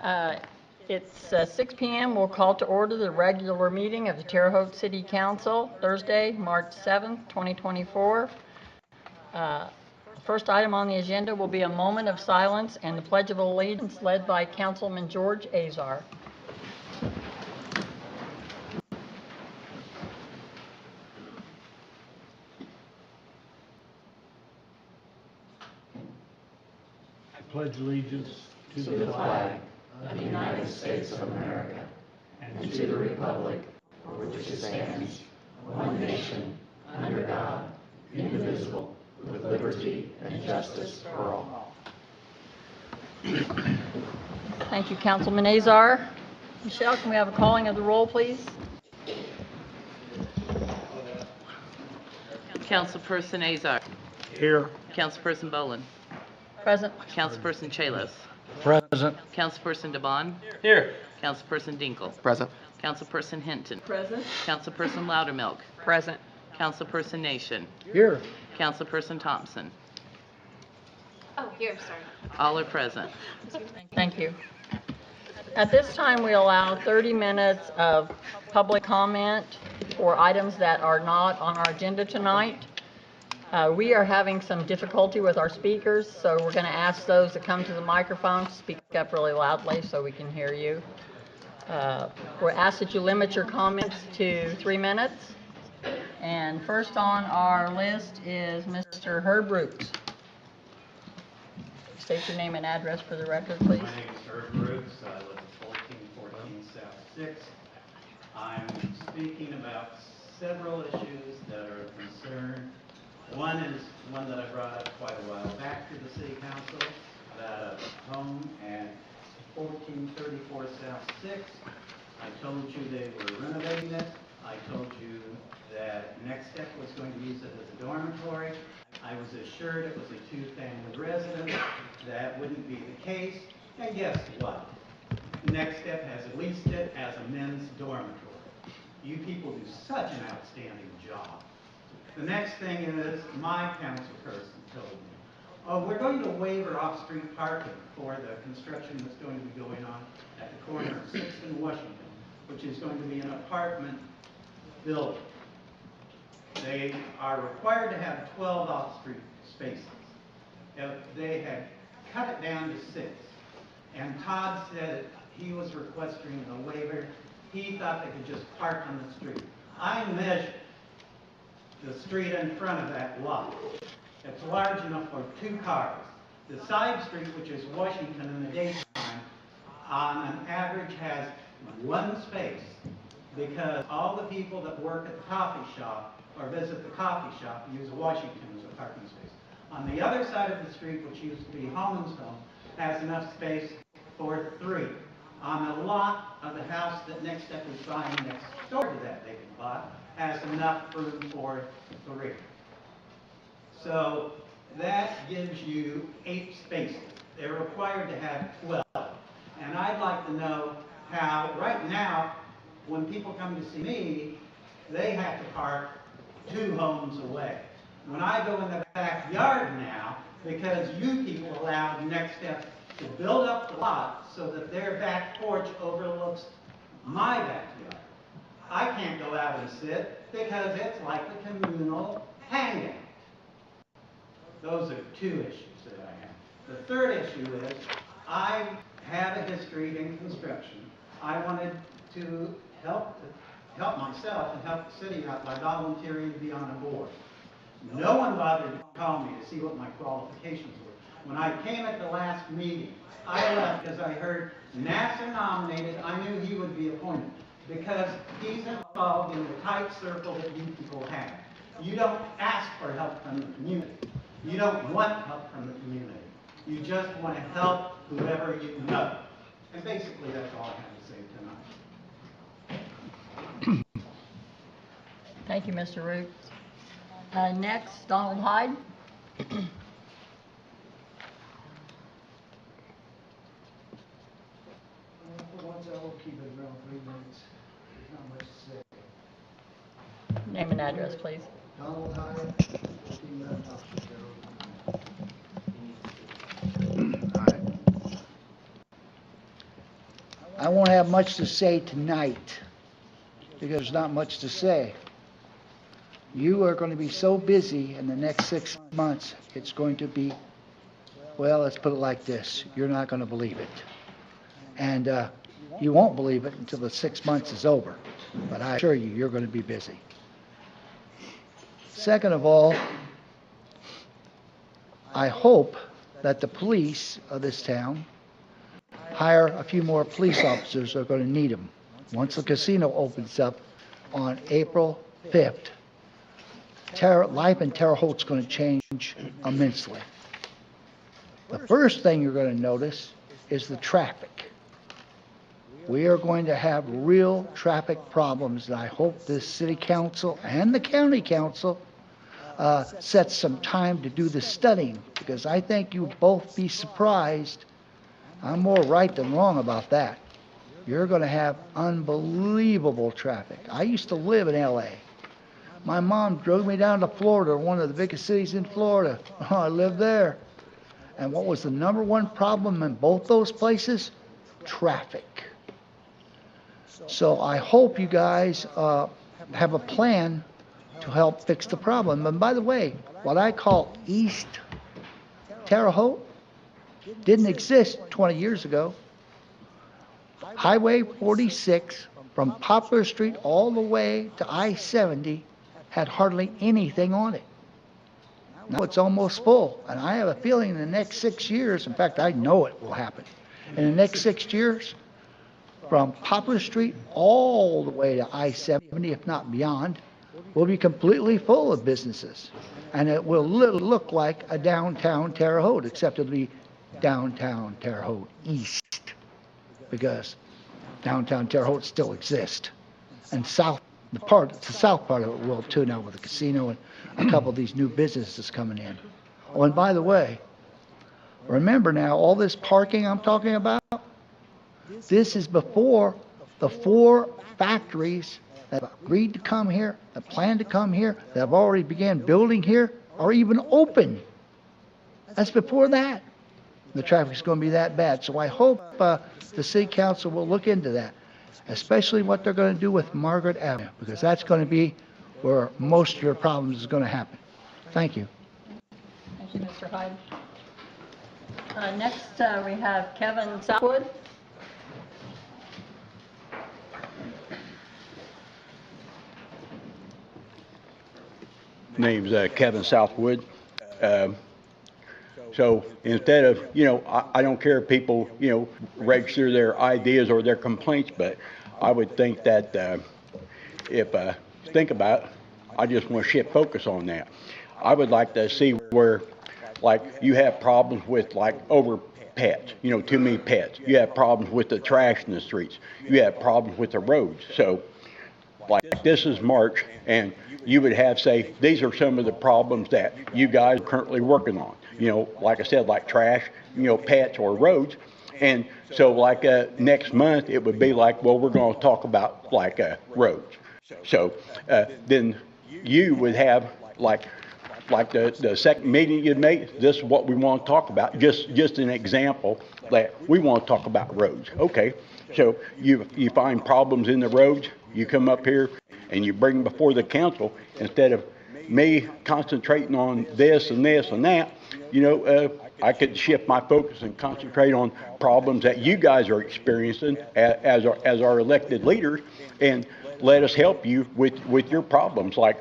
Uh, It's 6 p.m. We'll call to order the regular meeting of the Terre Haute City Council, Thursday, March 7th, 2024. First item on the agenda will be a moment of silence and the Pledge of Allegiance led by Councilman George Azar. I pledge allegiance to the flag of the United States of America and to the republic for which it stands, one nation, under God, indivisible, with liberty and justice for all. Thank you, Councilman Azar. Michelle, can we have a calling of the roll, please? Councilperson Azar. Here. Councilperson Boland. Present. Councilperson Chalos. Present. Councilperson DeBon. Here. Councilperson Dinkle. Present. Councilperson Hinton. Present. Councilperson Loudermilk. Present. Councilperson Nation. Here. Councilperson Thompson. Oh, here, sorry. All are present. Thank you. At this time, we allow 30 minutes of public comment for items that are not on our agenda tonight. We are having some difficulty with our speakers, so we're going to ask those that come to the microphone to speak up really loudly so we can hear you. We're asked that you limit your comments to 3 minutes. And first on our list is Mr. Herb Roots. State your name and address for the record, please. My name is Herb Brooks. I live at 1414 South 6th. I'm speaking about several issues that are of concern. One is one that I brought up quite a while back to the City Council about a home at 1434 South 6th. I told you they were renovating it. I told you that next step was going to use it as a dormitory. I was assured it was a two-family residence. That wouldn't be the case. And guess what? Next step has leased it as a men's dormitory. You people do such an outstanding job. The next thing is my council person told me, oh, we're going to waiver off-street parking for the construction that's going to be going on at the corner of 6th and Washington, which is going to be an apartment building. They are required to have 12 off-street spaces. They had cut it down to 6. And Todd said he was requesting a waiver. He thought they could just park on the street. I measured the street in front of that lot. It's large enough for 2 cars. The side street, which is Washington in the daytime, on an average has 1 space because all the people that work at the coffee shop or visit the coffee shop use Washington as a parking space. On the other side of the street, which used to be Homan's home, has enough space for 3. On the lot of the house that Next Step is buying next door to that vacant lot, has enough room for 3. So that gives you 8 spaces. They're required to have 12. And I'd like to know how, right now, when people come to see me, they have to park 2 homes away. When I go in the backyard now, because you people allowed Next Step to build up the lot so that their back porch overlooks my backyard, I can't go out and sit because it's like a communal hangout. Those are 2 issues that I have. The third issue is I have a history in construction. I wanted to help myself and help the city out by volunteering to be on a board. No one bothered to call me to see what my qualifications were. When I came at the last meeting, I left because I heard NASA nominated. I knew he would be appointed because he's involved in the tight circle that you people have. You don't ask for help from the community. You don't want help from the community. You just want to help whoever you know. And basically that's all I have to say tonight. Thank you, Mr. Roots. Next, Donald Hyde. For once, I will keep it around 3 minutes. There's not much to say. Name and address, please. Donald Hyde, 1411 Oxford Road. won't have much to say tonight because there's not much to say. You are going to be so busy in the next 6 months, it's going to be, well, let's put it like this, you're not going to believe it. And you won't believe it until the 6 months is over. But I assure you, you're going to be busy. Second of all, I hope that the police of this town hire a few more police officers. They're going to need them. Once the casino opens up on April 5th, life in Terre Haute is going to change immensely. The first thing you're going to notice is the traffic. We are going to have real traffic problems, and I hope this city council and the county council sets some time to do the studying, because I think you'll both be surprised. I'm more right than wrong about that. You're going to have unbelievable traffic. I used to live in L.A. My mom drove me down to Florida, one of the biggest cities in Florida. I lived there. And what was the number one problem in both those places? Traffic. So I hope you guys have a plan to help fix the problem. And by the way, what I call East Terre Haute didn't exist 20 years ago. Highway 46 from Poplar Street all the way to I-70 had hardly anything on it. Now it's almost full, and I have a feeling in the next 6 years, in fact, I know it will happen. In the next 6 years, from Poplar Street all the way to I-70, if not beyond, will be completely full of businesses. And it will look like a downtown Terre Haute, except it'll be downtown Terre Haute East, because downtown Terre Haute still exists. And the south part of it will too, now with the casino and a couple of these new businesses coming in. Oh, and by the way, remember now, all this parking I'm talking about, this is before the 4 factories that have agreed to come here, that plan to come here, that have already began building here, are even open. That's before that. The traffic's going to be that bad. So I hope the city council will look into that, especially what they're going to do with Margaret Avenue, because that's going to be where most of your problems is going to happen. Thank you. Thank you, Mr. Hyde. Next, we have Kevin Southwood. Name's Kevin Southwood. So instead of, I don't care if people, register their ideas or their complaints, but I would think that think about it, I just want to shift focus on that. I would like to see where, like, you have problems with, like, over pets, too many pets. You have problems with the trash in the streets. You have problems with the roads. So, like, this is March, and you would have, say, these are some of the problems that you guys are currently working on. Like I said, like trash, pets or roads. And so, like, next month, it would be like, well, we're going to talk about, like, roads. So then you would have, like the second meeting you'd make, this is what we want to talk about. Just an example that we want to talk about roads. Okay, so you find problems in the roads, you come up here and you bring them before the council instead of me concentrating on this and this and that. I could shift my focus and concentrate on problems that you guys are experiencing as our elected leaders, and let us help you with your problems. Like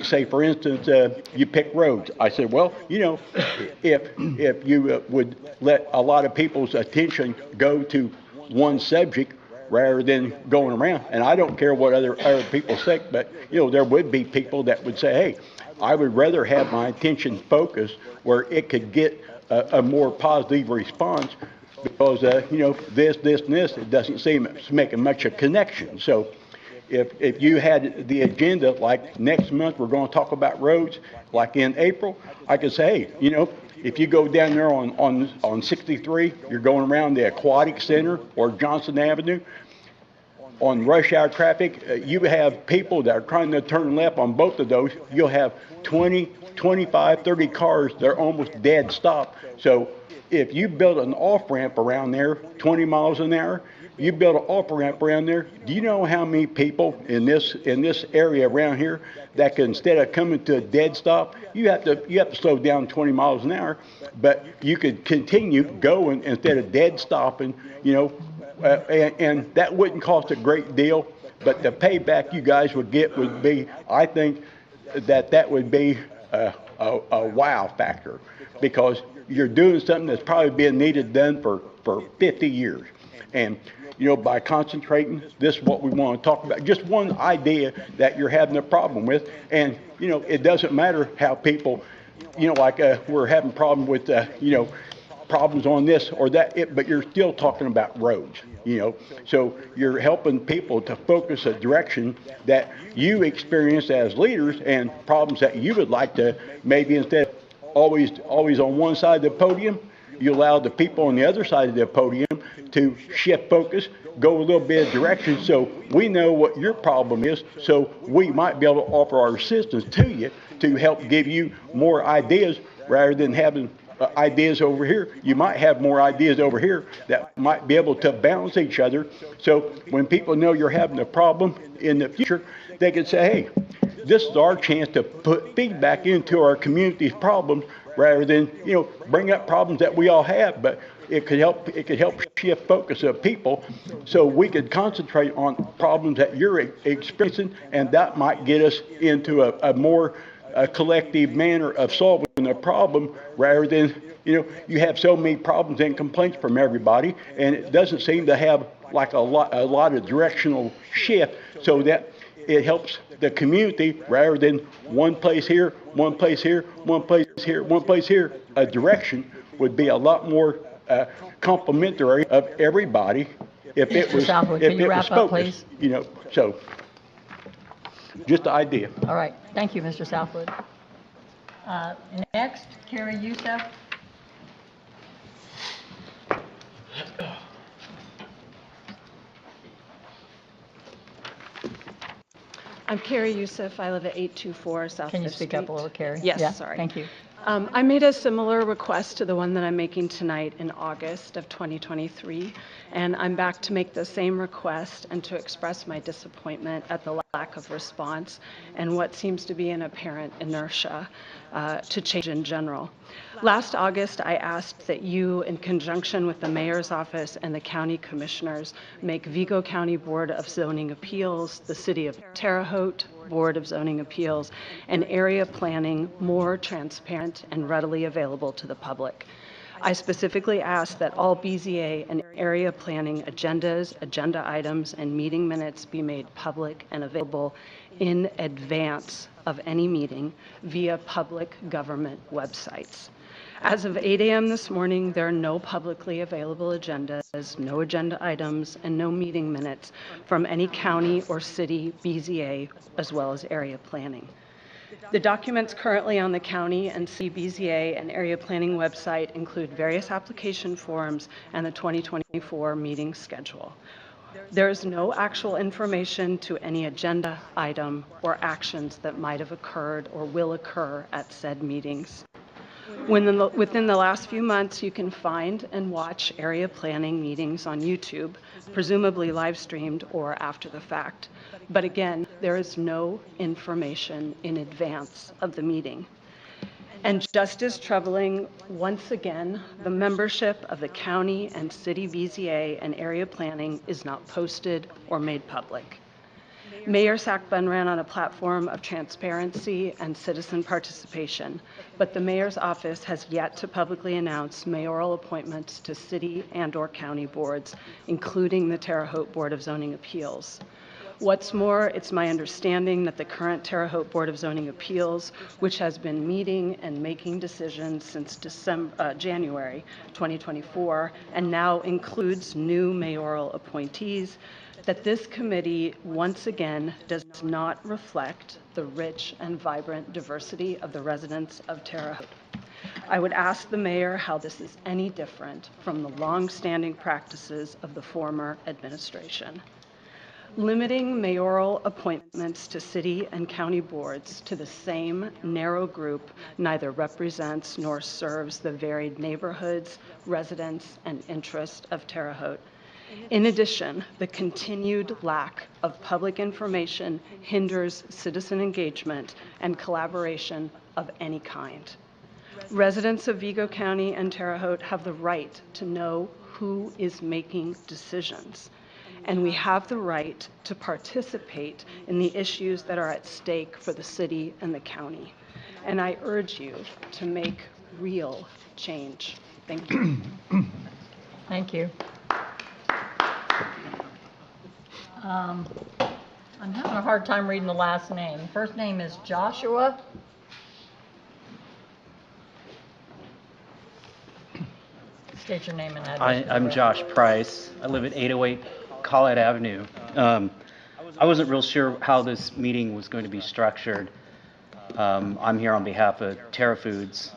say, for instance, you pick roads. I said, well, if you would let a lot of people's attention go to one subject rather than going around, and I don't care what other people say, but there would be people that would say, hey, I would rather have my attention focused where it could get a more positive response, because this, and this, it doesn't seem it's making much of a connection. So if you had the agenda, like next month we're going to talk about roads, like in April, I could say, hey, if you go down there on 63, you're going around the Aquatic Center or Johnson Avenue, on rush hour traffic, you have people that are trying to turn left on both of those. You'll have 20, 25, 30 cars that are almost dead stop. So if you build an off-ramp around there, 20 miles an hour, you build an off-ramp around there. Do you know how many people in this area around here that can, instead of coming to a dead stop, you have to slow down 20 miles an hour, but you could continue going instead of dead stopping, and that wouldn't cost a great deal, but the payback you guys would get would be, I think, that would be a wow factor, because you're doing something that's probably been needed done for 50 years. And, by concentrating, this is what we want to talk about. Just one idea that you're having a problem with. And, it doesn't matter how people, like we're having problem with, problems on this or that, but you're still talking about roads, So you're helping people to focus a direction that you experience as leaders and problems that you would like to, maybe instead of always on one side of the podium, you allow the people on the other side of the podium to shift focus, go a little bit of direction, so we know what your problem is, so we might be able to offer our assistance to you to help give you more ideas rather than having ideas over here. You might have more ideas over here that might be able to balance each other. So when people know you're having a problem in the future, they can say, hey, this is our chance to put feedback into our community's problems rather than, bring up problems that we all have, but it could help shift focus of people so we could concentrate on problems that you're experiencing, and that might get us into a more collective manner of solving a problem rather than, you have so many problems and complaints from everybody, and it doesn't seem to have like a lot of directional shift so that it helps the community rather than one place here, one place here, one place here, one place here. A direction would be a lot more complimentary of everybody if it was Southwood, can you wrap up, focused, please? So just the idea. All right, thank you, Mr. Southwood. Next, Carrie Youssef. I'm Carrie Youssef. I live at 824 South Can you Fifth speak Street. up a little, Carrie? Yes, Yeah, sorry. thank you. I made a similar request to the one that I'm making tonight in August of 2023, and I'm back to make the same request and to express my disappointment at the lack of response and what seems to be an apparent inertia to change in general. Last August, I asked that you, in conjunction with the Mayor's Office and the County Commissioners, make Vigo County Board of Zoning Appeals, the City of Terre Haute Board of Zoning Appeals, and area planning more transparent and readily available to the public. I specifically asked that all BZA and area planning agendas, agenda items, and meeting minutes be made public and available in advance of any meeting via public government websites. As of 8 a.m. this morning, there are no publicly available agendas, no agenda items, and no meeting minutes from any county or city BZA, as well as area planning. The documents currently on the county and city BZA and area planning website include various application forms and the 2024 meeting schedule. There is no actual information to any agenda item or actions that might have occurred or will occur at said meetings. Within the last few months, you can find and watch area planning meetings on YouTube, presumably live streamed or after the fact. But again, there is no information in advance of the meeting. And just as troubling, once again, the membership of the county and city BZA and area planning is not posted or made public. Mayor Sackbun ran on a platform of transparency and citizen participation, but the mayor's office has yet to publicly announce mayoral appointments to city and/or county boards, including the Terre Haute Board of Zoning Appeals. What's more, it's my understanding that the current Terre Haute Board of Zoning Appeals, which has been meeting and making decisions since January 2024, and now includes new mayoral appointees, that this committee once again does not reflect the rich and vibrant diversity of the residents of Terre Haute. I would ask the mayor how this is any different from the long-standing practices of the former administration. Limiting mayoral appointments to city and county boards to the same narrow group neither represents nor serves the varied neighborhoods, residents, and interests of Terre Haute. In addition, the continued lack of public information hinders citizen engagement and collaboration of any kind. Residents of Vigo County and Terre Haute have the right to know who is making decisions, and we have the right to participate in the issues that are at stake for the city and the county. And I urge you to make real change. Thank you. Thank you. I'm having a hard time reading the last name. First name is Joshua. State your name and address. I'm Josh Price. I live at 808 Collette Avenue. I wasn't real sure how this meeting was going to be structured. I'm here on behalf of Terra Foods.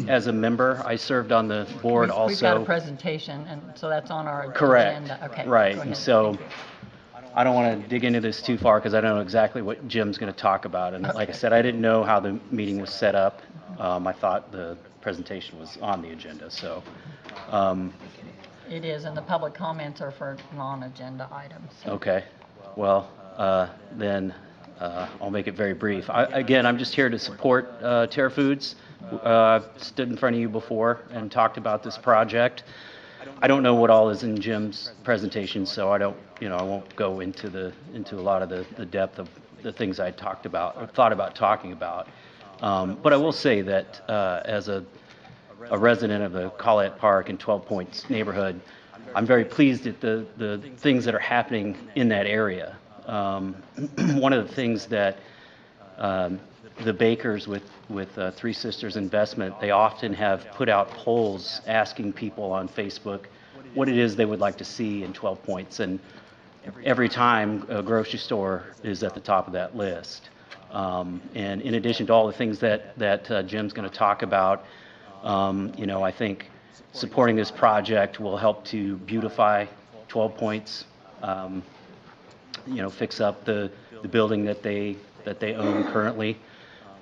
As a member, I served on the board also. We've got a presentation, and so that's on our Correct. agenda. Okay. Right. Go And ahead. so I don't want to dig into this too far because I don't know exactly what Jim's going to talk about. And like I said, I didn't know how the meeting was set up. I thought the presentation was on the agenda. So It is, and the public comments are for non-agenda items. So. okay. Well, then I'll make it very brief. Again, I'm just here to support Terra Foods. I've stood in front of you before and talked about this project. I don't know what all is in Jim's presentation, so I don't, I won't go into a lot of the depth of the things I talked about or thought about talking about. But I will say that as a resident of the Collette Park and 12 Points neighborhood, I'm very pleased at the things that are happening in that area. One of the things that the bakers with Three Sisters Investment, they often have put out polls asking people on Facebook what it is they would like to see in 12 Points. And every time a grocery store is at the top of that list. And in addition to all the things that Jim's going to talk about, I think supporting this project will help to beautify 12 Points, fix up the building that they own currently.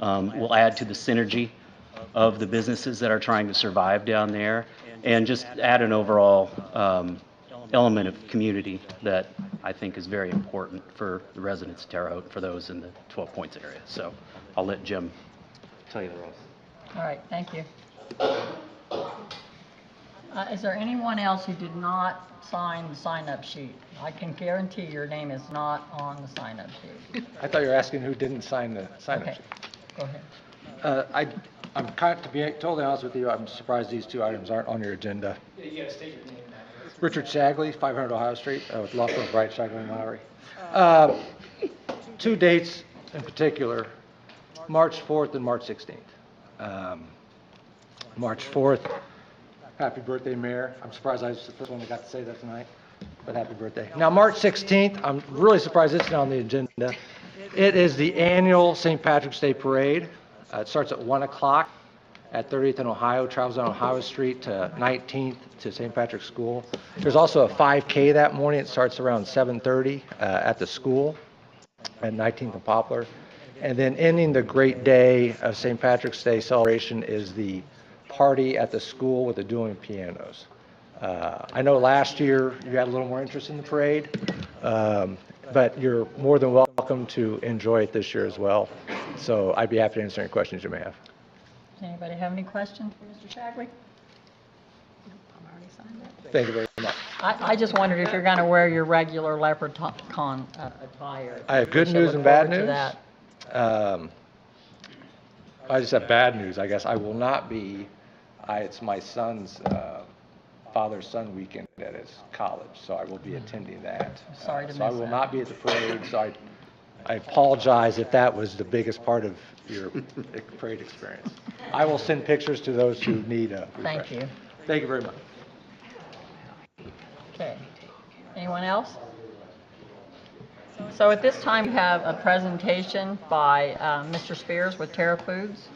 Will add to the synergy of the businesses that are trying to survive down there, and just add an overall element of community that I think is very important for the residents of Terre Haute and for those in the 12 Points area. So I'll let Jim tell you the rest. All right, thank you. Is there anyone else who did not sign the sign-up sheet? I can guarantee your name is not on the sign-up sheet. I thought you were asking who didn't sign the sign-up Okay, sheet. go ahead. To be totally honest with you, I'm surprised these two items aren't on your agenda. You gotta state your name and address. Richard Shagley, 500 Ohio Street, with law firm Bright, Shagley and Lowry. Two dates in particular, March 4th and March 16th. March 4th, happy birthday, Mayor. I'm surprised I was the first one that got to say that tonight, but happy birthday. Now, March 16th, I'm really surprised it's not on the agenda. It is the annual St. Patrick's Day Parade. It starts at 1 o'clock at 30th and Ohio, travels down Ohio Street to 19th to St. Patrick's School. There's also a 5K that morning. It starts around 7:30 at the school at 19th and Poplar. And then ending the great day of St. Patrick's Day celebration is the party at the school with the dueling pianos. I know last year you had a little more interest in the parade, but you're more than welcome to enjoy it this year as well. So I'd be happy to answer any questions you may have. Does anybody have any questions for Mr. Shagley? Thank you very much. I just wondered if you're going to wear your regular leprechaun attire. I have good We should news look and bad forward to news. that. I just have bad news, I guess. I will not be, it's my son's father-son weekend at his college, so I will be attending that. Sorry to So I miss will that. not be at the parade, so I apologize if that was the biggest part of your parade experience. I will send pictures to those who need a Thank refresher. you. Thank you very much. Okay. Anyone else? So at this time, we have a presentation by Mr. Spears with Terra Foods.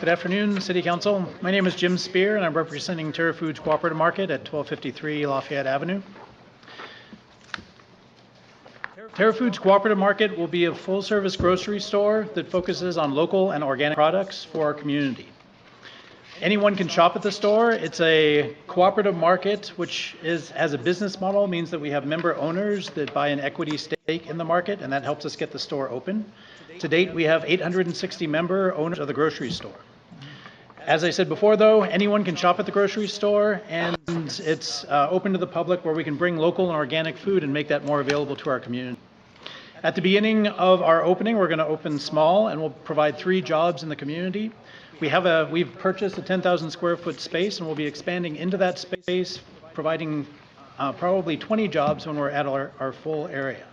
Good afternoon, City Council. My name is Jim Spear, and I'm representing Terra Foods Cooperative Market at 1253 Lafayette Avenue. Terra Foods Cooperative Market will be a full-service grocery store that focuses on local and organic products for our community. Anyone can shop at the store. It's a cooperative market, which is, as a business model, means that we have member owners that buy an equity stake in the market, and that helps us get the store open. To date, we have 860 member owners of the grocery store. As I said before, though, anyone can shop at the grocery store, and it's open to the public where we can bring local and organic food and make that more available to our community. At the beginning of our opening, we're going to open small, and we'll provide 3 jobs in the community. We've purchased a 10,000 square foot space, and we'll be expanding into that space, providing probably 20 jobs when we're at our full area.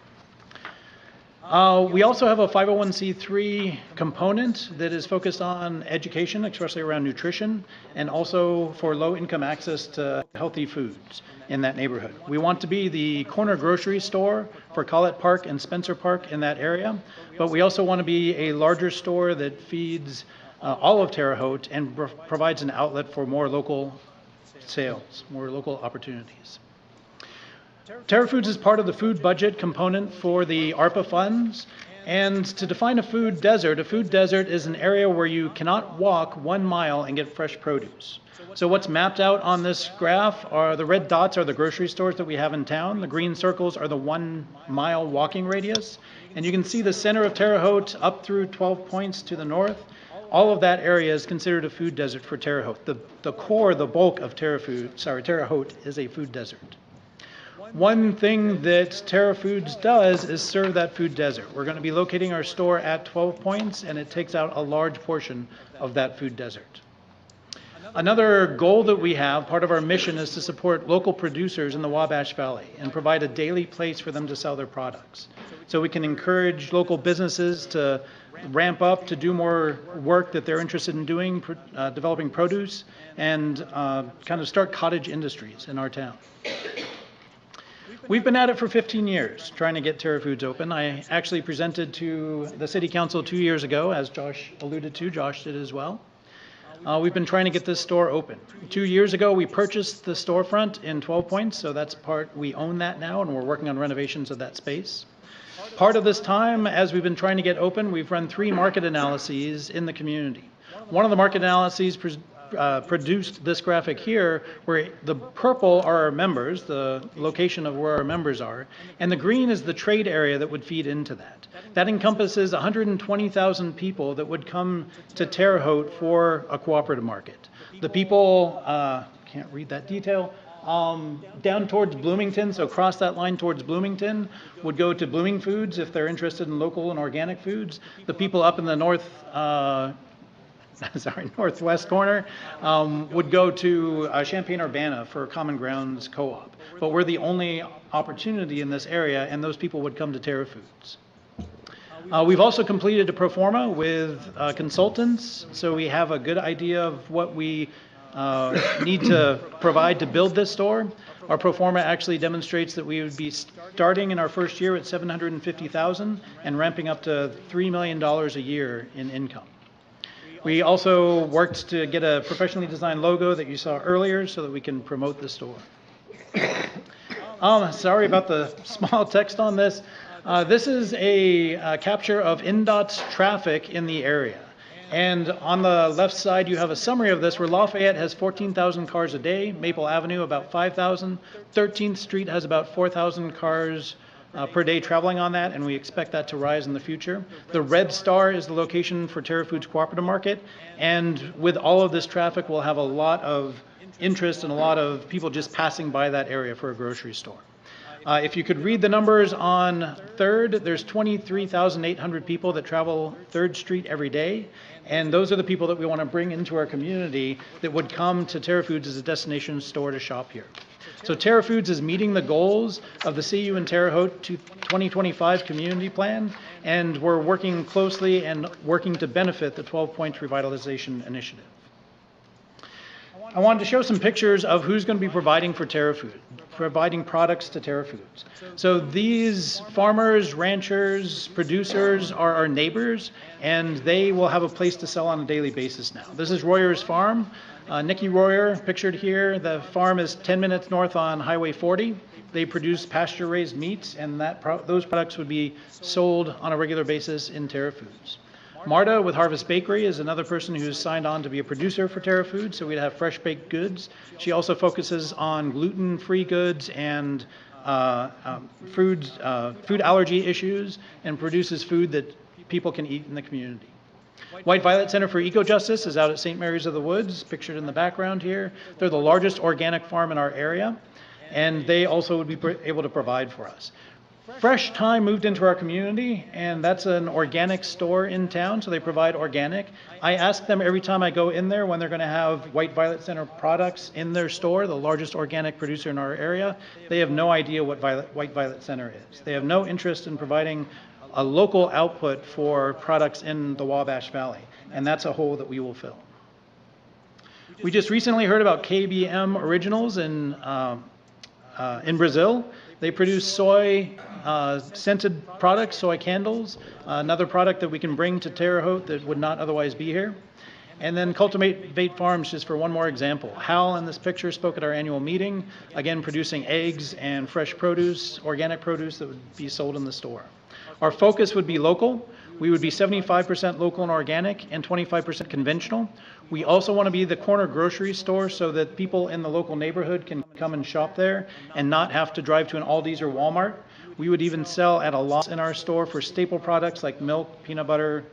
We also have a 501c3 component that is focused on education, especially around nutrition, and also for low-income access to healthy foods in that neighborhood. We want to be the corner grocery store for Collette Park and Spencer Park in that area, but we also want to be a larger store that feeds all of Terre Haute and provides an outlet for more local sales, more local opportunities. Terra Foods is part of the food budget component for the ARPA funds. And to define a food desert is an area where you cannot walk 1 mile and get fresh produce. So what's mapped out on this graph are the red dots are the grocery stores that we have in town. The green circles are the 1 mile walking radius. And you can see the center of Terre Haute up through 12 Points to the north. All of that area is considered a food desert for Terre Haute. The core, the bulk of Terre Haute is a food desert. One thing that Terra Foods does is serve that food desert. We're going to be locating our store at 12 Points, and it takes out a large portion of that food desert. Another goal that we have, part of our mission, is to support local producers in the Wabash Valley and provide a daily place for them to sell their products. So we can encourage local businesses to ramp up, to do more work that they're interested in doing, developing produce, and kind of start cottage industries in our town. We've been at it for 15 years, trying to get Terra Foods open. I actually presented to the City Council 2 years ago, as Josh alluded to. Josh did as well. We've been trying to get this store open. 2 years ago, we purchased the storefront in 12 Points, so we own that now, and we're working on renovations of that space. Part of this time, as we've been trying to get open, we've run 3 market analyses in the community. One of the market analyses produced this graphic here, where the purple are our members, the location of where our members are, and the green is the trade area that would feed into that. That encompasses 120,000 people that would come to Terre Haute for a cooperative market. The people, can't read that detail, down towards Bloomington, so across that line towards Bloomington, would go to Blooming Foods if they're interested in local and organic foods. The people up in the northwest corner would go to Champaign-Urbana for Common Grounds Co-op. But we're the only opportunity in this area, and those people would come to Terra Foods. We've also completed a pro forma with consultants, so we have a good idea of what we need to provide to build this store. Our pro forma actually demonstrates that we would be starting in our first year at $750,000 and ramping up to $3 million a year in income. We also worked to get a professionally designed logo that you saw earlier so that we can promote the store. Sorry about the small text on this. This is a capture of NDOT's traffic in the area. And on the left side, you have a summary of this, where Lafayette has 14,000 cars a day, Maple Avenue about 5,000, 13th Street has about 4,000 cars per day traveling on that, and we expect that to rise in the future. The red star is the location for Terra Foods Cooperative Market, and with all of this traffic, we'll have a lot of interest and a lot of people just passing by that area for a grocery store. If you could read the numbers on 3rd, there's 23,800 people that travel 3rd Street every day, and those are the people that we want to bring into our community that would come to Terra Foods as a destination store to shop here. So Terra Foods is meeting the goals of the CU and Terre Haute 2025 community plan, and we're working closely and working to benefit the 12 Points Revitalization Initiative. I wanted to show some pictures of who's going to be providing for Terra Foods, providing products to Terra Foods. So these farmers, ranchers, producers are our neighbors, and they will have a place to sell on a daily basis now. This is Royer's Farm. Nikki Royer, pictured here. The farm is 10 minutes north on Highway 40. They produce pasture-raised meats, and those products would be sold on a regular basis in Terra Foods. Marta with Harvest Bakery is another person who's signed on to be a producer for Terra Foods, so we'd have fresh baked goods. She also focuses on gluten-free goods and food allergy issues, and produces food that people can eat in the community. White Violet Center for Eco Justice is out at St. Mary's of the Woods, pictured in the background here. They're the largest organic farm in our area, and they also would be able to provide for us. Fresh Thyme moved into our community, and that's an organic store in town, so they provide organic. I ask them every time I go in there when they're going to have White Violet Center products in their store, the largest organic producer in our area. They have no idea what White Violet Center is. They have no interest in providing a local output for products in the Wabash Valley, and that's a hole that we will fill. We just recently heard about KBM Originals in Brazil. They produce soy scented products, soy candles, another product that we can bring to Terre Haute that would not otherwise be here. And then Cultivate Farms, just for one more example. Hal in this picture spoke at our annual meeting, again producing eggs and fresh produce, organic produce that would be sold in the store. Our focus would be local. We would be 75% local and organic and 25% conventional. We also want to be the corner grocery store so that people in the local neighborhood can come and shop there and not have to drive to an Aldi's or Walmart. We would even sell at a loss in our store for staple products like milk, peanut butter,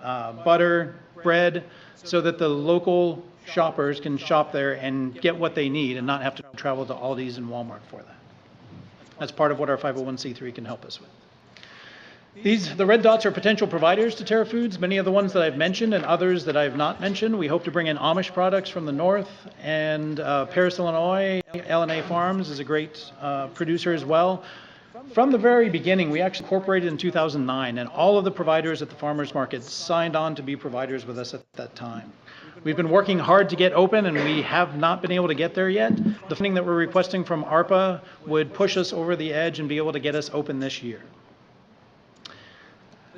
butter, bread, so that the local shoppers can shop there and get what they need and not have to travel to Aldi's and Walmart for that. That's part of what our 501c3 can help us with. The red dots are potential providers to Terra Foods, many of the ones that I've mentioned and others that I've not mentioned. We hope to bring in Amish products from the north, and Paris, Illinois, LNA Farms is a great producer as well. From the very beginning, we actually incorporated in 2009, and all of the providers at the farmers market signed on to be providers with us at that time. We've been working hard to get open, and we have not been able to get there yet. The funding that we're requesting from ARPA would push us over the edge and be able to get us open this year.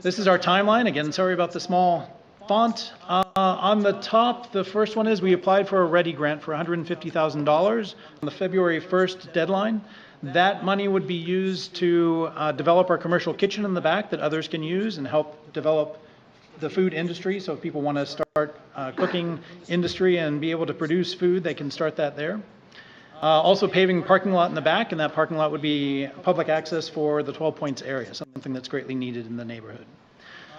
This is our timeline. Again, sorry about the small font. On the top, the first one is we applied for a READY grant for $150,000 on the February 1st deadline. That money would be used to develop our commercial kitchen in the back that others can use and help develop the food industry. So if people want to start cooking industry and be able to produce food, they can start that there. Also paving parking lot in the back, and that parking lot would be public access for the 12 Points area, something that's greatly needed in the neighborhood.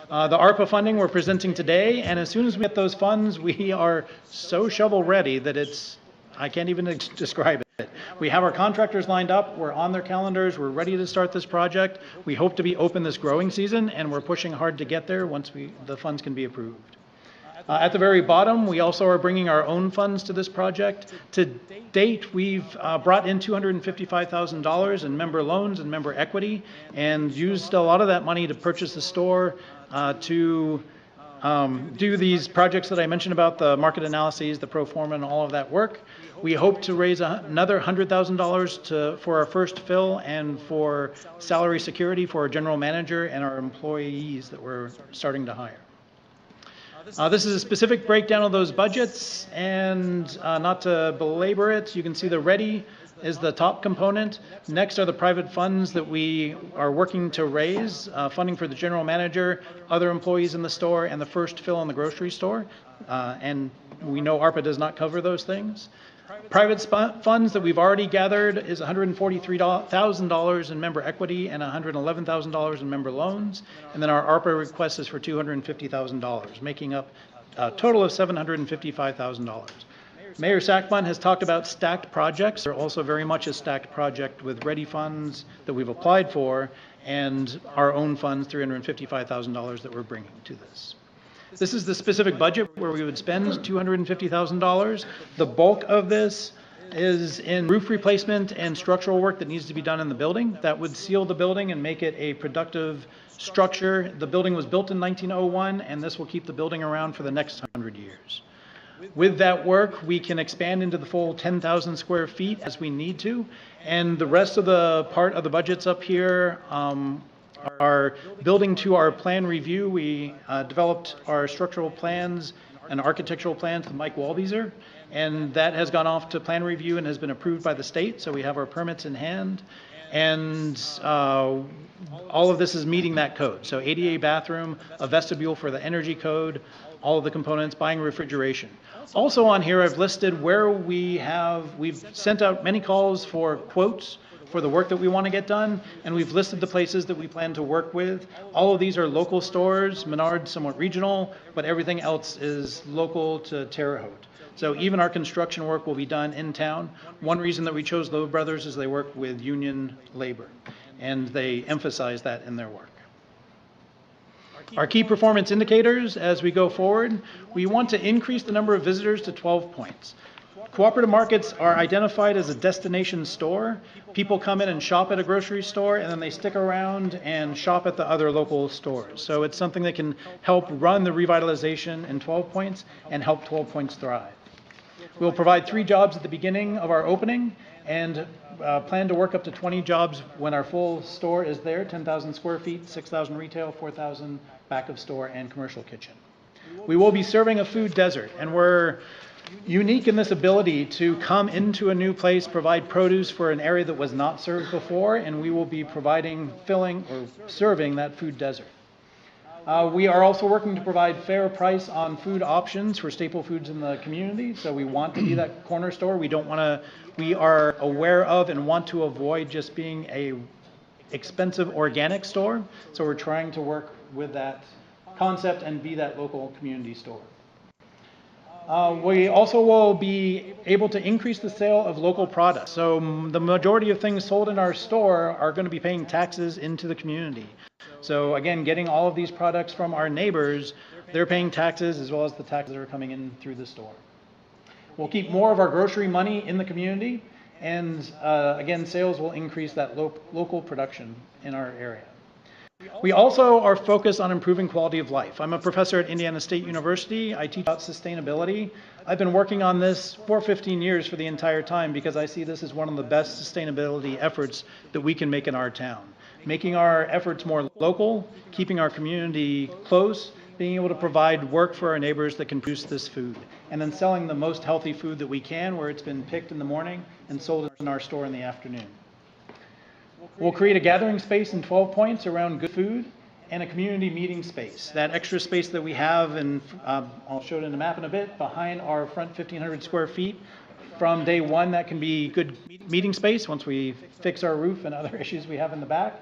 The ARPA funding we're presenting today, and as soon as we get those funds, we are so shovel ready that I can't even describe it. We have our contractors lined up, we're on their calendars, we're ready to start this project. We hope to be open this growing season, and we're pushing hard to get there once the funds can be approved. At the very bottom, we also are bringing our own funds to this project. To date, we've brought in $255,000 in member loans and member equity, and used a lot of that money to purchase the store, to do these projects that I mentioned about, the market analyses, the pro forma, and all of that work. We hope to raise another $100,000 for our first fill and for salary security for our general manager and our employees that we're starting to hire. This is a specific breakdown of those budgets, and not to belabor it, you can see the READY is the top component. Next are the private funds that we are working to raise, funding for the general manager, other employees in the store, and the first fill in the grocery store. And we know ARPA does not cover those things. Private funds that we've already gathered is $143,000 in member equity and $111,000 in member loans. And then our ARPA request is for $250,000, making up a total of $755,000. Mayor Sackman has talked about stacked projects. They're also very much a stacked project with READY funds that we've applied for and our own funds, $355,000 that we're bringing to this. This is the specific budget where we would spend $250,000. The bulk of this is in roof replacement and structural work that needs to be done in the building. That would seal the building and make it a productive structure. The building was built in 1901, and this will keep the building around for the next 100 years. With that work, we can expand into the full 10,000 square feet as we need to, and the rest of the part of the budgets up here are building to our plan review. We developed our structural plans an architectural plan to Mike Walbeezer, and that has gone off to plan review and has been approved by the state, so we have our permits in hand. And all of this is meeting that code. So ADA bathroom, a vestibule for the energy code, all of the components, buying refrigeration. Also on here, I've listed where we've sent out many calls for quotes for the work that we want to get done, and we've listed the places that we plan to work with. All of these are local stores, Menards somewhat regional, but everything else is local to Terre Haute. So even our construction work will be done in town. One reason that we chose Lowe Brothers is they work with union labor, and they emphasize that in their work. Our key performance indicators as we go forward, we want to increase the number of visitors to 12 points. Cooperative markets are identified as a destination store. People come in and shop at a grocery store, and then they stick around and shop at the other local stores. So it's something that can help run the revitalization in 12 points and help 12 points thrive. We'll provide 3 jobs at the beginning of our opening and plan to work up to 20 jobs when our full store is there, 10,000 square feet, 6,000 retail, 4,000 back of store and commercial kitchen. We will be serving a food desert, and we're unique in this ability to come into a new place, provide produce for an area that was not served before, and we will be providing, filling, or serving that food desert. We are also working to provide fair price on food options for staple foods in the community. So we want to be that corner store. We are aware of and want to avoid just being a expensive organic store. So we're trying to work with that concept and be that local community store. We also will be able to increase the sale of local products. So the majority of things sold in our store are going to be paying taxes into the community. So again, getting all of these products from our neighbors, they're paying taxes as well as the taxes that are coming in through the store. We'll keep more of our grocery money in the community, and again, sales will increase that local production in our area. We also are focused on improving quality of life. I'm a professor at Indiana State University. I teach about sustainability. I've been working on this for 15 years for the entire time because I see this as one of the best sustainability efforts that we can make in our town. Making our efforts more local, keeping our community close, being able to provide work for our neighbors that can produce this food, and then selling the most healthy food that we can where it's been picked in the morning and sold in our store in the afternoon. We'll create a gathering space in 12 points around good food and a community meeting space. That extra space that we have, and I'll show it in the map in a bit, behind our front 1,500 square feet. From day one, that can be good meeting space once we fix our roof and other issues we have in the back.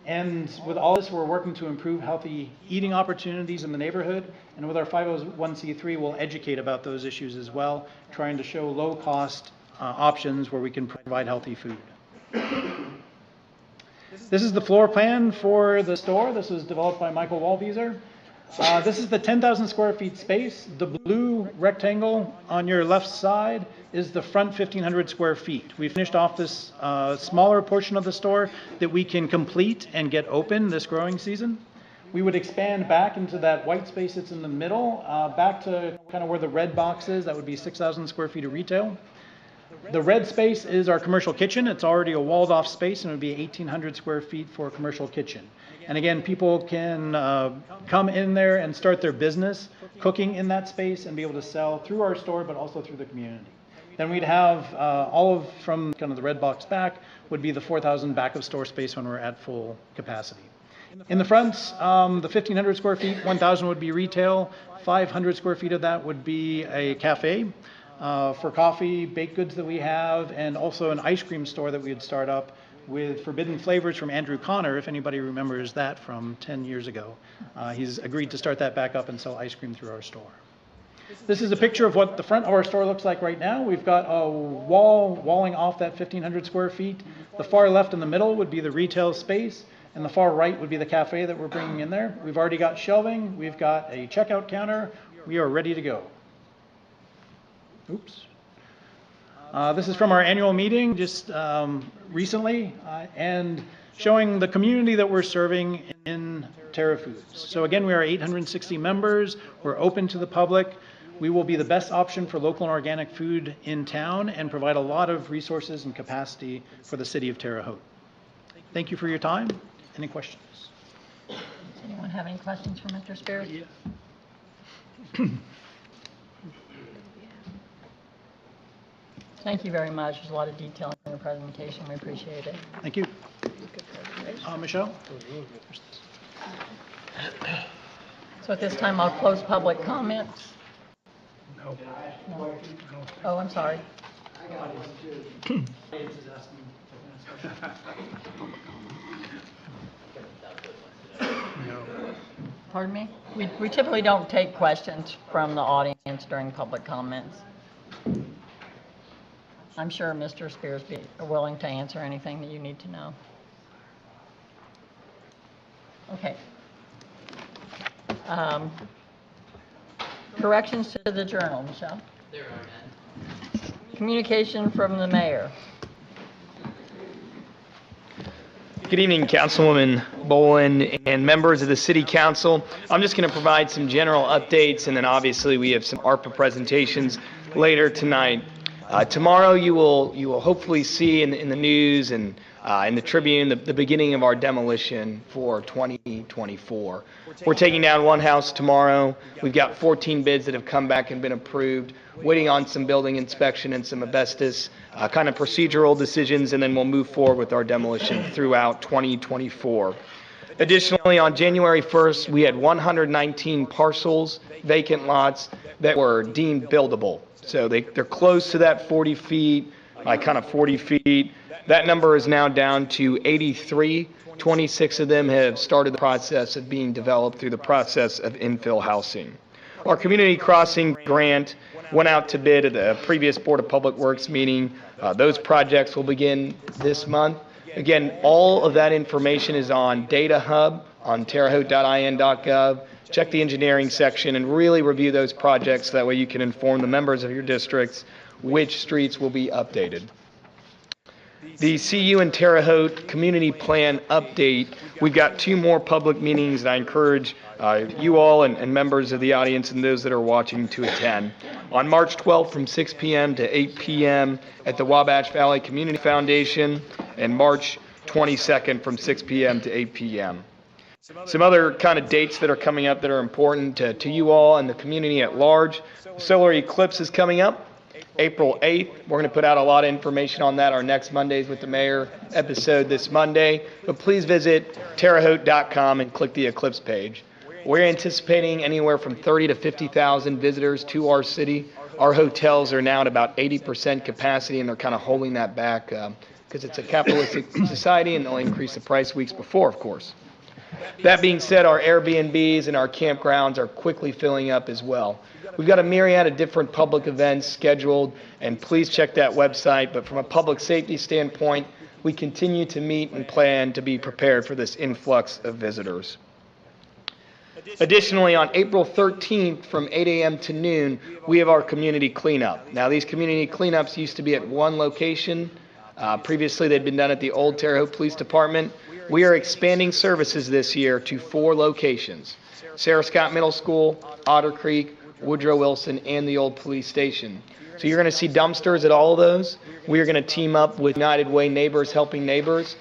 And with all this, we're working to improve healthy eating opportunities in the neighborhood. And with our 501c3, we'll educate about those issues as well, trying to show low-cost options where we can provide healthy food. This is the floor plan for the store. This was developed by Michael Walbeezer. This is the 10,000 square feet space. The blue rectangle on your left side is the front 1,500 square feet. We finished off this smaller portion of the store that we can complete and get open this growing season. We would expand back into that white space that's in the middle, back to kind of where the red box is. That would be 6,000 square feet of retail. The red space is our commercial kitchen. It's already a walled off space, and it would be 1,800 square feet for a commercial kitchen. And again, people can come in there and start their business cooking in that space and be able to sell through our store, but also through the community. Then we'd have all of, from kind of the red box back, would be the 4,000 back of store space when we're at full capacity. In the front, the 1,500 square feet, 1,000 would be retail, 500 square feet of that would be a cafe. For coffee, baked goods that we have, and also an ice cream store that we would start up with forbidden flavors from Andrew Connor, if anybody remembers that from 10 years ago. He's agreed to start that back up and sell ice cream through our store. This is a picture of what the front of our store looks like right now. We've got a walling off that 1,500 square feet. The far left in the middle would be the retail space, and the far right would be the cafe that we're bringing in there. We've already got shelving. We've got a checkout counter. We are ready to go. Oops. This is from our annual meeting just recently, and showing the community that we're serving in Terra Foods. So again, we are 860 members. We're open to the public. We will be the best option for local and organic food in town and provide a lot of resources and capacity for the city of Terre Haute. Thank you for your time. Any questions? Does anyone have any questions for Mr. Spears? Thank you very much. There's a lot of detail in your presentation. We appreciate it. Thank you. Michelle? So at this time, I'll close public comments. No. No. Oh, I'm sorry. Pardon me? We typically don't take questions from the audience during public comments. I'm sure Mr. Spears be willing to answer anything that you need to know. Okay. Corrections to the journal, Michelle? There are none. Communication from the mayor. Good evening, Councilwoman Bolin and members of the City Council. I'm just going to provide some general updates, and then obviously we have some ARPA presentations later tonight. Tomorrow you will hopefully see in the news and in the Tribune the beginning of our demolition for 2024. We're taking down one house tomorrow. We've got 14 bids that have come back and been approved, waiting on some building inspection and some asbestos kind of procedural decisions, and then we'll move forward with our demolition throughout 2024. Additionally, on January 1st, we had 119 parcels, vacant lots that were deemed buildable. So they're close to that 40 feet, by kind of 40 feet. That number is now down to 83. 26 of them have started the process of being developed through the process of infill housing. Our community crossing grant went out to bid at the previous Board of Public Works meeting. Those projects will begin this month. Again, all of that information is on Data Hub on terrehaute.in.gov. Check the engineering section and really review those projects. That way you can inform the members of your districts which streets will be updated. The CU and Terre Haute Community Plan update. We've got 2 more public meetings that I encourage you all and members of the audience and those that are watching to attend. On March 12th from 6 p.m. to 8 p.m. at the Wabash Valley Community Foundation, and March 22nd from 6 p.m. to 8 p.m. Some other kind of dates that are coming up that are important to you all and the community at large. Solar eclipse is coming up. April 8th. We're going to put out a lot of information on that. Our next Mondays with the Mayor episode this Monday. But please visit terrehaute.com and click the eclipse page. We're anticipating anywhere from 30 to 50,000 visitors to our city. Our hotels are now at about 80% capacity, and they're kind of holding that back because it's a capitalistic society, and they'll increase the price weeks before, of course. That being said, our Airbnbs and our campgrounds are quickly filling up as well. We've got a myriad of different public events scheduled, and please check that website. But from a public safety standpoint, we continue to meet and plan to be prepared for this influx of visitors. Additionally, on April 13th from 8 a.m. to noon, we have our community cleanup. Now, these community cleanups used to be at one location. Previously, they'd been done at the old Terre Haute Police Department. We are expanding services this year to 4 locations: Sarah Scott Middle School, Otter Creek, Woodrow Wilson, and the old police station. So you're going to see dumpsters at all of those. We are going to team up with United Way Neighbors Helping Neighbors.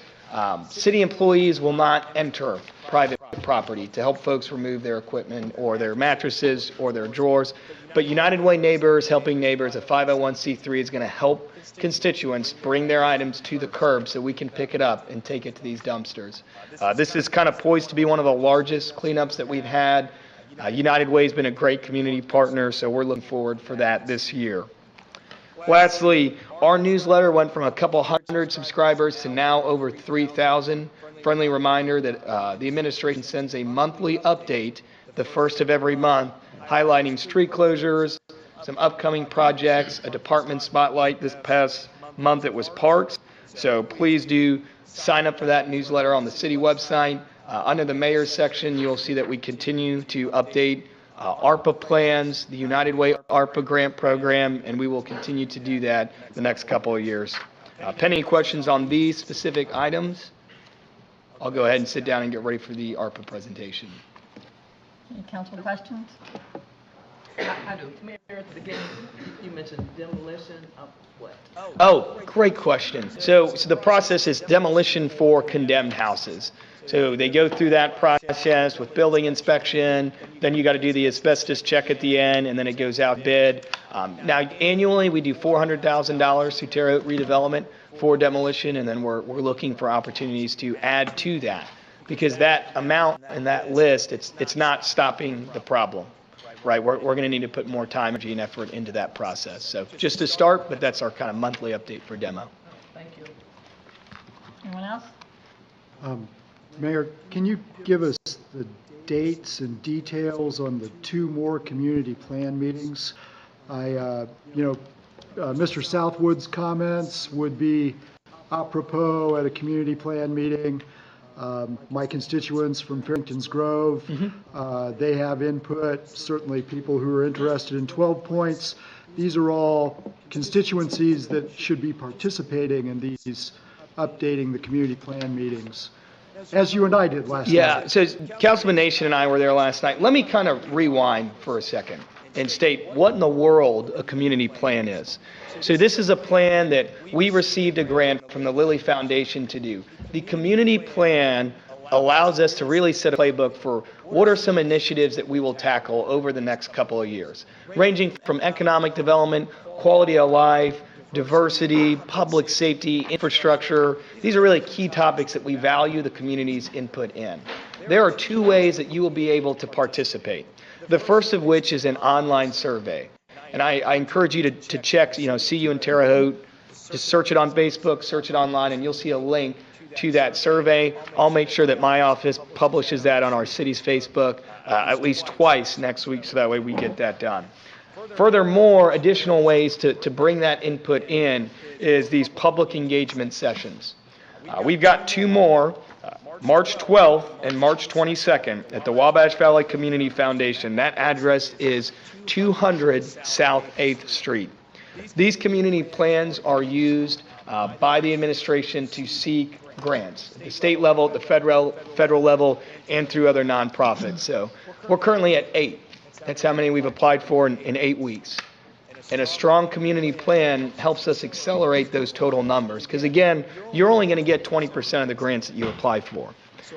City employees will not enter private property to help folks remove their equipment or their mattresses or their drawers. But United Way Neighbors Helping Neighbors, a 501c3, is going to help constituents bring their items to the curb so we can pick it up and take it to these dumpsters. This is kind of poised to be one of the largest cleanups that we've had. United Way has been a great community partner, so we're looking forward for that this year. Lastly, our newsletter went from a couple hundred subscribers to now over 3,000. Friendly reminder that the administration sends a monthly update the first of every month, highlighting street closures, some upcoming projects, a department spotlight. This past month it was parks. So please do sign up for that newsletter on the city website. Under the mayor's section, you'll see that we continue to update ARPA plans, the United Way ARPA grant program, and we will continue to do that the next couple of years. Pending questions on these specific items, I'll go ahead and sit down and get ready for the ARPA presentation. Any council questions? I do. Mayor, at the beginning, you mentioned demolition of what? Oh, great question. So the process is demolition for condemned houses. So they go through that process with building inspection, then you got to do the asbestos check at the end, and then it goes out bid. Now, annually, we do $400,000 through Terre Haute redevelopment for demolition, and then we're looking for opportunities to add to that. Because that amount and that list, it's not stopping the problem. Right, we're going to need to put more time, energy, and effort into that process. So just to start, but that's our kind of monthly update for demo. Thank you. Anyone else? Mayor, can you give us the dates and details on the 2 more community plan meetings? Mr. Southwood's comments would be apropos at a community plan meeting. My constituents from Farrington's Grove, they have input, certainly people who are interested in 12 points. These are all constituencies that should be participating in these updating the community plan meetings, as you and I did last night. Yeah, so Councilman Nation and I were there last night. Let me kind of rewind for a second and state what in the world a community plan is. So this is a plan that we received a grant from the Lilly Foundation to do. The community plan allows us to really set a playbook for what are some initiatives that we will tackle over the next couple of years, ranging from economic development, quality of life, diversity, public safety, infrastructure. These are really key topics that we value the community's input in. There are 2 ways that you will be able to participate. The first of which is an online survey. And I encourage you to check, See You in Terre Haute. Just search it on Facebook, search it online, and you'll see a link to that survey. I'll make sure that my office publishes that on our city's Facebook at least twice next week, so that way we get that done. Furthermore, additional ways to bring that input in is these public engagement sessions. We've got 2 more, March 12th and March 22nd at the Wabash Valley Community Foundation. That address is 200 South 8th Street. These community plans are used by the administration to seek grants at the state level, at the federal level, and through other nonprofits. So we're currently at 8. That's how many we've applied for in 8 weeks. And a strong community plan helps us accelerate those total numbers. Because again, you're only going to get 20% of the grants that you apply for.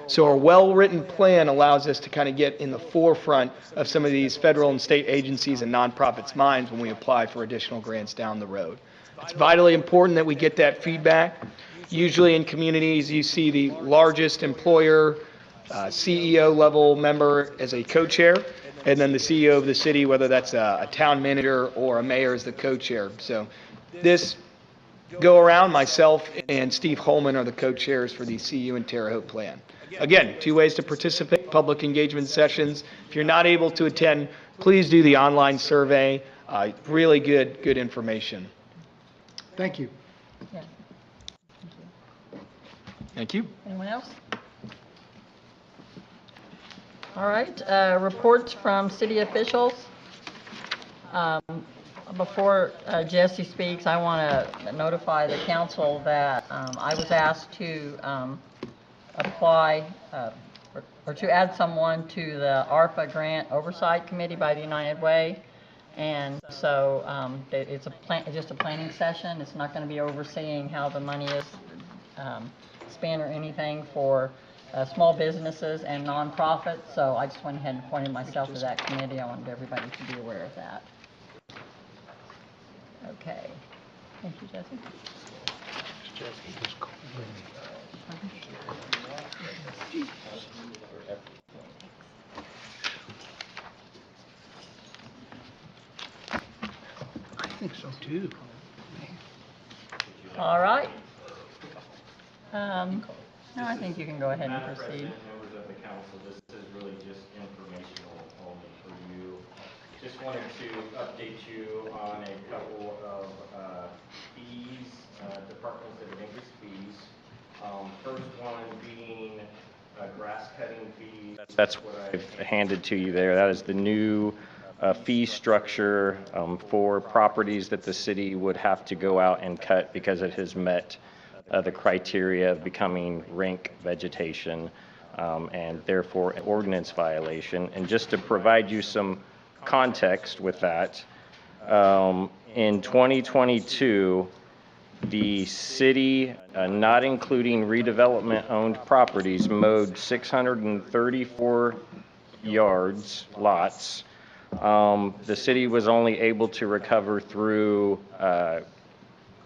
So a well-written plan allows us to kind of get in the forefront of some of these federal and state agencies and nonprofits' minds when we apply for additional grants down the road. It's vitally important that we get that feedback. Usually in communities, you see the largest employer, CEO level member as a co-chair, and then the CEO of the city, whether that's a town manager or a mayor, is the co-chair. So this go around, myself and Steve Holman are the co-chairs for the CU and Terre Haute plan. Again, 2 ways to participate, public engagement sessions. If you're not able to attend, please do the online survey. Really good information. Thank you. Yeah. Thank you. Anyone else? All right, reports from city officials. Before Jesse speaks, I want to notify the council that I was asked to apply or to add someone to the ARPA Grant Oversight Committee by the United Way. And so it's just a planning session. It's not going to be overseeing how the money is spent or anything for small businesses and nonprofits. So I just went ahead and appointed myself to that committee. I wanted everybody to be aware of that. Okay. Thank you, Jesse. I think so too. All right. No, I think you can go ahead and Madam proceed. President, members of the council, this is really just informational only for you. Just wanted to update you on a couple of fees, departments that have increased fees. First one being grass cutting fees. That's what I've handed to you there. That is the new fee structure for properties that the city would have to go out and cut because it has met the criteria of becoming rank vegetation and therefore an ordinance violation. And just to provide you some context with that, in 2022, the city, not including redevelopment-owned properties, mowed 634 lots. The city was only able to recover through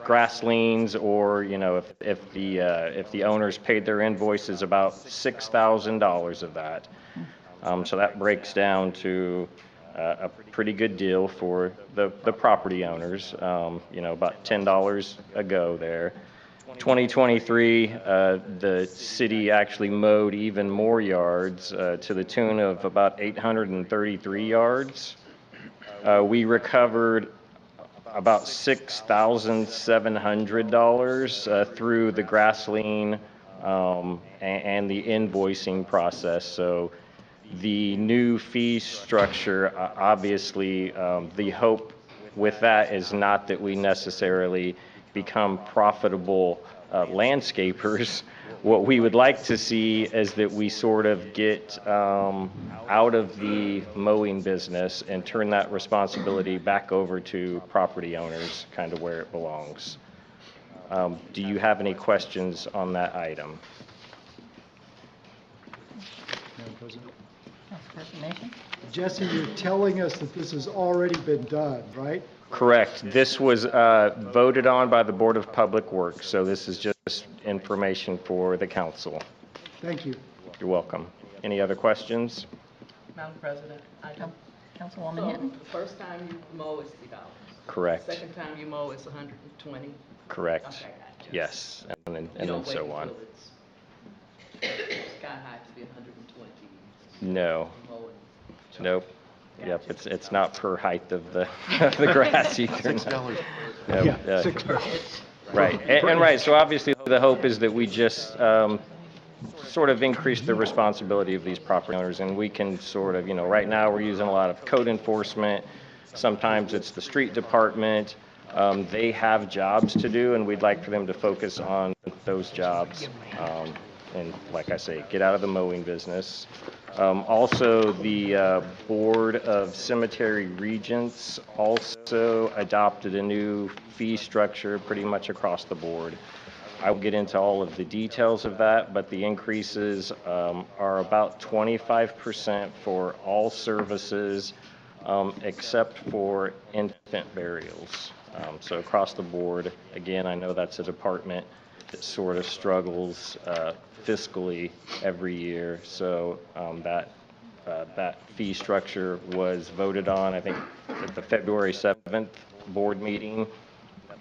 grass liens, or, you know, if the owners paid their invoices, about $6,000 of that. So that breaks down to a pretty good deal for the property owners, you know, about $10 a go there. 2023, the city actually mowed even more yards, to the tune of about 833 yards. We recovered about $6,700 through the grass lien and the invoicing process. So the new fee structure, obviously, the hope with that is not that we necessarily become profitable landscapers. What we would like to see is that we sort of get out of the mowing business and turn that responsibility back over to property owners, kind of where it belongs. Do you have any questions on that item? Madam President. Councilperson Nation? Jesse, you're telling us that this has already been done, right? Correct. This was voted on by the Board of Public Works, so this is just information for the council. Thank you. You're welcome. Any other questions? Madam President, I do. Councilwoman So Hinton? the first time you mow is $3. Correct. Second time you mow is 120. Correct. Okay, gotcha. Yes, and You then don't wait so on. until it's sky high to be 120. No. Mow it. Nope. Yep, it's not per height of the of the grass either. $6. No, Yeah, $6. Right, and right, so obviously the hope is that we just sort of increase the responsibility of these property owners, and we can sort of, you know, right now we're using a lot of code enforcement. Sometimes it's the street department. They have jobs to do, and we'd like for them to focus on those jobs. And like I say, get out of the mowing business. Also, the Board of Cemetery Regents also adopted a new fee structure pretty much across the board. I will get into all of the details of that, but the increases are about 25% for all services except for infant burials. So across the board, again, I know that's a department that sort of struggles fiscally every year. So that fee structure was voted on, I think, at the February 7th board meeting.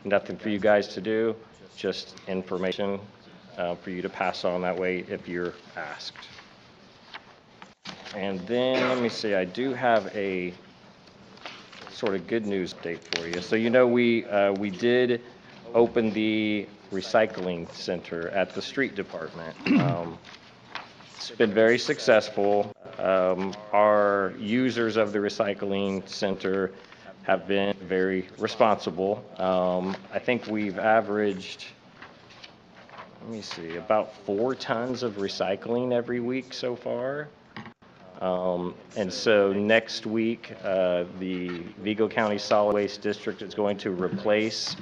Nothing for you guys to do, just information for you to pass on that way if you're asked. And then, let me see, I do have a sort of good news update for you. So, you know, we did open the recycling center at the street department. It's been very successful. Our users of the recycling center have been very responsible. I think we've averaged, let me see, about 4 tons of recycling every week so far. And so next week, the Vigo County Solid Waste District is going to replace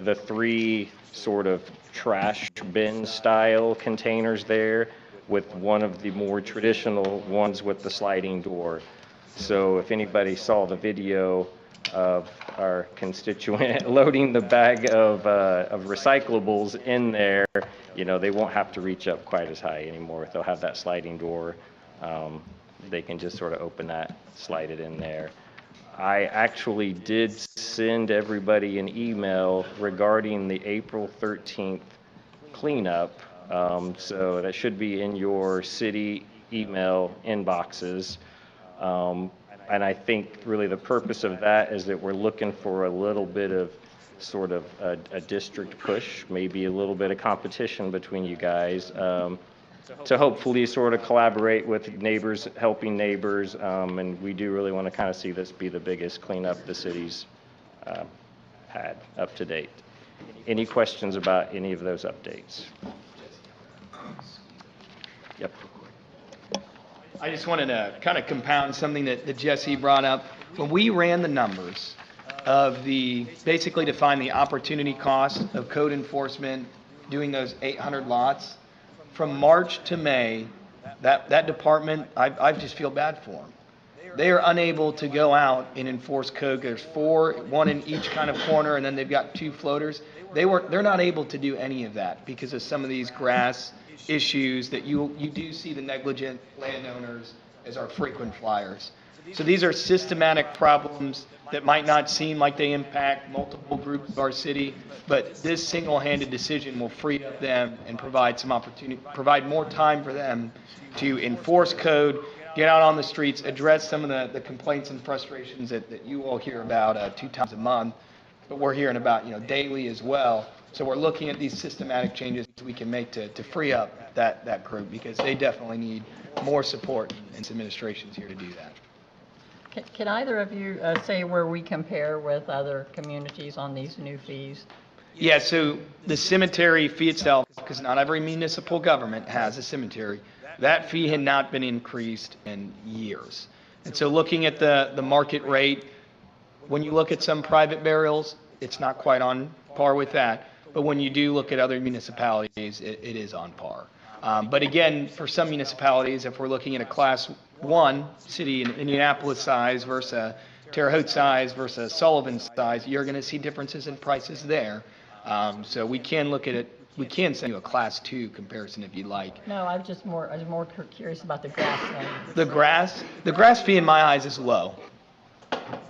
the 3 sort of trash bin style containers there with one of the more traditional ones with the sliding door. So if anybody saw the video of our constituent loading the bag of recyclables in there, you know, they won't have to reach up quite as high anymore. They'll have that sliding door. They can just sort of open that, slide it in there. I actually did send everybody an email regarding the April 13th cleanup. So that should be in your city email inboxes. And I think really the purpose of that is that we're looking for a little bit of sort of a district push, maybe a little bit of competition between you guys, to hopefully sort of collaborate with neighbors, helping neighbors. And we do really want to kind of see this be the biggest cleanup the city's had up to date. Any questions about any of those updates? Yep. I just wanted to kind of compound something that Jesse brought up. when we ran the numbers of basically to find the opportunity cost of code enforcement, doing those 800 lots, from March to May, that department, I just feel bad for them. They are unable to go out and enforce code. There's four, one in each kind of corner, and then they've got two floaters. They're not able to do any of that because of some of these grass issues that you do see the negligent landowners as our frequent flyers. So these are systematic problems that might not seem like they impact multiple groups of our city, but this single-handed decision will free up them and provide some opportunity, provide more time for them to enforce code, get out on the streets, address some of the complaints and frustrations that you all hear about 2 times a month, but we're hearing about, daily as well. So we're looking at these systematic changes we can make to free up that group, because they definitely need more support, and some administration's here to do that. Can either of you say where we compare with other communities on these new fees? Yeah, so the cemetery fee itself, because not every municipal government has a cemetery, that fee had not been increased in years. And so looking at the market rate, when you look at some private burials, it's not quite on par with that. But when you do look at other municipalities, it is on par. But again, for some municipalities, if we're looking at a class 1 city in Indianapolis size versus a Terre Haute size versus a Sullivan size, you're going to see differences in prices there. So we can look at it. We can send you a class 2 comparison if you'd like. No, I was more curious about the grass thing. The grass fee in my eyes is low.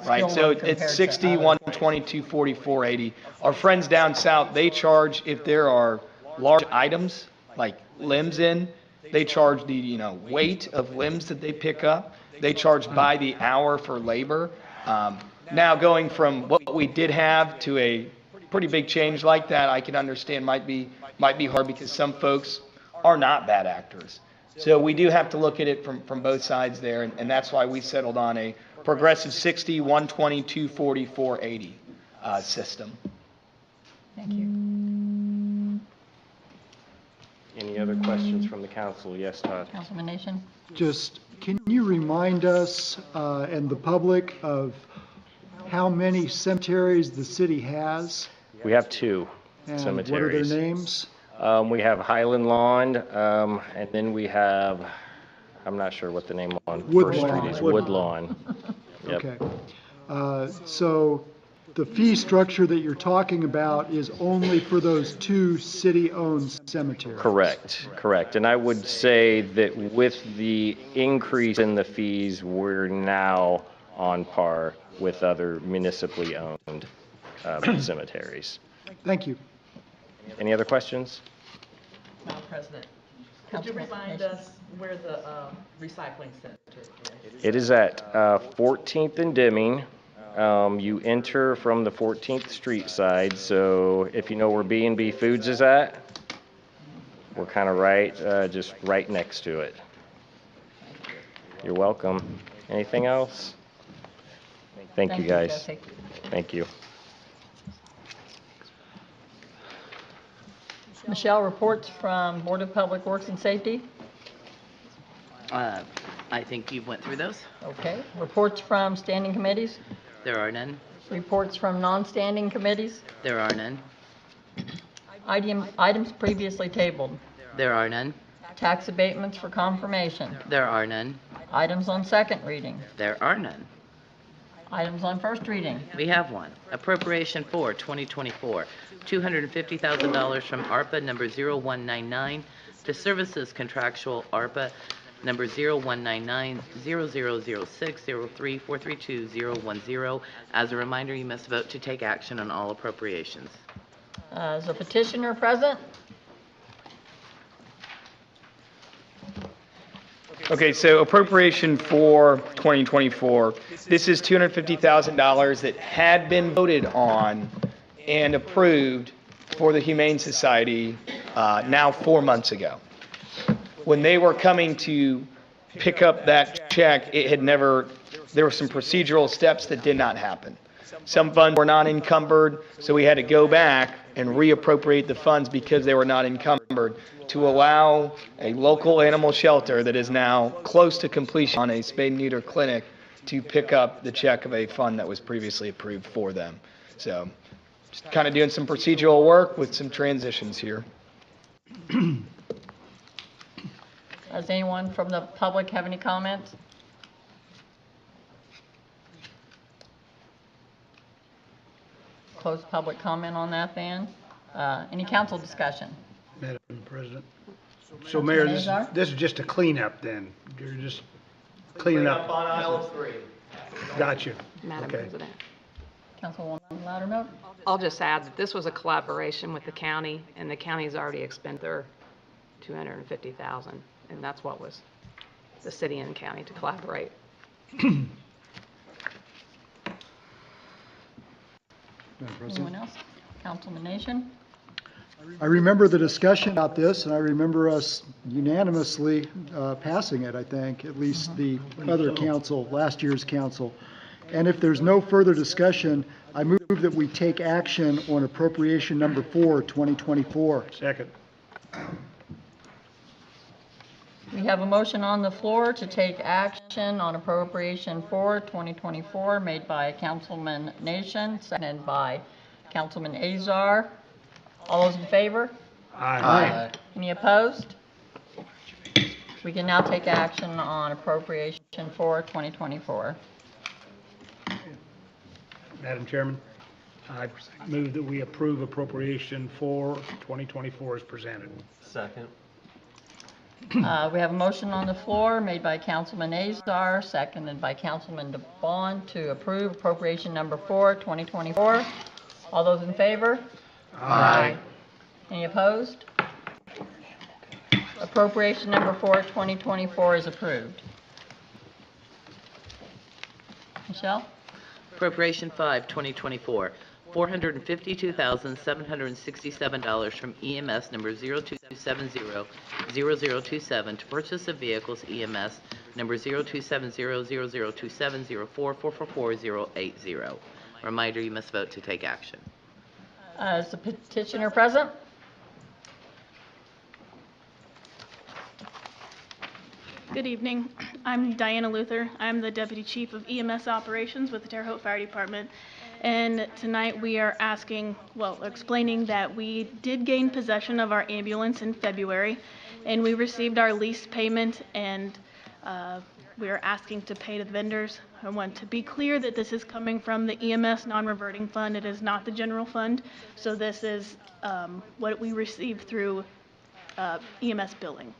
Right, Still low so compared it's to 60, others. 120, 240, 480. Our friends down south, they charge, if there are large items like limbs in, they charge the weight of limbs that they pick up. They charge by the hour for labor. Now going from what we did have to a pretty big change like that, I can understand might be hard, because some folks are not bad actors. So we do have to look at it from both sides there, and that's why we settled on a progressive 60, 120, 240, 480 system. Thank you. Any other questions from the council? Yes, Todd. Councilman Nation? Just, can you remind us and the public of how many cemeteries the city has? We have 2 And cemeteries. what are their names? We have Highland Lawn, and then we have, I'm not sure what the name on First Street is. Woodlawn. Yep. Okay. So the fee structure that you're talking about is only for those 2 city-owned cemeteries? Correct. And I would say that with the increase in the fees, we're now on par with other municipally owned cemeteries. Thank you. Any other questions? Madam President, could you remind us where the recycling center is? It is at 14th and Deming. You enter from the 14th Street side, so if you know where B&B Foods is at, we're kind of just right next to it. You're welcome. Anything else? Thank you, guys. Jesse. Thank you. Michelle, reports from Board of Public Works and Safety. I think you went through those. Okay. Reports from standing committees. There are none. Reports from non-standing committees. There are none. Items previously tabled. There are none. Tax abatements for confirmation. There are none. Items on second reading. There are none. Items on first reading. We have one. Appropriation for 2024, $250,000 from ARPA number 0199 to services contractual ARPA number 0199-0006-03-432-010. As a reminder, you must vote to take action on all appropriations. Is the petitioner present? Okay, so appropriation for 2024, this is $250,000 that had been voted on and approved for the Humane Society now 4 months ago. When they were coming to pick up that check, there were some procedural steps that did not happen. Some funds were not encumbered, so we had to go back and reappropriate the funds because they were not encumbered to allow a local animal shelter that is now close to completion on a spay and neuter clinic to pick up the check of a fund that was previously approved for them. So just kind of doing some procedural work with some transitions here. Does anyone from the public have any comments? Close public comment on that then. Any council discussion? Madam President. So Mayor, Azar? this is just a cleanup then? You're just cleaning up? on aisle 3. Got you. Madam Okay. President. Councilwoman Loudermilk? I'll just add that this was a collaboration with the county, and the county's already expended their $250,000, and that's what was the city and county to collaborate. Anyone else? Councilman Nation? I remember the discussion about this, and I remember us unanimously passing it, I think, at least the other council, last year's council. And if there's no further discussion, I move that we take action on appropriation number 4, 2024. Second. We have a motion on the floor to take action on appropriation 4, 2024, made by Councilman Nation, seconded by Councilman Azar. All those in favor? Aye. Any opposed? We can now take action on appropriation 4, 2024. Madam Chairman, I move that we approve appropriation 4, 2024 as presented. Second. We have a motion on the floor made by Councilman Azar, seconded by Councilman DeBon to approve appropriation number 4, 2024. All those in favor? Aye. Any opposed? Appropriation number 4, 2024 is approved. Michelle? Appropriation 5, 2024, $452,767 from EMS number 0270-0027 to purchase of vehicles EMS number 0270-0027-04444080. Reminder, you must vote to take action. Is the petitioner present? Good evening. I'm Diana Luther. I'm the Deputy Chief of EMS Operations with the Terre Haute Fire Department. And tonight we are explaining that we did gain possession of our ambulance in February, and we received our lease payment, and we are asking to pay to the vendors. I want to be clear that this is coming from the EMS non-reverting fund. It is not the general fund. So this is what we received through EMS billing.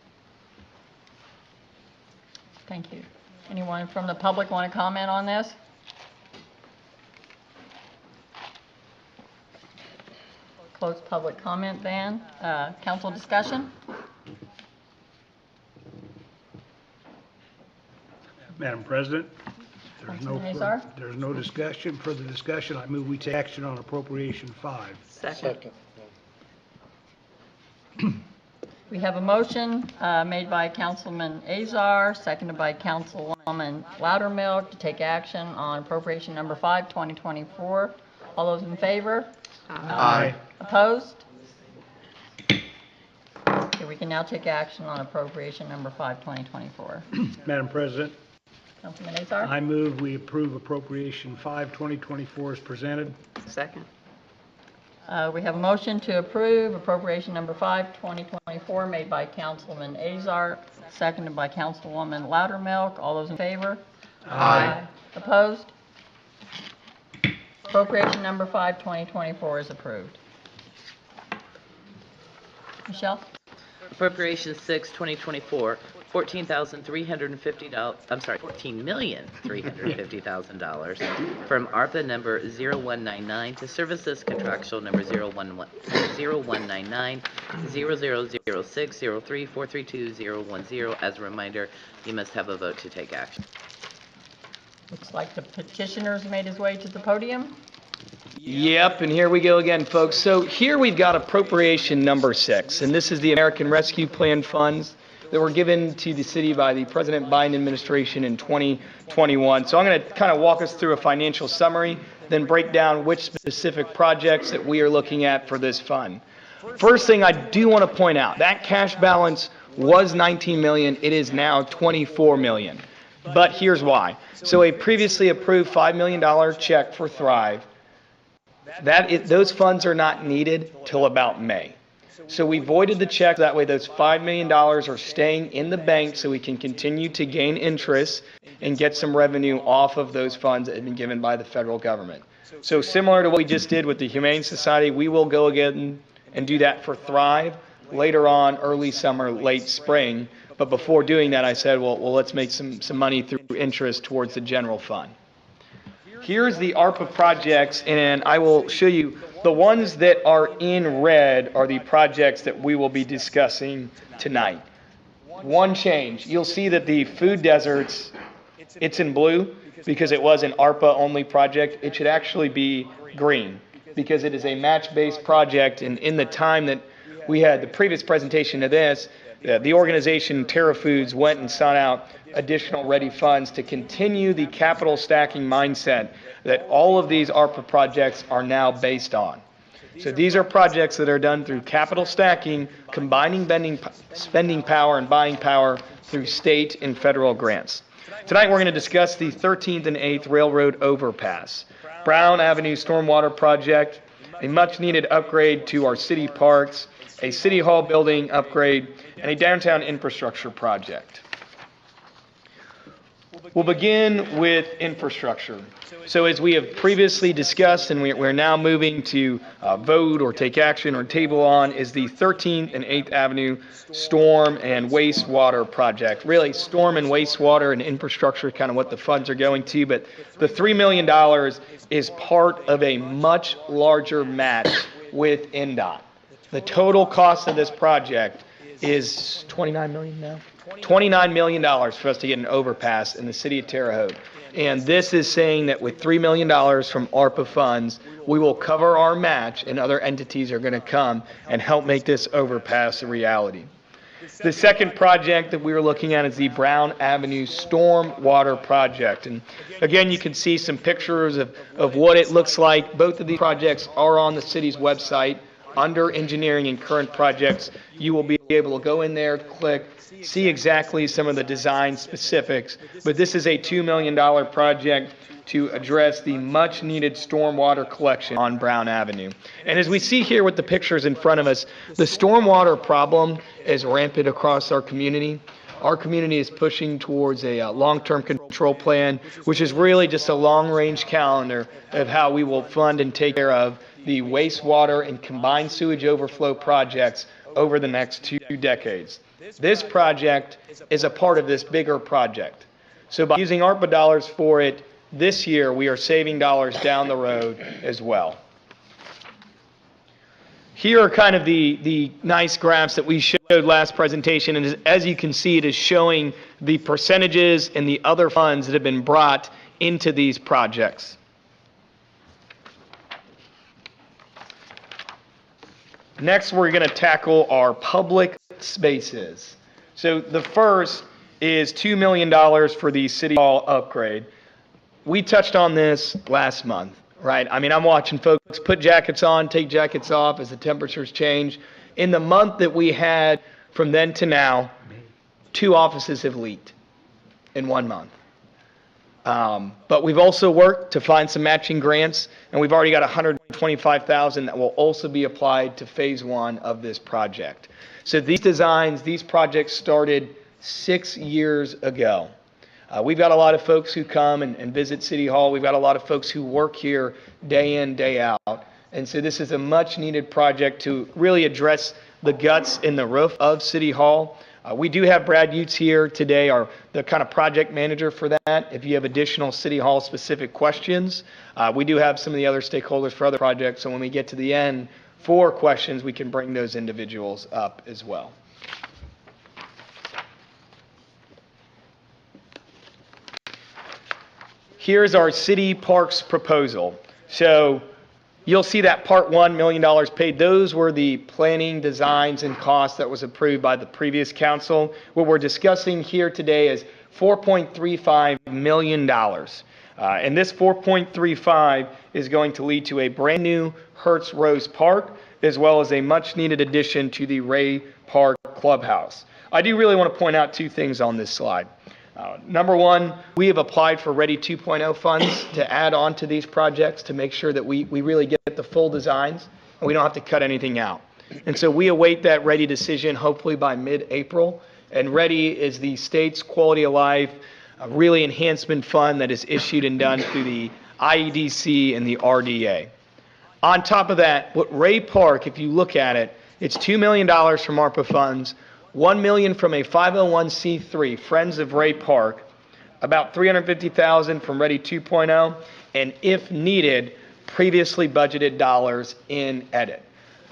Thank you. Anyone from the public want to comment on this? Close public comment then. Council discussion? Madam President, Councilman Azar? there's no discussion, further discussion. I move we take action on appropriation 5. Second. We have a motion made by Councilman Azar, seconded by Councilwoman Loudermilk to take action on appropriation number 5, 2024. All those in favor? Aye. Opposed? Okay, we can now take action on appropriation number 5, 2024. Madam President, Councilman Azar? I move we approve appropriation 5, 2024 as presented. Second. We have a motion to approve appropriation number 5, 2024, made by Councilman Azar, seconded by Councilwoman Loudermilk. All those in favor? Aye. Opposed? Appropriation number 5, 2024 is approved. Michelle? Appropriation 6, 2024, $14,350,000 from ARPA number 0199 to services contractual number 0199 0006 03 432 010. As a reminder, you must have a vote to take action. Looks like the petitioner's made his way to the podium. Yep, and here we go again, folks. So here we've got appropriation number 6, and this is the American Rescue Plan funds that were given to the city by the President Biden administration in 2021. So I'm going to kind of walk us through a financial summary, then break down which specific projects that we are looking at for this fund. First thing I do want to point out, that cash balance was $19 million. It is now $24 million. but here's why. So a previously approved $5 million check for Thrive, those funds are not needed till about May. So we voided the check, that way those $5 million are staying in the bank so we can continue to gain interest and get some revenue off of those funds that have been given by the federal government. So similar to what we just did with the Humane Society, we will go again and do that for Thrive later on, early summer, late spring. But before doing that, I said, well, let's make some money through interest towards the general fund. Here's the ARPA projects, and I will show you the ones that are in red are the projects that we will be discussing tonight. One change, you'll see that the food deserts, it's in blue because it was an ARPA only project. It should actually be green because it is a match-based project, and in the time that we had the previous presentation of this, the organization Terra Foods went and sought out additional ready funds to continue the capital stacking mindset that all of these ARPA projects are now based on. So these are projects that are done through capital stacking, combining spending power and buying power through state and federal grants. Tonight we're going to discuss the 13th and 8th Railroad Overpass, Brown Avenue Stormwater Project, a much needed upgrade to our city parks, a city hall building upgrade, and a downtown infrastructure project. We'll begin with infrastructure. So as we have previously discussed, and we're now moving to vote or take action or table on, is the 13th and 8th Avenue Storm and Wastewater Project. Really, storm and wastewater and infrastructure is kind of what the funds are going to, but the $3 million is part of a much larger match with NDOT. The total cost of this project is $29 million now? $29 million for us to get an overpass in the city of Terre Haute. And this is saying that with $3 million from ARPA funds, we will cover our match and other entities are going to come and help make this overpass a reality. The second project that we were looking at is the Brown Avenue Storm Water Project. And again, you can see some pictures of what it looks like. Both of these projects are on the city's website. Under engineering and current projects, you will be able to go in there, click, see exactly some of the design specifics. But this is a $2 million project to address the much needed stormwater collection on Brown Avenue. And as we see here with the pictures in front of us, the stormwater problem is rampant across our community. Our community is pushing towards a long-term control plan, which is really just a long-range calendar of how we will fund and take care of the wastewater and combined sewage overflow projects over the next 2 decades. This project is a part of this bigger project. So by using ARPA dollars for it this year, we are saving dollars down the road as well. Here are kind of the nice graphs that we showed last presentation, and as you can see, it is showing the percentages and the other funds that have been brought into these projects. Next, we're going to tackle our public spaces. So the first is $2 million for the City Hall upgrade. We touched on this last month, right? I mean, I'm watching folks put jackets on, take jackets off as the temperatures change. In the month that we had from then to now, 2 offices have leaked in 1 month. But we've also worked to find some matching grants, and we've already got $125,000 that will also be applied to phase 1 of this project. So these designs, these projects started 6 years ago. We've got a lot of folks who come and visit City Hall. We've got a lot of folks who work here day in, day out. And so this is a much needed project to really address the guts in the roof of City Hall. We do have Brad Utes here today, the kind of project manager for that. If you have additional City Hall specific questions, we do have some of the other stakeholders for other projects. So when we get to the end for questions, we can bring those individuals up as well. Here's our city parks proposal. So you'll see that part $1 million paid. Those were the planning, designs, and costs that was approved by the previous council. What we're discussing here today is $4.35 million. And this 4.35 is going to lead to a brand new Hertz Rose Park, as well as a much needed addition to the Ray Park Clubhouse. I do really want to point out 2 things on this slide. Number one, we have applied for Ready 2.0 funds to add on to these projects to make sure that we really get the full designs and we don't have to cut anything out. And so we await that Ready decision hopefully by mid-April. And Ready is the state's quality of life really enhancement fund that is issued and done through the IEDC and the RDA. On top of that, what Ray Park, if you look at it, it's $2 million from ARPA funds, $1 million from a 501c3, Friends of Ray Park, about $350,000 from Ready 2.0, and if needed, previously budgeted dollars in edit.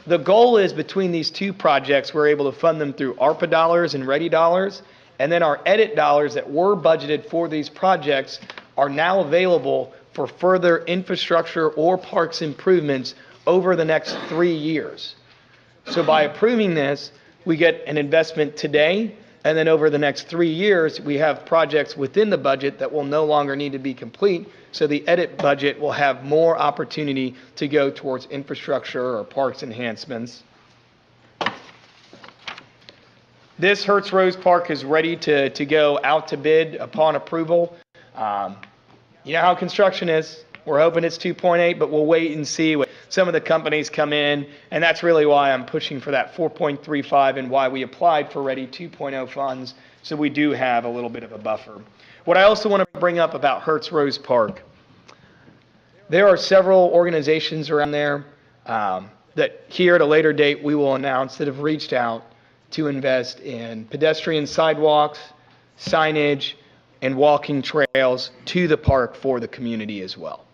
The goal is between these two projects, we're able to fund them through ARPA dollars and Ready dollars, and then our edit dollars that were budgeted for these projects are now available for further infrastructure or parks improvements over the next 3 years. So by approving this, we get an investment today, and then over the next 3 years, we have projects within the budget that will no longer need to be complete, so the edit budget will have more opportunity to go towards infrastructure or parks enhancements. This Hertz Rose Park is ready to go out to bid upon approval. You know how construction is. We're hoping it's 2.8, but we'll wait and see what some of the companies come in, and that's really why I'm pushing for that 4.35 and why we applied for Ready 2.0 funds, so we do have a little bit of a buffer. What I also want to bring up about Hertz Rose Park, there are several organizations around there that here at a later date we will announce that have reached out to invest in pedestrian sidewalks, signage, and walking trails to the park for the community as well.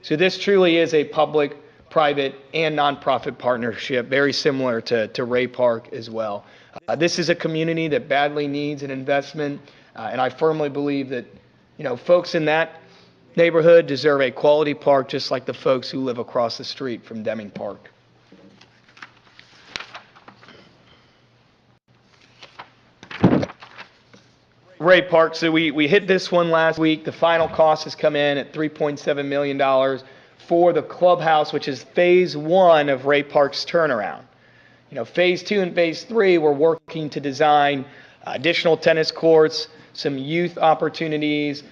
So this truly is a public, private, and nonprofit partnership, very similar to Ray Park as well. This is a community that badly needs an investment, and I firmly believe that, you know, folks in that neighborhood deserve a quality park just like the folks who live across the street from Deming Park. Ray Park, so we hit this one last week. The final cost has come in at $3.7 million for the clubhouse, which is phase 1 of Ray Park's turnaround. You know, phase 2 and phase 3, we're working to design additional tennis courts, some youth opportunities,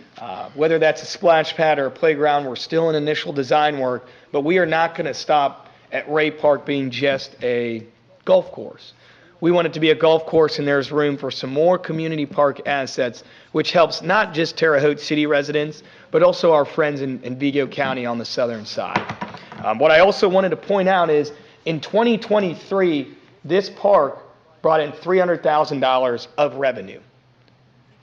whether that's a splash pad or a playground. We're still in initial design work, but we are not going to stop at Ray Park being just a golf course. We want it to be a golf course, and there's room for some more community park assets, which helps not just Terre Haute City residents, but also our friends in Vigo County on the southern side. What I also wanted to point out is in 2023, this park brought in $300,000 of revenue.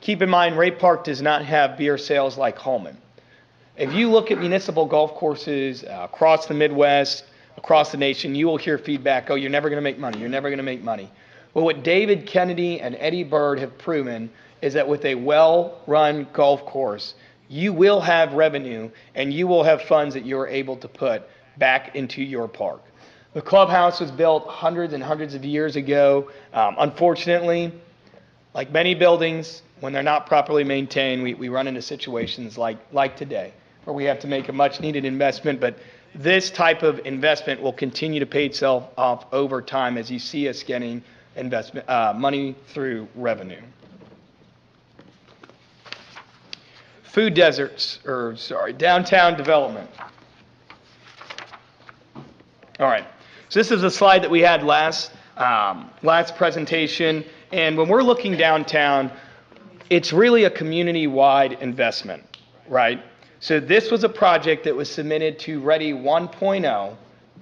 Keep in mind, Ray Park does not have beer sales like Holman. If you look at municipal golf courses across the Midwest, across the nation, you will hear feedback, oh, you're never going to make money, you're never going to make money. Well, what David Kennedy and Eddie Bird have proven is that with a well-run golf course, you will have revenue and you will have funds that you're able to put back into your park. The clubhouse was built hundreds and hundreds of years ago. Unfortunately, like many buildings, when they're not properly maintained, we run into situations like today, where we have to make a much-needed investment, but this type of investment will continue to pay itself off over time as you see us getting investment money through revenue. Food deserts, downtown development. All right, so this is a slide that we had last presentation, and when we're looking downtown, it's really a community-wide investment, right? So this was a project that was submitted to Ready 1.0,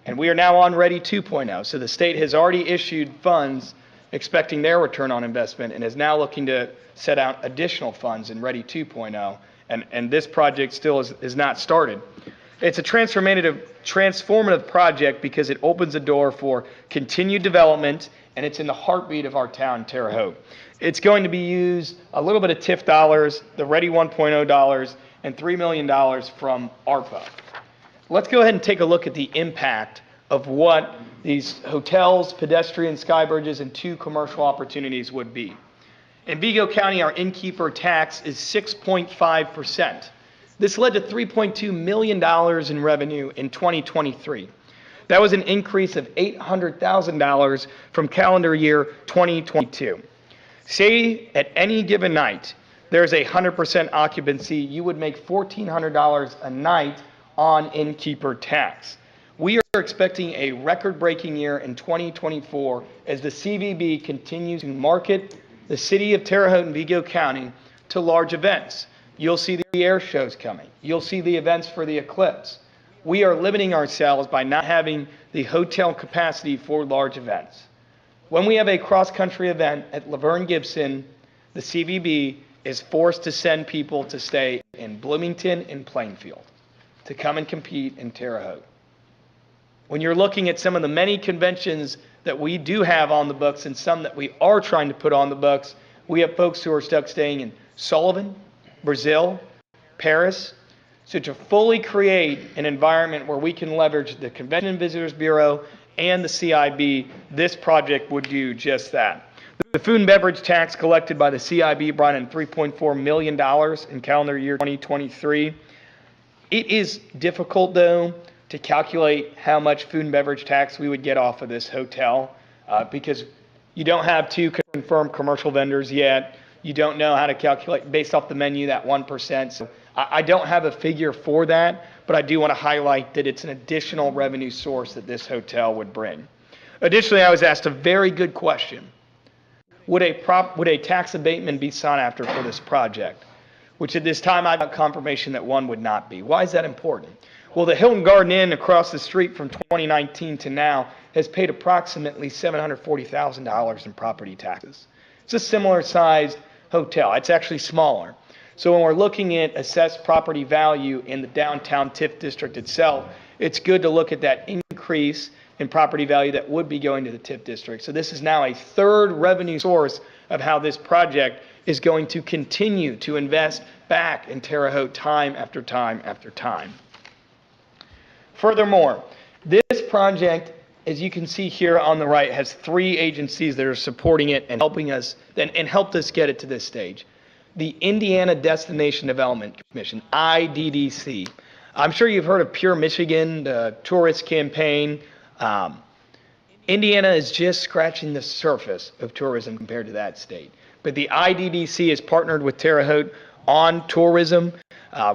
and we are now on Ready 2.0. So the state has already issued funds expecting their return on investment and is now looking to set out additional funds in Ready 2.0, and this project still is not started. It's a transformative project because it opens the door for continued development, and it's in the heartbeat of our town, Terre Haute. It's going to be used a little bit of TIF dollars, the Ready 1.0 dollars, and $3 million from ARPA. Let's go ahead and take a look at the impact of what these hotels, pedestrian sky bridges, and 2 commercial opportunities would be. In Vigo County, our innkeeper tax is 6.5%. This led to $3.2 million in revenue in 2023. That was an increase of $800,000 from calendar year 2022. Say at any given night, there's a 100% occupancy, you would make $1,400 a night on innkeeper tax. We are expecting a record-breaking year in 2024 as the CVB continues to market the city of Terre Haute and Vigo County to large events. You'll see the air shows coming. You'll see the events for the eclipse. We are limiting ourselves by not having the hotel capacity for large events. When we have a cross-country event at Laverne Gibson, the CVB is forced to send people to stay in Bloomington and Plainfield to come and compete in Terre Haute. When you're looking at some of the many conventions that we do have on the books and some that we are trying to put on the books, we have folks who are stuck staying in Sullivan, Brazil, Paris. So to fully create an environment where we can leverage the Convention and Visitors Bureau and the CIB, this project would do just that. The food and beverage tax collected by the CIB brought in $3.4 million in calendar year 2023. It is difficult, though, to calculate how much food and beverage tax we would get off of this hotel because you don't have two confirmed commercial vendors yet. You don't know how to calculate based off the menu that 1%. So I don't have a figure for that, but I do want to highlight that it's an additional revenue source that this hotel would bring. Additionally, I was asked a very good question. Would a tax abatement be sought after for this project? Which at this time I got confirmation that one would not be. Why is that important? Well, the Hilton Garden Inn across the street from 2019 to now has paid approximately $740,000 in property taxes. It's a similar sized hotel. It's actually smaller. So when we're looking at assessed property value in the downtown TIF district itself, it's good to look at that increase in property value that would be going to the TIF district. So this is now a third revenue source of how this project is going to continue to invest back in Terre Haute time after time after time. Furthermore, this project, as you can see here on the right, has 3 agencies that are supporting it and helping us and helped us get it to this stage. The Indiana Destination Development Commission, IDDC. I'm sure you've heard of Pure Michigan, the tourist campaign. Indiana is just scratching the surface of tourism compared to that state. But the IDDC has partnered with Terre Haute on tourism.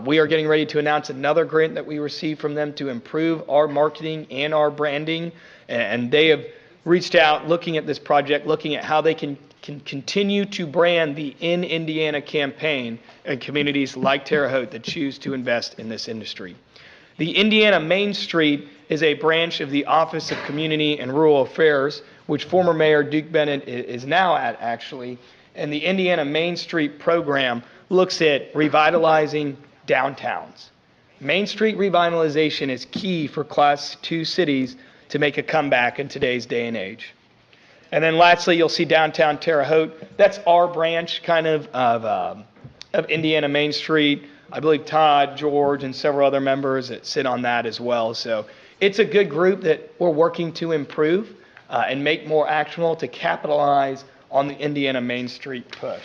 We are getting ready to announce another grant that we received from them to improve our marketing and our branding. And they have reached out looking at this project, looking at how they can continue to brand the In Indiana campaign in communities like Terre Haute that choose to invest in this industry. The Indiana Main Street is a branch of the Office of Community and Rural Affairs, which former Mayor Duke Bennett is now at, actually. And the Indiana Main Street program looks at revitalizing downtowns. Main Street revitalization is key for Class 2 cities to make a comeback in today's day and age. And then lastly, you'll see downtown Terre Haute. That's our branch kind of Indiana Main Street. I believe Todd, George, and several other members that sit on that as well. So it's a good group that we're working to improve and make more actionable to capitalize on the Indiana Main Street push.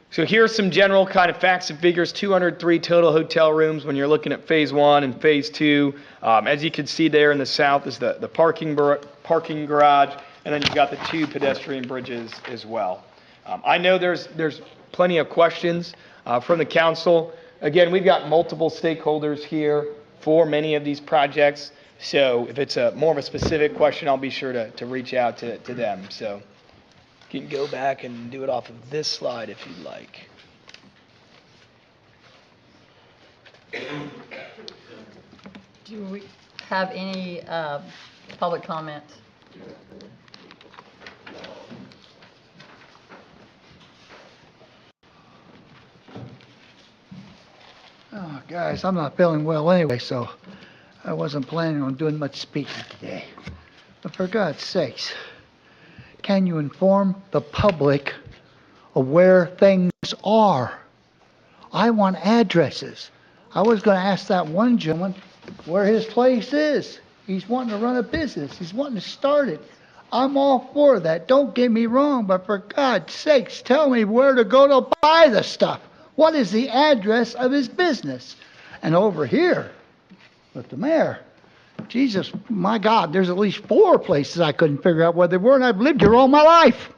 So here's some general kind of facts and figures. 203 total hotel rooms when you're looking at phase 1 and phase 2. As you can see there in the south is the parking garage, and then you've got the 2 pedestrian bridges as well. I know there's plenty of questions from the council. Again, we've got multiple stakeholders here for many of these projects. So if it's more of a specific question, I'll be sure to reach out to them. So you can go back and do it off of this slide if you'd like. Do we have any public comments? Oh, guys, I'm not feeling well anyway, so I wasn't planning on doing much speaking today. But for God's sakes, can you inform the public of where things are? I want addresses. I was going to ask that one gentleman where his place is. He's wanting to run a business. He's wanting to start it. I'm all for that. Don't get me wrong, but for God's sakes, tell me where to go to buy the stuff. What is the address of his business? And over here, with the mayor, Jesus, my God, there's at least 4 places I couldn't figure out where they were, and I've lived here all my life.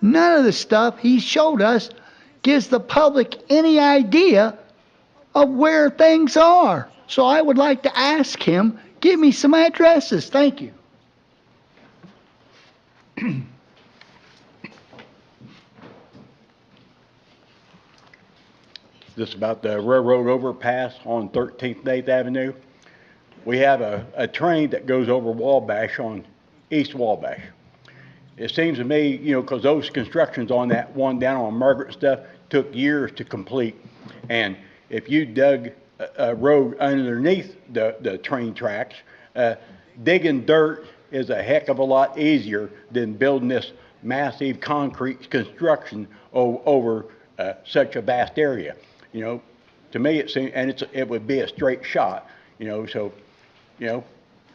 None of the stuff he showed us gives the public any idea of where things are. So I would like to ask him, give me some addresses. Thank you. This about the railroad overpass on 13th and 8th Avenue. We have a train that goes over Wabash on East Wabash. It seems to me, you know, because those constructions on that one down on Margaret stuff took years to complete. And if you dug a road underneath the train tracks, digging dirt is a heck of a lot easier than building this massive concrete construction over such a vast area. You know, to me it seems, and it would be a straight shot. You know, so, you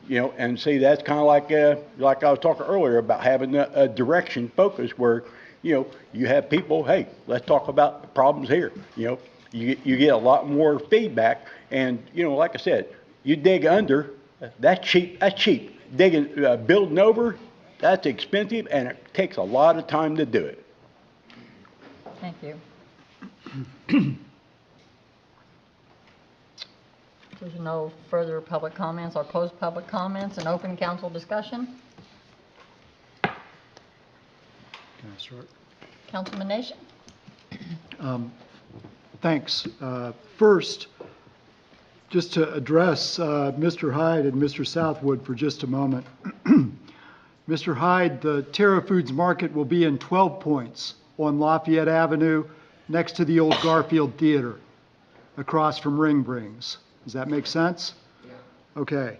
know, and see that's kind of like I was talking earlier about having a direction focus where, you know, you have people, hey, let's talk about the problems here. You know, you get a lot more feedback, and you know, like I said, you dig under, that's cheap. That's cheap. Digging, building over, that's expensive, and it takes a lot of time to do it. Thank you. There's no further public comments. I'll close public comments and open council discussion. Can I start? Councilman Nation? Thanks. First, just to address Mr. Hyde and Mr. Southwood for just a moment. Mr. Hyde, the Terra Foods Market will be in 12 Points on Lafayette Avenue next to the old Garfield Theater across from Ring Brings. Does that make sense? Yeah. Okay.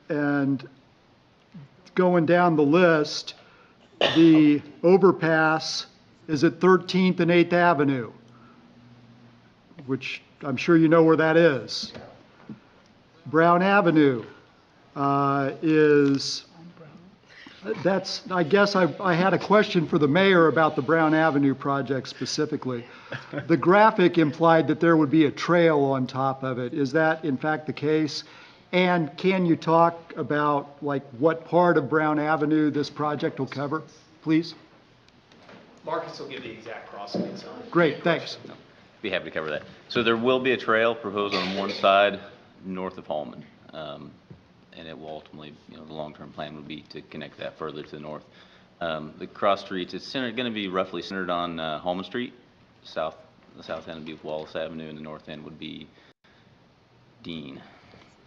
And going down the list, the overpass is at 13th and 8th Avenue, which I'm sure you know where that is. Brown Avenue I guess I had a question for the mayor about the Brown Avenue project specifically. The graphic implied that there would be a trail on top of it. Is that in fact the case? And can you talk about like what part of Brown Avenue this project will cover, please? Marcus will give the exact crossing design. Great, thanks. Be happy to cover that. So there will be a trail proposed on one side north of Hallman. And it will ultimately, you know, the long-term plan would be to connect that further to the north. The cross streets, it's going to be roughly centered on Hallman Street. The south end would be Wallace Avenue, and the north end would be Dean.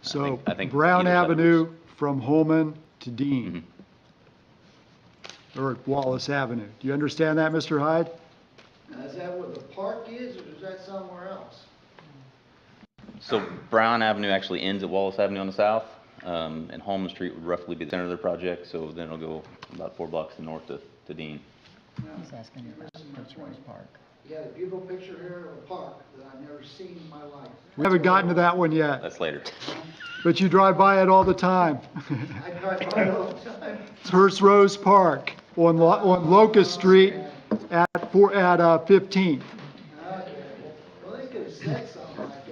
So I think Brown either side Avenue from Holman to Dean, or Wallace Avenue. Do you understand that, Mr. Hyde? Now, is that where the park is, or is that somewhere else? So Brown Avenue actually ends at Wallace Avenue on the south, and Holman Street would roughly be the center of the project, so then it'll go about 4 blocks to the north to Dean. He's asking about Prince Rose Park. You got a beautiful picture here of a park that I've never seen in my life. We haven't gotten to that one yet. That's later. But you drive by it all the time. I drive by it all the time. It's Prince Rose Park on Locust Street at 15th. Okay. Well, they could have said something like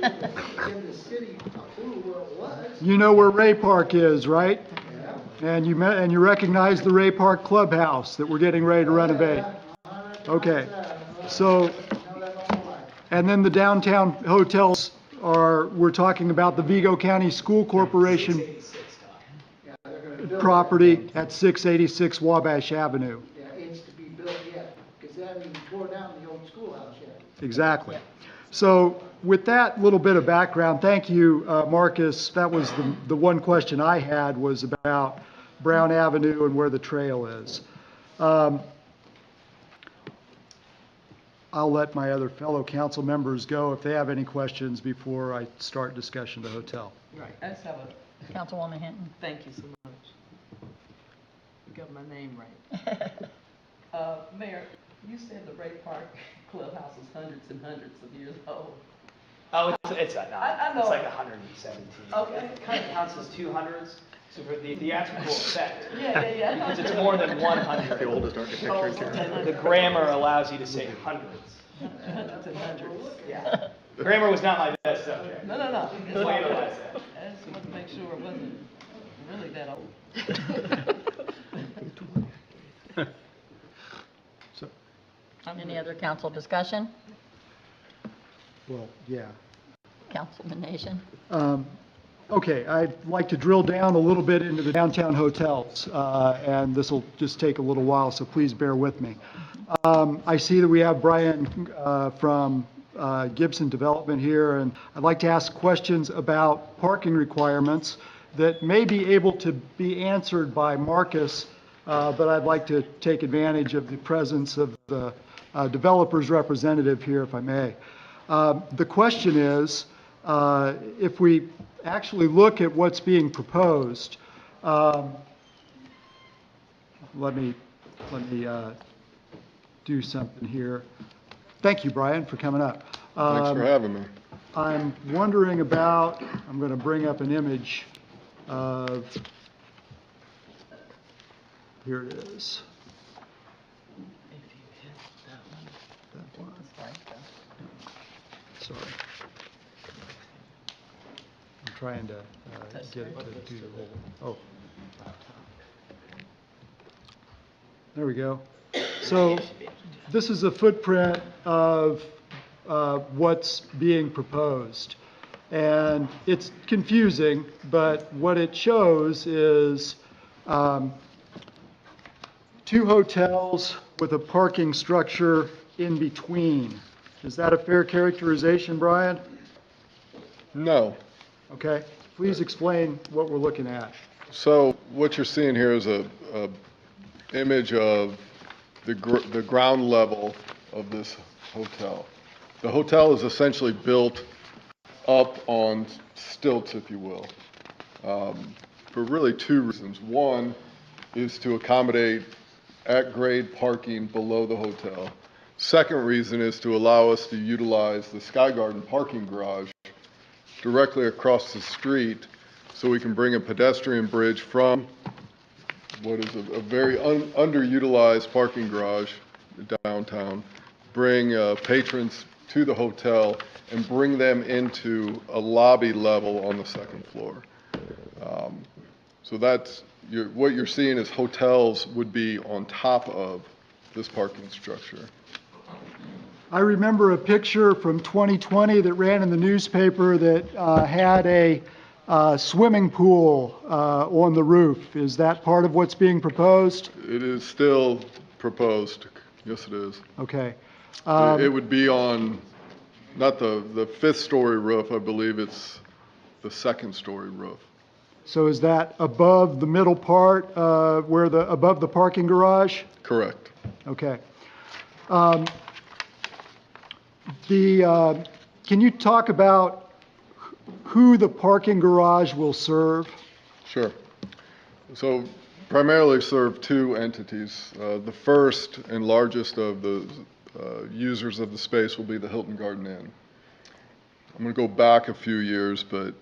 that. Give the city a clue where it was. You know where Ray Park is, right? Yeah. And you recognize the Ray Park Clubhouse that we're getting ready to renovate. Okay. So, and then the downtown hotels we're talking about the Vigo County School Corporation property at 686 Wabash Avenue. Yeah, it's to be built yet, because they haven't even tore down the old schoolhouse yet. Exactly. So with that little bit of background, thank you, Marcus. That was the one question I had was about Brown Avenue and where the trail is. I'll let my other fellow council members go if they have any questions before I start discussion of the hotel. Right, I just have a, Councilwoman Hinton. thank you so much. You got my name right. Mayor, you said the Ray Park Clubhouse is hundreds and hundreds of years old. Oh, it's not. I know. It's like 117. Okay. It kind of counts as 200s. So for the theatrical effect, Yeah. because it's more than 100. The oldest architecture in Terre The grammar allows you to say hundreds. Hundreds and hundreds. Yeah. Grammar was not my best subject. No. Just want to realize that. I just want to make sure it wasn't really that old. So, Any other council discussion? well, yeah. Councilman Nation? Okay, I'd like to drill down a little bit into the downtown hotels, and this will just take a little while, so please bear with me. I see that we have Brian from Gibson Development here, and I'd like to ask questions about parking requirements that may be able to be answered by Marcus, but I'd like to take advantage of the presence of the developer's representative here, if I may. The question is, if we actually look at what's being proposed, let me do something here. Thank you, Brian, for coming up. Thanks for having me. I'm wondering about, I'm going to bring up an image of, here it is. That one. Sorry. I'm trying to get it to do the whole, oh. There we go. So this is a footprint of what's being proposed. And it's confusing, but what it shows is 2 hotels with a parking structure in between. Is that a fair characterization, Brian? No. Okay. Please explain what we're looking at. So what you're seeing here is a image of the ground level of this hotel. The hotel is essentially built up on stilts, if you will, for really 2 reasons. One is to accommodate at-grade parking below the hotel. Second reason is to allow us to utilize the Sky Garden parking garage directly across the street so we can bring a pedestrian bridge from what is a very underutilized parking garage downtown, bring patrons to the hotel and bring them into a lobby level on the 2nd floor. So that's, what you're seeing is hotels would be on top of this parking structure. I remember a picture from 2020 that ran in the newspaper that had a swimming pool on the roof. Is that part of what's being proposed? It is still proposed. Yes, it is. Okay. It would be on, not the 5th story roof, I believe it's the 2nd story roof. So is that above the middle part, above the parking garage? Correct. Okay. Can you talk about who the parking garage will serve? Sure. So primarily serve 2 entities. The first and largest of the users of the space will be the Hilton Garden Inn. I'm going to go back a few years, but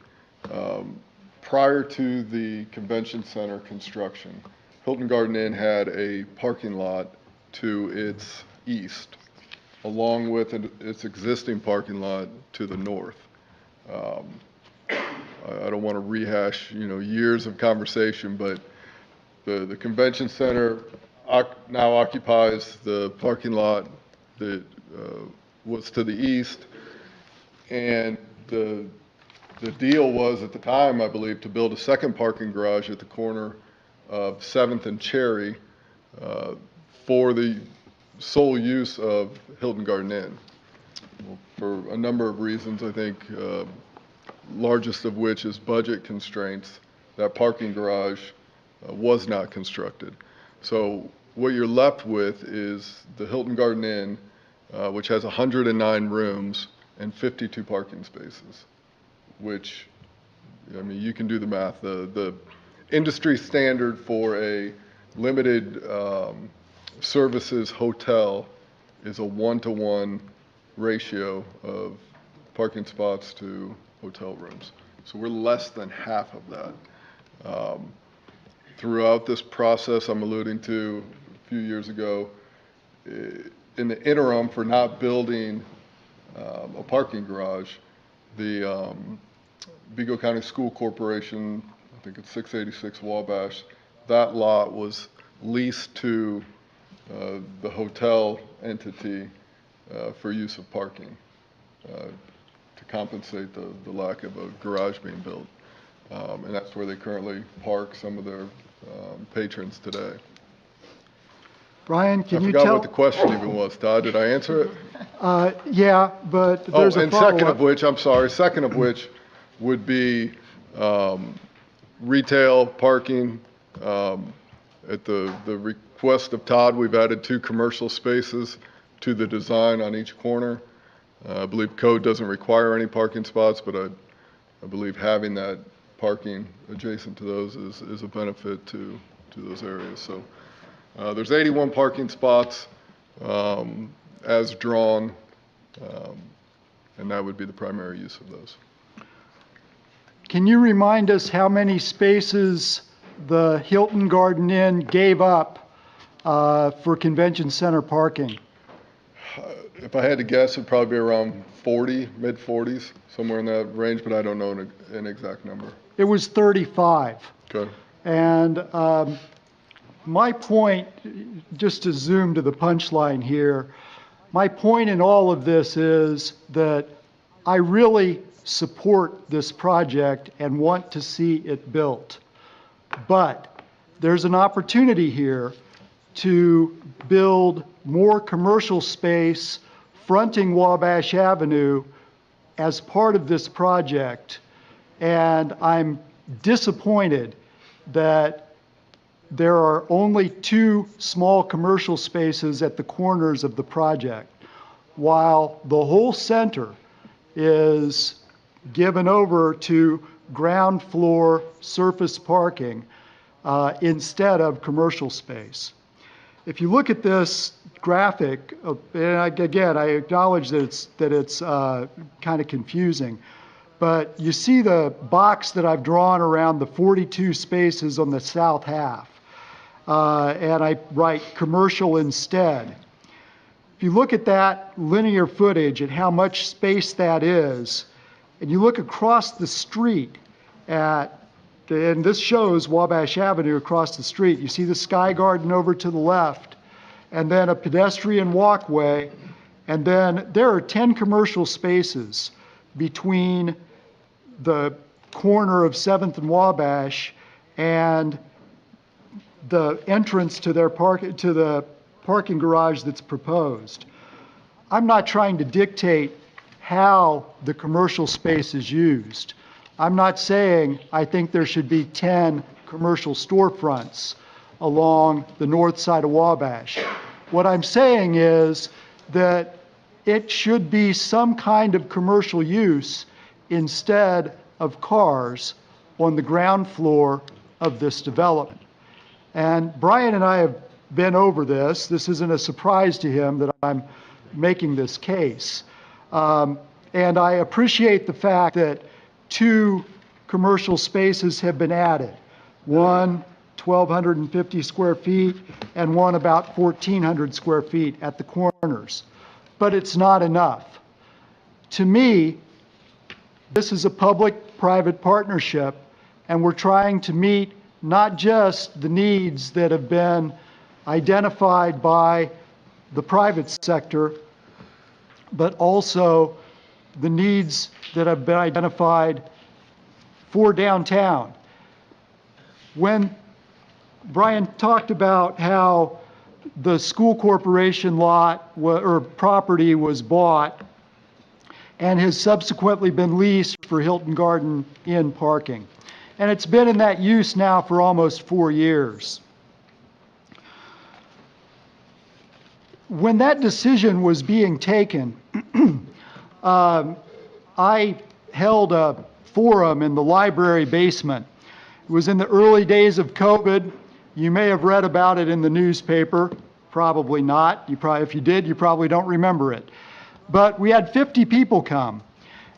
prior to the convention center construction, Hilton Garden Inn had a parking lot to its east, along with its existing parking lot to the north. I don't want to rehash, years of conversation, but the convention center now occupies the parking lot that was to the east, and the deal was at the time, I believe, to build a 2nd parking garage at the corner of 7th and Cherry for the sole use of Hilton Garden Inn. For a number of reasons, I think largest of which is budget constraints. That parking garage was not constructed. So what you're left with is the Hilton Garden Inn, which has 109 rooms and 52 parking spaces, which, I mean, you can do the math. The industry standard for a limited services hotel is a 1-to-1 ratio of parking spots to hotel rooms. So we're less than half of that. Throughout this process I'm alluding to a few years ago, in the interim for not building a parking garage, the Vigo County School Corporation, I think it's 686 Wabash, that lot was leased to the hotel entity for use of parking to compensate the lack of a garage being built. And that's where they currently park some of their patrons today. Brian, I can you forgot tell? what the question even was, Todd. Did I answer it? Yeah, but Oh, there's a and second of follow-up. which, I'm sorry, second of which would be retail parking. At the request of Todd, we've added 2 commercial spaces to the design on each corner. I believe code doesn't require any parking spots, but I believe having that parking adjacent to those is a benefit to those areas. So there's 81 parking spots as drawn, and that would be the primary use of those. Can you remind us how many spaces the Hilton Garden Inn gave up for convention center parking? If I had to guess, it'd probably be around 40, mid-40s, somewhere in that range, but I don't know an exact number. It was 35. Okay. And my point, just to zoom to the punchline here, my point in all of this is that I really support this project and want to see it built. But there's an opportunity here to build more commercial space fronting Wabash Avenue as part of this project. And I'm disappointed that there are only 2 small commercial spaces at the corners of the project, while the whole center is given over to ground floor surface parking instead of commercial space. If you look at this graphic, and again, I acknowledge that it's kind of confusing, but you see the box that I've drawn around the 42 spaces on the south half, and I write commercial instead. If you look at that linear footage and how much space that is, and you look across the street and this shows Wabash Avenue across the street. You see the Sky Garden over to the left, and then a pedestrian walkway, and then there are 10 commercial spaces between the corner of 7th and Wabash and the entrance to the parking garage that's proposed. I'm not trying to dictate how the commercial space is used. I'm not saying I think there should be 10 commercial storefronts along the north side of Wabash. What I'm saying is that it should be some kind of commercial use instead of cars on the ground floor of this development. And Brian and I have been over this. This isn't a surprise to him that I'm making this case. And I appreciate the fact that 2 commercial spaces have been added. One 1,250 square feet and one about 1,400 square feet at the corners. But it's not enough. To me, this is a public-private partnership, and we're trying to meet not just the needs that have been identified by the private sector, but also the needs that have been identified for downtown. When Brian talked about how the school corporation lot or property was bought and has subsequently been leased for Hilton Garden Inn parking. And it's been in that use now for almost 4 years. When that decision was being taken, I held a forum in the library basement. It was in the early days of COVID. You may have read about it in the newspaper. Probably not. If you did, you probably don't remember it. But we had 50 people come,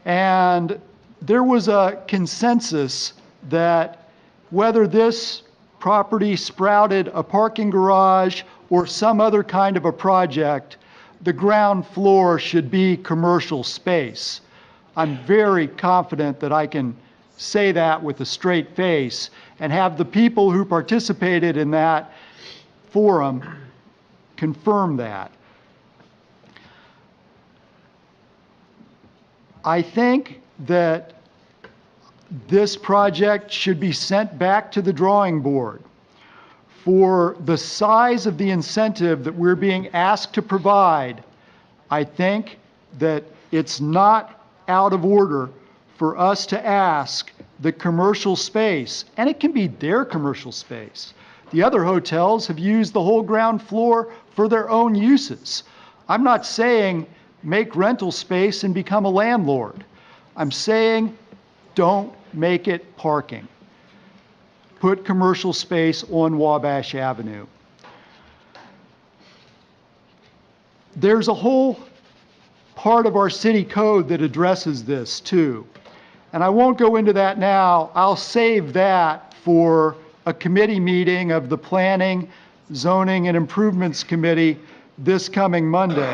and there was a consensus that whether this property sprouted a parking garage or some other kind of a project, the ground floor should be commercial space. I'm very confident that I can say that with a straight face and have the people who participated in that forum confirm that. I think that this project should be sent back to the drawing board. For the size of the incentive that we're being asked to provide, I think that it's not out of order for us to ask the commercial space, and it can be their commercial space. The other hotels have used the whole ground floor for their own uses. I'm not saying make rental space and become a landlord. I'm saying don't make it parking. Put commercial space on Wabash Avenue. There's a whole part of our city code that addresses this too. And I won't go into that now. I'll save that for a committee meeting of the Planning, Zoning, and Improvements Committee this coming Monday,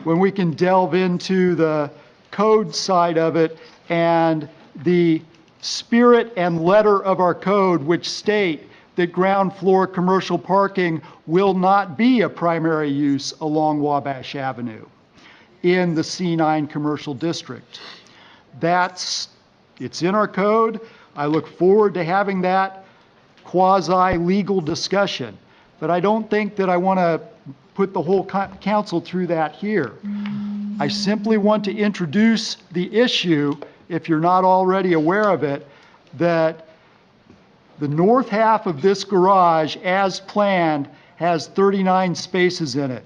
when we can delve into the code side of it and the spirit and letter of our code, which state that ground floor commercial parking will not be a primary use along Wabash Avenue in the C9 commercial district. It's in our code. I look forward to having that quasi-legal discussion, but I don't think that I want to put the whole council through that here. I simply want to introduce the issue, if you're not already aware of it, that the north half of this garage, as planned, has 39 spaces in it.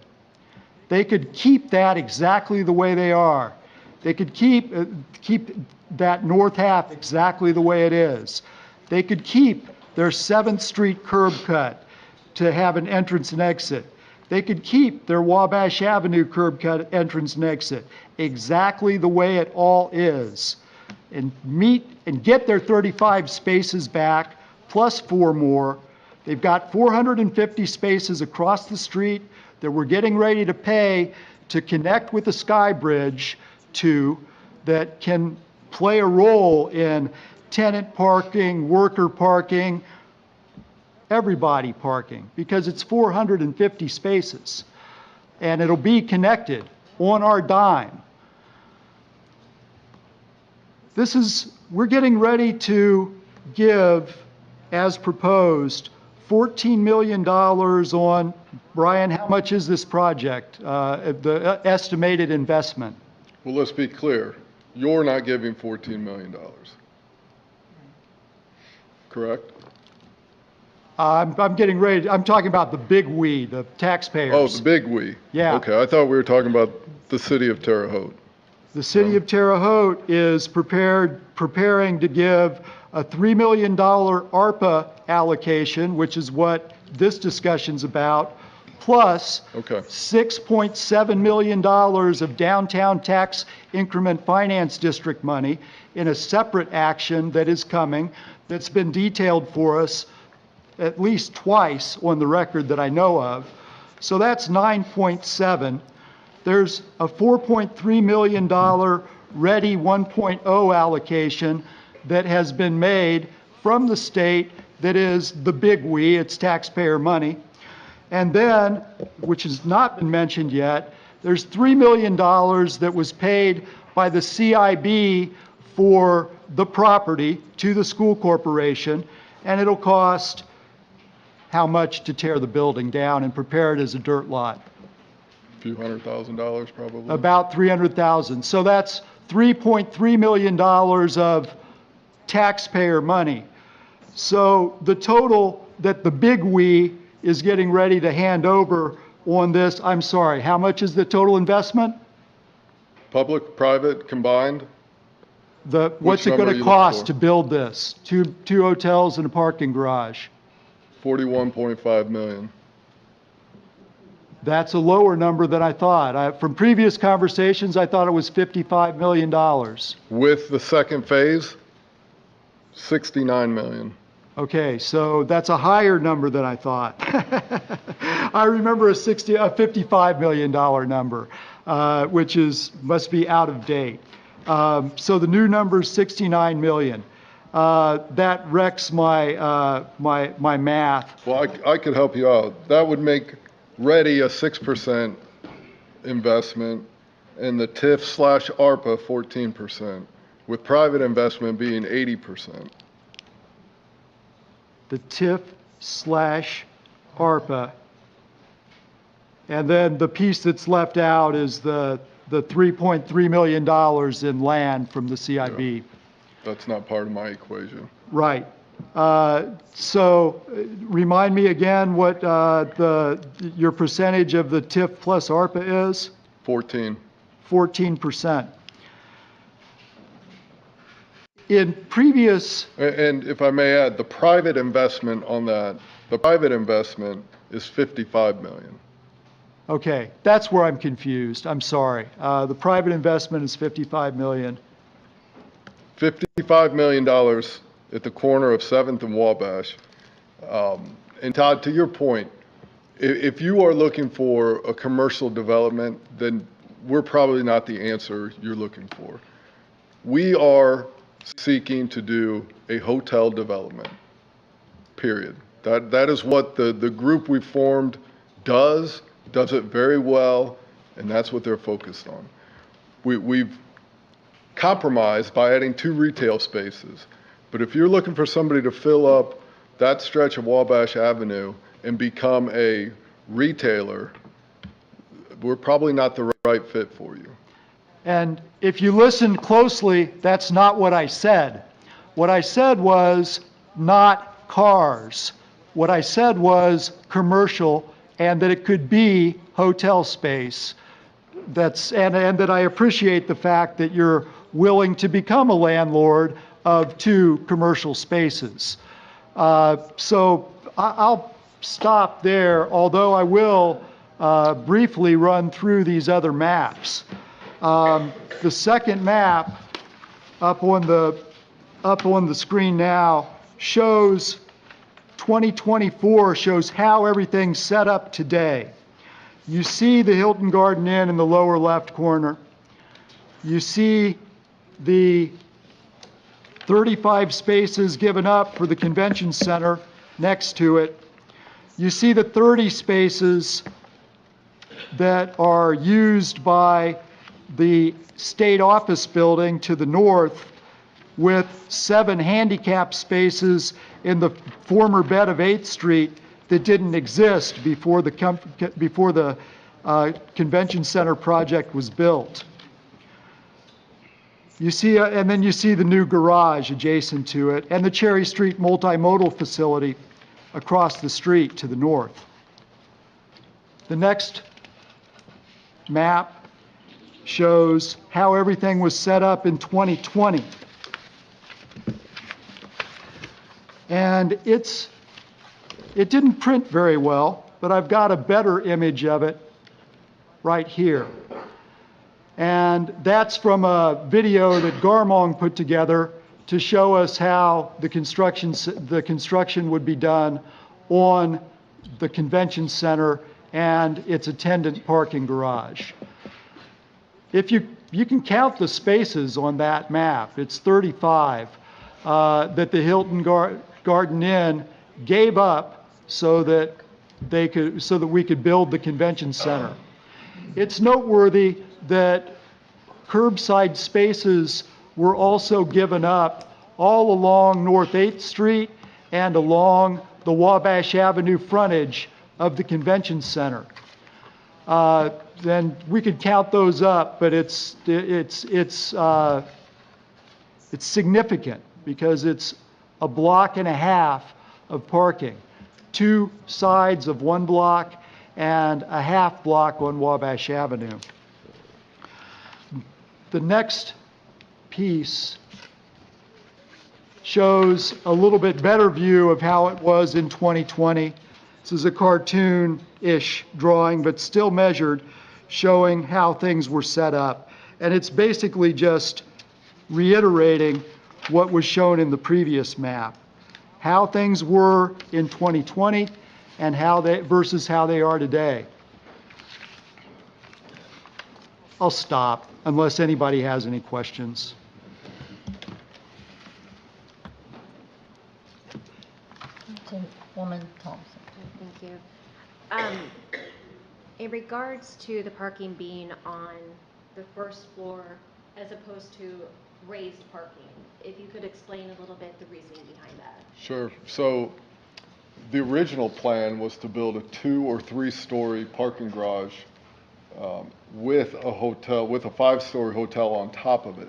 They could keep that exactly the way they are. They could keep that north half exactly the way it is. They could keep their 7th Street curb cut to have an entrance and exit. They could keep their Wabash Avenue curb cut entrance and exit exactly the way it all is, and get their 35 spaces back plus 4 more. They've got 450 spaces across the street that we're getting ready to pay to connect with the Sky Bridge to, that can play a role in tenant parking, worker parking, everybody parking, because it's 450 spaces. And it'll be connected on our dime. We're getting ready to give, as proposed, $14 million on, Brian, how much is this project, the estimated investment? Well, let's be clear. You're not giving $14 million. Correct? I'm getting ready, I'm talking about the big we, the taxpayers. Oh, the big we. Yeah. Okay, I thought we were talking about the city of Terre Haute. The city of Terre Haute is preparing to give a $3 million ARPA allocation, which is what this discussion's about, plus $6.7 million of downtown tax increment finance district money in a separate action that is coming, that's been detailed for us at least twice on the record that I know of. So that's 9.7. There's a $4.3 million Ready 1.0 allocation that has been made from the state that is the big we, it's taxpayer money. And then, which has not been mentioned yet, there's $3 million that was paid by the CIB for the property to the school corporation, and it'll cost how much to tear the building down and prepare it as a dirt lot? A few $100,000 probably. About $300,000. So that's $3.3 million of taxpayer money. So the total that the big we is getting ready to hand over on this, I'm sorry, how much is the total investment? Public, private, combined? What's it going to cost to build this? Two hotels and a parking garage. $41.5 million. That's a lower number than I thought. From previous conversations, I thought it was $55 million. With the second phase, $69 million. Okay, so that's a higher number than I thought. I remember a $55 million number, which must be out of date. So the new number is $69 million. That wrecks my math. Well, I could help you out. That would make ready a 6% investment, and the TIF/ARPA 14%, with private investment being 80%. The TIF/ARPA. And then the piece that's left out is the $3.3 million in land from the CIB. That's not part of my equation. Right. So remind me again what your percentage of the TIF plus ARPA is? 14. 14%. In previous... And if I may add, the private investment on that, the private investment is $55 million. Okay, that's where I'm confused. I'm sorry. The private investment is $55 million. $55 million at the corner of 7th and Wabash. And Todd, to your point, if you are looking for a commercial development, then we're probably not the answer you're looking for. We are seeking to do a hotel development, period. That is what the group we formed does it very well, and that's what they're focused on. We've compromised by adding 2 retail spaces. But if you're looking for somebody to fill up that stretch of Wabash Avenue and become a retailer, we're probably not the right fit for you. And if you listen closely, that's not what I said. What I said was not cars. What I said was commercial, and that it could be hotel space. And that I appreciate the fact that you're willing to become a landlord of 2 commercial spaces. So I'll stop there, although I will briefly run through these other maps. The second map up on the screen now shows 2024, shows how everything's set up today. You see the Hilton Garden Inn in the lower left corner. You see the 35 spaces given up for the convention center next to it. You see the 30 spaces that are used by the state office building to the north, with 7 handicap spaces in the former bed of 8th Street that didn't exist before the convention center project was built. You see, and then you see the new garage adjacent to it, and the Cherry Street multimodal facility across the street to the north. The next map shows how everything was set up in 2020. And it didn't print very well, but I've got a better image of it right here. And that's from a video that Garmong put together to show us how the construction would be done on the convention center and its attendant parking garage. If you can count the spaces on that map, it's 35 that the Hilton Garden Inn gave up so that we could build the convention center. It's noteworthy that curbside spaces were also given up all along North 8th Street and along the Wabash Avenue frontage of the convention center. Then we could count those up, but it's significant because it's a block and a half of parking, 2 sides of 1 block and a half block on Wabash Avenue. The next piece shows a little bit better view of how it was in 2020. This is a cartoon-ish drawing, but still measured, showing how things were set up. And it's basically just reiterating what was shown in the previous map, how things were in 2020 and versus how they are today. I'll stop unless anybody has any questions. Woman Thompson. Thank you. In regards to the parking being on the first floor as opposed to raised parking, if you could explain a little bit the reasoning behind that. Sure. So the original plan was to build a 2 or 3 story parking garage with a hotel, with a 5-story hotel on top of it.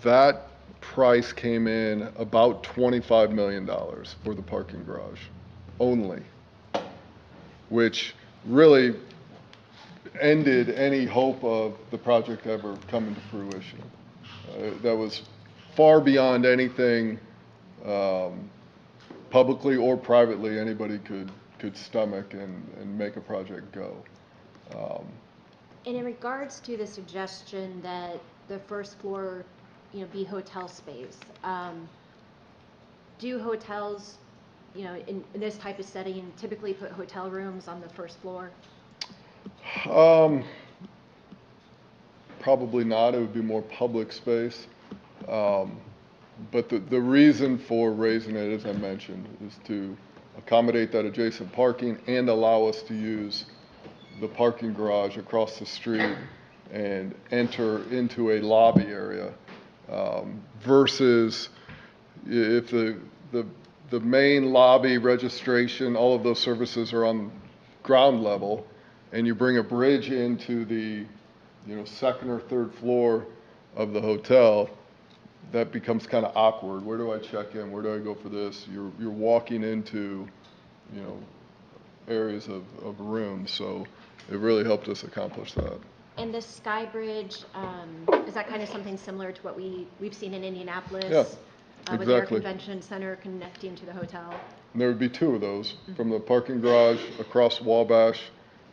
That price came in about $25 million for the parking garage only, which really ended any hope of the project ever coming to fruition. That was far beyond anything publicly or privately anybody could stomach and make a project go. And in regards to the suggestion that the first floor, be hotel space, do hotels, in this type of setting, typically put hotel rooms on the first floor? Probably not. It would be more public space. But the reason for raising it, as I mentioned, is to accommodate that adjacent parking and allow us to use the parking garage across the street and enter into a lobby area, versus if the main lobby registration, all of those services are on ground level, and you bring a bridge into the second or third floor of the hotel, that becomes kind of awkward. Where do I check in? Where do I go for this? You're walking into areas of rooms, so it really helped us accomplish that. And the Sky Bridge, is that kind of something similar to what we've seen in Indianapolis? Yeah, With their exactly. convention center connecting to the hotel? And there would be 2 of those, from the parking garage across Wabash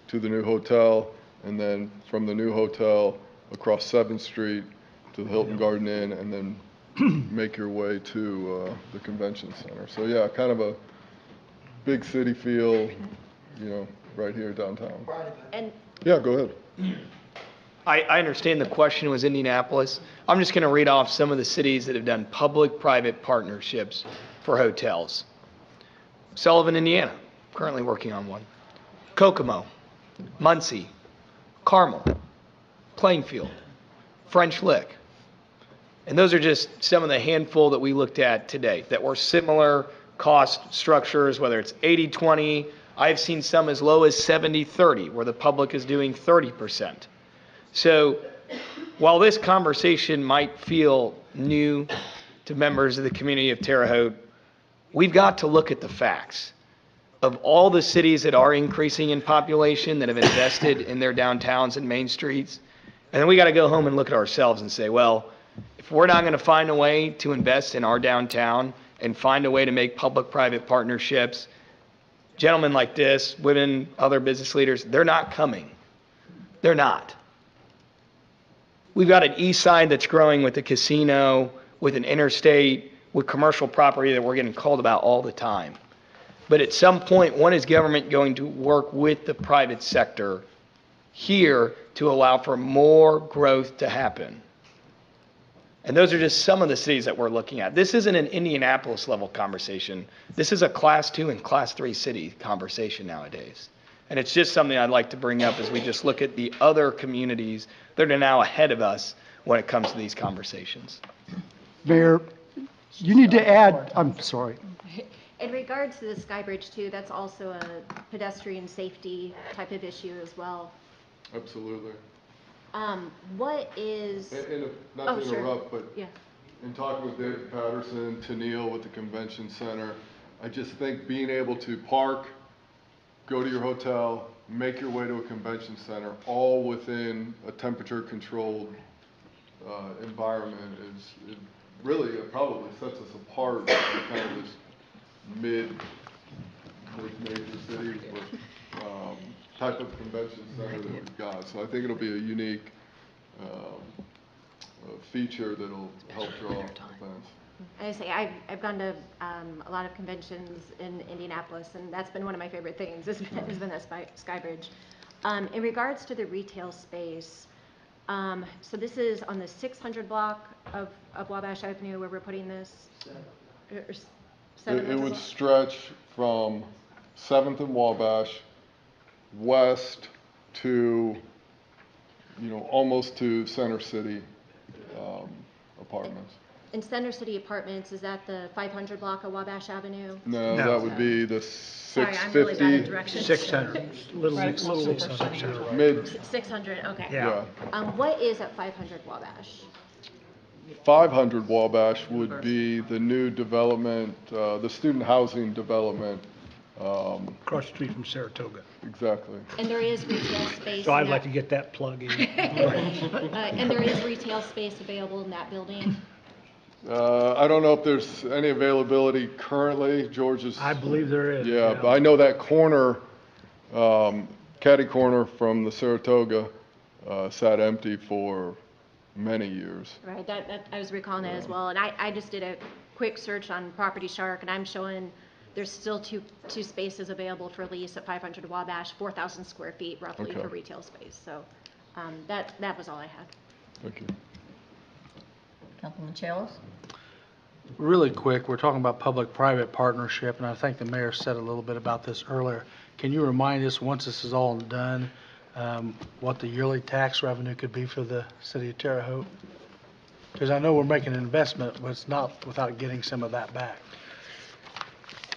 to the new hotel, and then from the new hotel across 7th Street to the Hilton Garden Inn, and then make your way to the convention center. So yeah, kind of a big city feel, right here downtown. And Yeah, go ahead. I understand the question was Indianapolis. I'm just going to read off some of the cities that have done public-private partnerships for hotels. Sullivan, Indiana, currently working on one. Kokomo, Muncie, Carmel, Plainfield, French Lick. And those are just some of the handful that we looked at today that were similar cost structures, whether it's 80-20. I've seen some as low as 70-30, where the public is doing 30%. So while this conversation might feel new to members of the community of Terre Haute, we've got to look at the facts. Of all the cities that are increasing in population, that have invested in their downtowns and main streets, and then we got to go home and look at ourselves and say, well, if we're not going to find a way to invest in our downtown and find a way to make public-private partnerships, gentlemen like this, women, other business leaders, they're not coming. They're not. We've got an east side that's growing with a casino, with an interstate, with commercial property that we're getting called about all the time. But at some point, when is government going to work with the private sector here to allow for more growth to happen? And those are just some of the cities that we're looking at. This isn't an Indianapolis level conversation. This is a class 2 and class 3 city conversation nowadays. And it's just something I'd like to bring up as we just look at the other communities that are now ahead of us when it comes to these conversations. Mayor, you need to add, I'm sorry. In regards to the Sky Bridge too, that's also a pedestrian safety type of issue as well. Absolutely. What is... And not to sure. interrupt, but Yeah. in talking with David Patterson, Tennille with the convention center, I just think being able to park, go to your hotel, make your way to a convention center, all within a temperature-controlled environment is really, it probably sets us apart from kind of this major cities with type of convention center that we've got. So I think it'll be a unique feature that'll help draw events. I say I've gone to a lot of conventions in Indianapolis, and that's been one of my favorite things. Has been that Sky Bridge. In regards to the retail space, so this is on the 600 block of Wabash Avenue where we're putting this. It would stretch from 7th and Wabash west to, almost to Center City apartments. In Center City Apartments, is that the 500 block of Wabash Avenue? No, that would be the Sorry, I'm really bad at 650. directions. 600, little Right, 600. Mid, 600, okay. yeah. What is at 500 Wabash? 500 Wabash would be the new development, the student housing development. Across the street from Saratoga. Exactly. And there is retail space. So in I'd that- like to get that plug in. And there is retail space available in that building? I don't know if there's any availability currently. George is. I believe there is. Yeah, but I know that corner, catty corner from the Saratoga, sat empty for many years. Right, that, I was recalling that as well. And I just did a quick search on Property Shark, and I'm showing there's still two spaces available for lease at 500 Wabash, 4,000 square feet roughly Okay. for retail space. So that was all I had. Thank you. Councilman Chalice? Really quick, we're talking about public-private partnership, and I think the mayor said a little bit about this earlier. Can you remind us, once this is all done, what the yearly tax revenue could be for the city of Terre Haute? Because I know we're making an investment, but it's not without getting some of that back.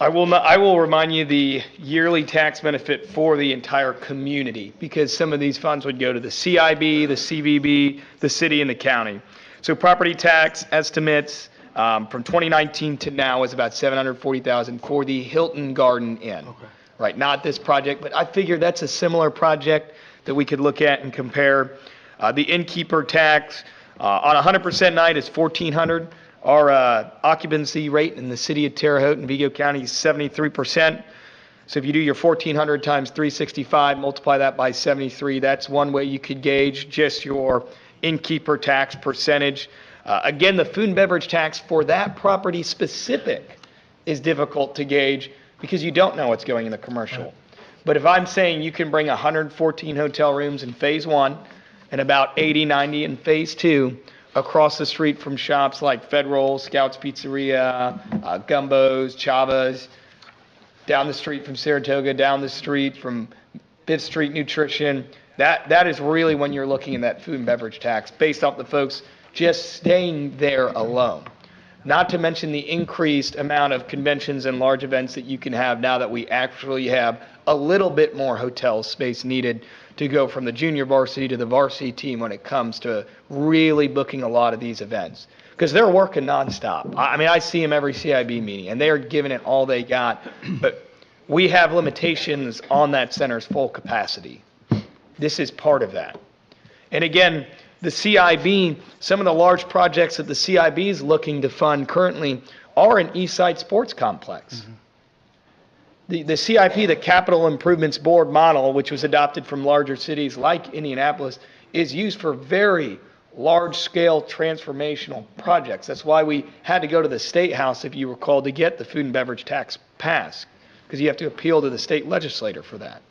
I will remind you the yearly tax benefit for the entire community, because some of these funds would go to the CIB, the CVB, the city, and the county. So property tax estimates from 2019 to now is about $740,000 for the Hilton Garden Inn. Okay. Right, not this project, but I figure that's a similar project that we could look at and compare. The innkeeper tax on a 100% night is $1,400. Our occupancy rate in the city of Terre Haute and Vigo County is 73%. So if you do your 1,400 times 365, multiply that by 73, that's one way you could gauge just your innkeeper tax percentage. Again, the food and beverage tax for that property specific is difficult to gauge because you don't know what's going in the commercial. But if I'm saying you can bring 114 hotel rooms in phase one and about 80, 90 in phase two, across the street from shops like Federal, Scouts Pizzeria, Gumbo's, Chava's, down the street from Saratoga, down the street from Fifth Street Nutrition. That is really when you're looking at that food and beverage tax based off the folks just staying there alone. Not to mention the increased amount of conventions and large events that you can have now that we actually have a little bit more hotel space needed to go from the junior varsity to the varsity team when it comes to really booking a lot of these events. Because they're working nonstop. I mean, I see them every CIB meeting, and they're giving it all they got. But we have limitations on that center's full capacity. This is part of that. And again, the CIB, some of the large projects that the CIB is looking to fund currently are an East Side Sports Complex. Mm-hmm. The CIP, the Capital Improvements Board model, which was adopted from larger cities like Indianapolis, is used for very large-scale transformational projects. That's why we had to go to the State House, if you recall, to get the food and beverage tax passed, because you have to appeal to the state legislator for that.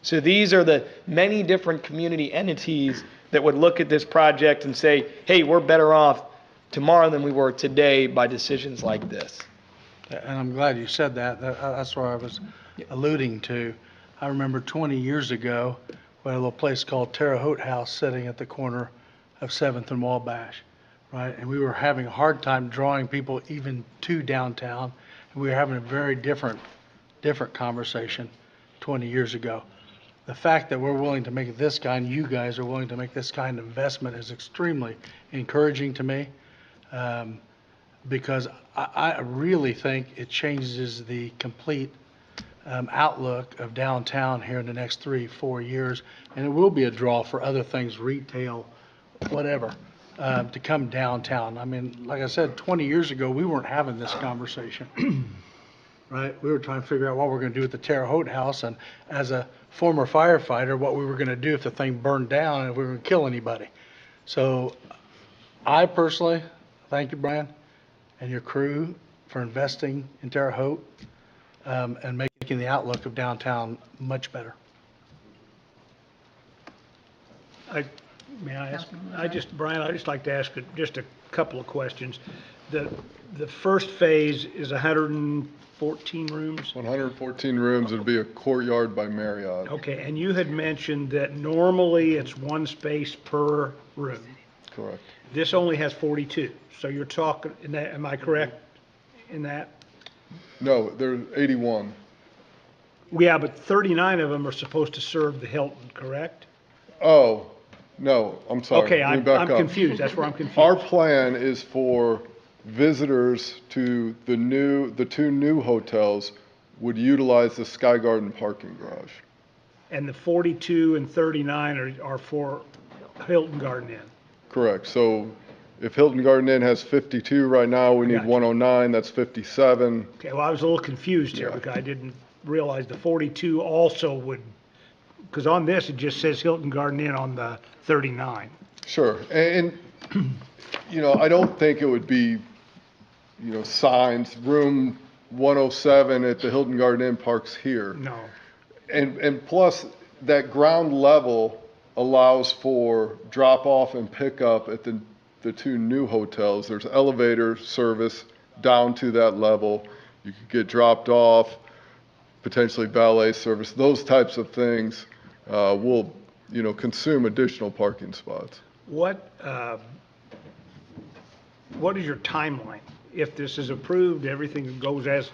So these are the many different community entities that would look at this project and say, hey, we're better off tomorrow than we were today by decisions like this. And I'm glad you said that. That's what I was alluding to. I remember 20 years ago, we had a little place called Terre Haute House sitting at the corner of 7th and Wabash, right? And we were having a hard time drawing people even to downtown. And we were having a very different conversation 20 years ago. The fact that we're willing to make this kind, you guys are willing to make this kind of investment is extremely encouraging to me. Because I really think it changes the complete outlook of downtown here in the next 3-4 years, and it will be a draw for other things, retail, whatever, to come downtown. I mean, like I said, 20 years ago, we weren't having this conversation, right? We were trying to figure out what we're going to do with the Terre Haute House, and as a former firefighter, what we were going to do if the thing burned down and if we were going to kill anybody. So I personally, thank you, Brian, and your crew for investing in Terre Haute and making the outlook of downtown much better. May I ask? Councilman Brian, I'd just like to ask just a couple of questions. The first phase is 114 rooms? 114 rooms, it'll be a Courtyard by Marriott. Okay, and you had mentioned that normally it's one space per room. Correct. This only has 42, so you're talking, am I correct in that? No, there's 81. Yeah, but 39 of them are supposed to serve the Hilton, correct? Oh, no, I'm sorry. Okay, Let me I'm back up. confused, that's where I'm confused. Our plan is for visitors to the two new hotels would utilize the Sky Garden parking garage. And the 42 and 39 are for Hilton Garden Inn? Correct. So if Hilton Garden Inn has 52 right now, we need Gotcha. 109, that's 57. Okay, well, I was a little confused here Yeah. because I didn't realize the 42 also would, because on this, it just says Hilton Garden Inn on the 39. Sure. And I don't think it would be, signs, room 107 at the Hilton Garden Inn parks here. No. And plus, that ground level allows for drop-off and pickup at the two new hotels. There's elevator service down to that level. You could get dropped off, potentially valet service. Those types of things will, consume additional parking spots. What is your timeline? If this is approved, everything goes as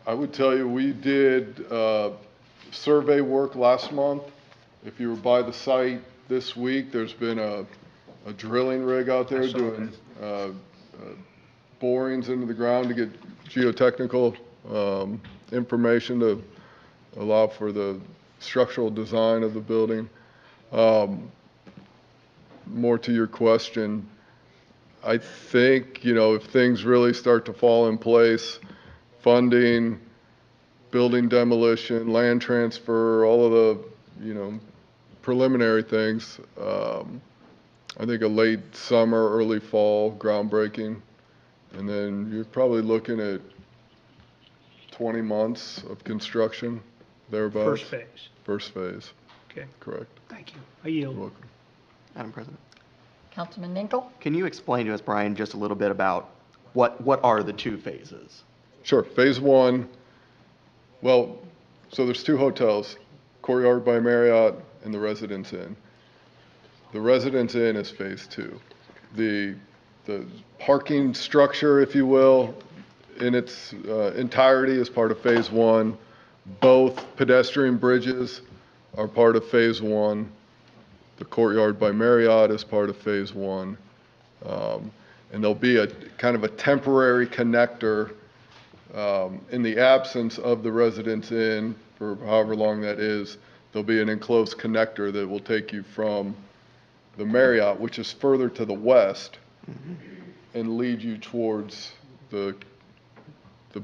I would tell you, we did survey work last month. If you were by the site this week, there's been a drilling rig out there doing borings into the ground to get geotechnical information to allow for the structural design of the building. More to your question, I think, if things really start to fall in place, funding, building demolition, land transfer, all of the, preliminary things, I think a late summer, early fall groundbreaking, and then you're probably looking at 20 months of construction, thereabouts. first phase? First phase, Okay, correct. thank you. I yield. You're welcome. Madam President, Councilman Ninkle? can you explain to us, Brian, just a little bit about what are the two phases? Sure. Phase one, well, so there's two hotels, Courtyard by Marriott and the Residence Inn. The Residence Inn is phase two. The parking structure, if you will, in its entirety is part of phase one. Both pedestrian bridges are part of phase one. The Courtyard by Marriott is part of phase one. And there'll be a kind of a temporary connector in the absence of the Residence Inn for however long that is. There'll be an enclosed connector that will take you from the Marriott, which is further to the west, and lead you towards the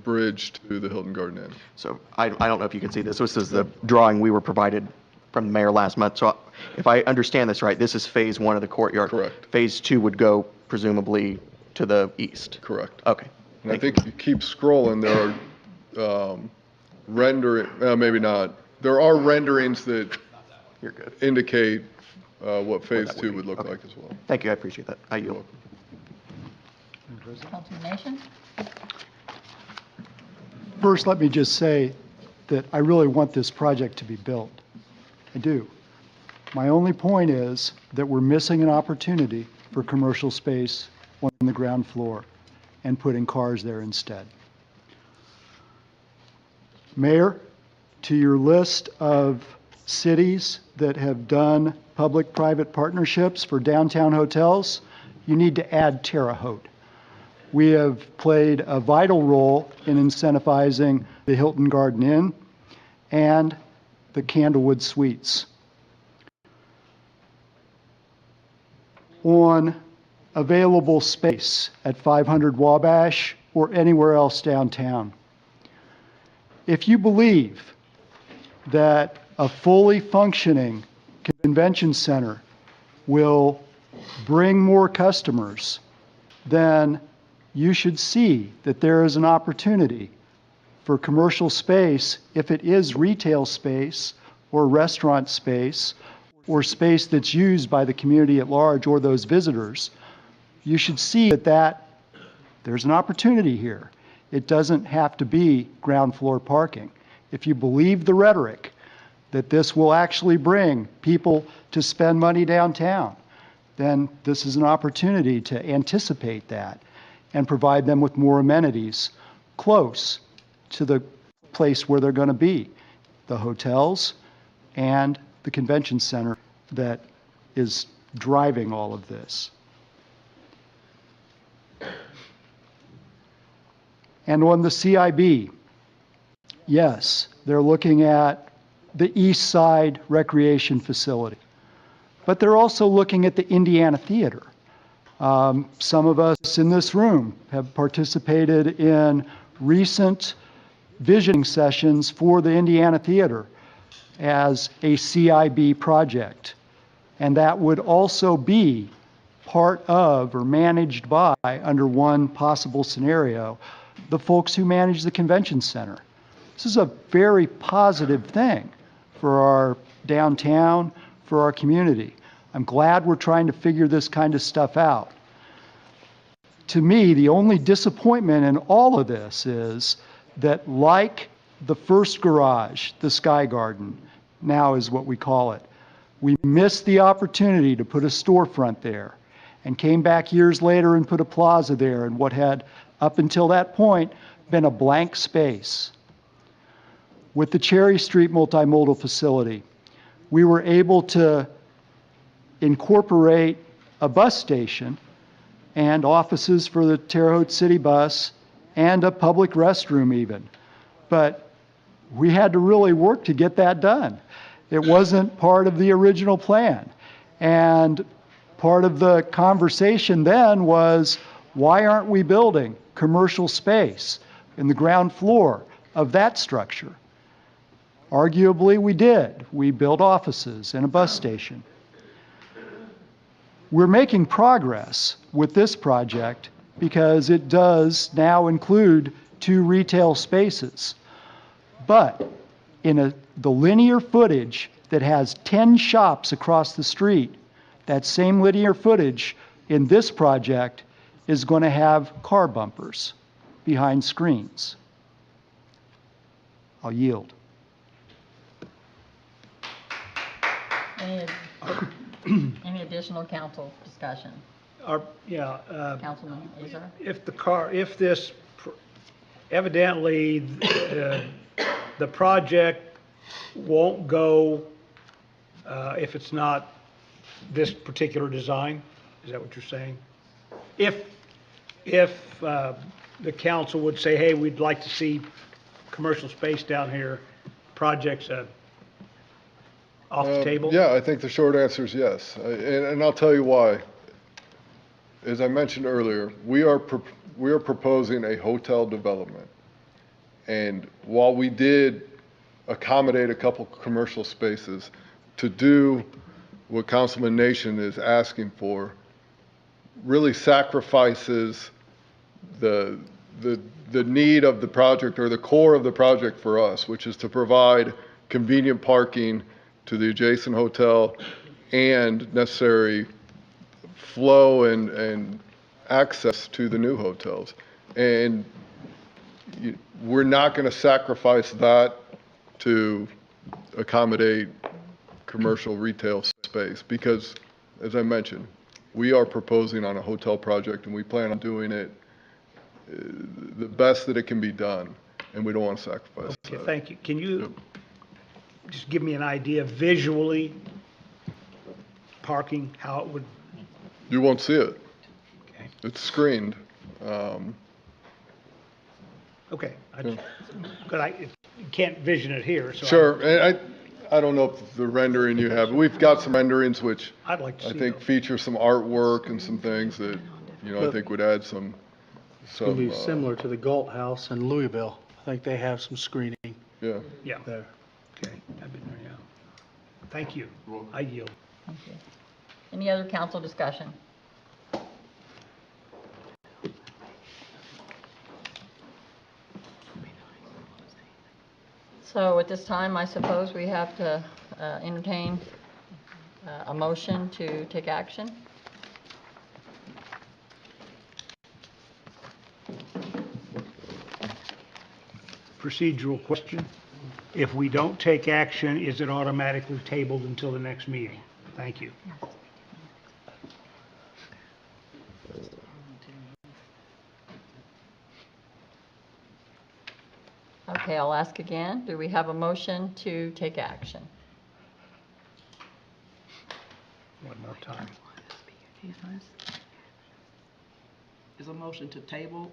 bridge to the Hilton Garden Inn. So I don't know if you can see this. This is the drawing we were provided from the mayor last month. So if I understand this right, this is phase one of the Courtyard. Correct. Phase two would go presumably to the east. Correct. Okay. And I think you keep scrolling, there are maybe not. There are renderings that You're good. indicate what phase that would two be. would look Okay. like as well. Thank you. I appreciate that. I yield. Councilman Nation? First, let me just say that I really want this project to be built. I do. My only point is that we're missing an opportunity for commercial space on the ground floor and putting cars there instead. Mayor, to your list of cities that have done public-private partnerships for downtown hotels, you need to add Terre Haute. We have played a vital role in incentivizing the Hilton Garden Inn and the Candlewood Suites. On available space at 500 Wabash or anywhere else downtown. If you believe that a fully functioning convention center will bring more customers, then you should see that there is an opportunity for commercial space, if it is retail space or restaurant space, or space that's used by the community at large or those visitors, you should see that there's an opportunity here. It doesn't have to be ground floor parking. If you believe the rhetoric that this will actually bring people to spend money downtown, then this is an opportunity to anticipate that and provide them with more amenities close to the place where they're going to be, the hotels and the convention center that is driving all of this. And on the CIB, yes, they're looking at the East Side Recreation Facility, but they're also looking at the Indiana Theater. Some of us in this room have participated in recent visioning sessions for the Indiana Theater as a CIB project. And that would also be part of or managed by, under one possible scenario, the folks who manage the convention center. This is a very positive thing for our downtown, for our community. I'm glad we're trying to figure this kind of stuff out. To me, the only disappointment in all of this is that, like the first garage, the Sky Garden, now is what we call it, we missed the opportunity to put a storefront there and came back years later and put a plaza there in what had, up until that point, been a blank space. With the Cherry Street multimodal facility, we were able to incorporate a bus station and offices for the Terre Haute City Bus and a public restroom even. But we had to really work to get that done. It wasn't part of the original plan. And part of the conversation then was, why aren't we building commercial space in the ground floor of that structure? Arguably, we did. We built offices and a bus station. We're making progress with this project because it does now include 2 retail spaces. But in the linear footage that has 10 shops across the street, that same linear footage in this project is going to have car bumpers behind screens. I'll yield. Any additional council discussion? Councilman Azar? Evidently, the project won't go if it's not this particular design? Is that what you're saying? If the council would say, hey, we'd like to see commercial space down here, project's off the table? Yeah, I think the short answer is yes. And I'll tell you why. As I mentioned earlier, we are proposing a hotel development. And while we did accommodate a couple commercial spaces, to do what Councilman Nation is asking for really sacrifices the need of the project, or the core of the project for us, which is to provide convenient parking to the adjacent hotel and necessary flow and access to the new hotels. And we're not going to sacrifice that to accommodate commercial retail space, because, as I mentioned, we are proposing on a hotel project and we plan on doing it the best that it can be done, and we don't want to sacrifice that. Okay, thank you. Can you just give me an idea visually, parking, how it would? You won't see it. Okay. It's screened. Okay. You can't vision it here, so. Sure, and I don't know if the rendering you have, we've got some renderings which I'd like to see I think those. feature some artwork and some things that, I think would add some. It's going to be similar to the Galt House in Louisville. I think they have some screening Yeah. Okay. there. I've been there, yeah. Thank you. I yield. Thank you. Any other council discussion? So at this time, I suppose we have to entertain A motion to take action? Procedural question. If we don't take action, is it automatically tabled until the next meeting? Thank you. Okay, I'll ask again. Do we have a motion to take action? One more time. Is a motion to table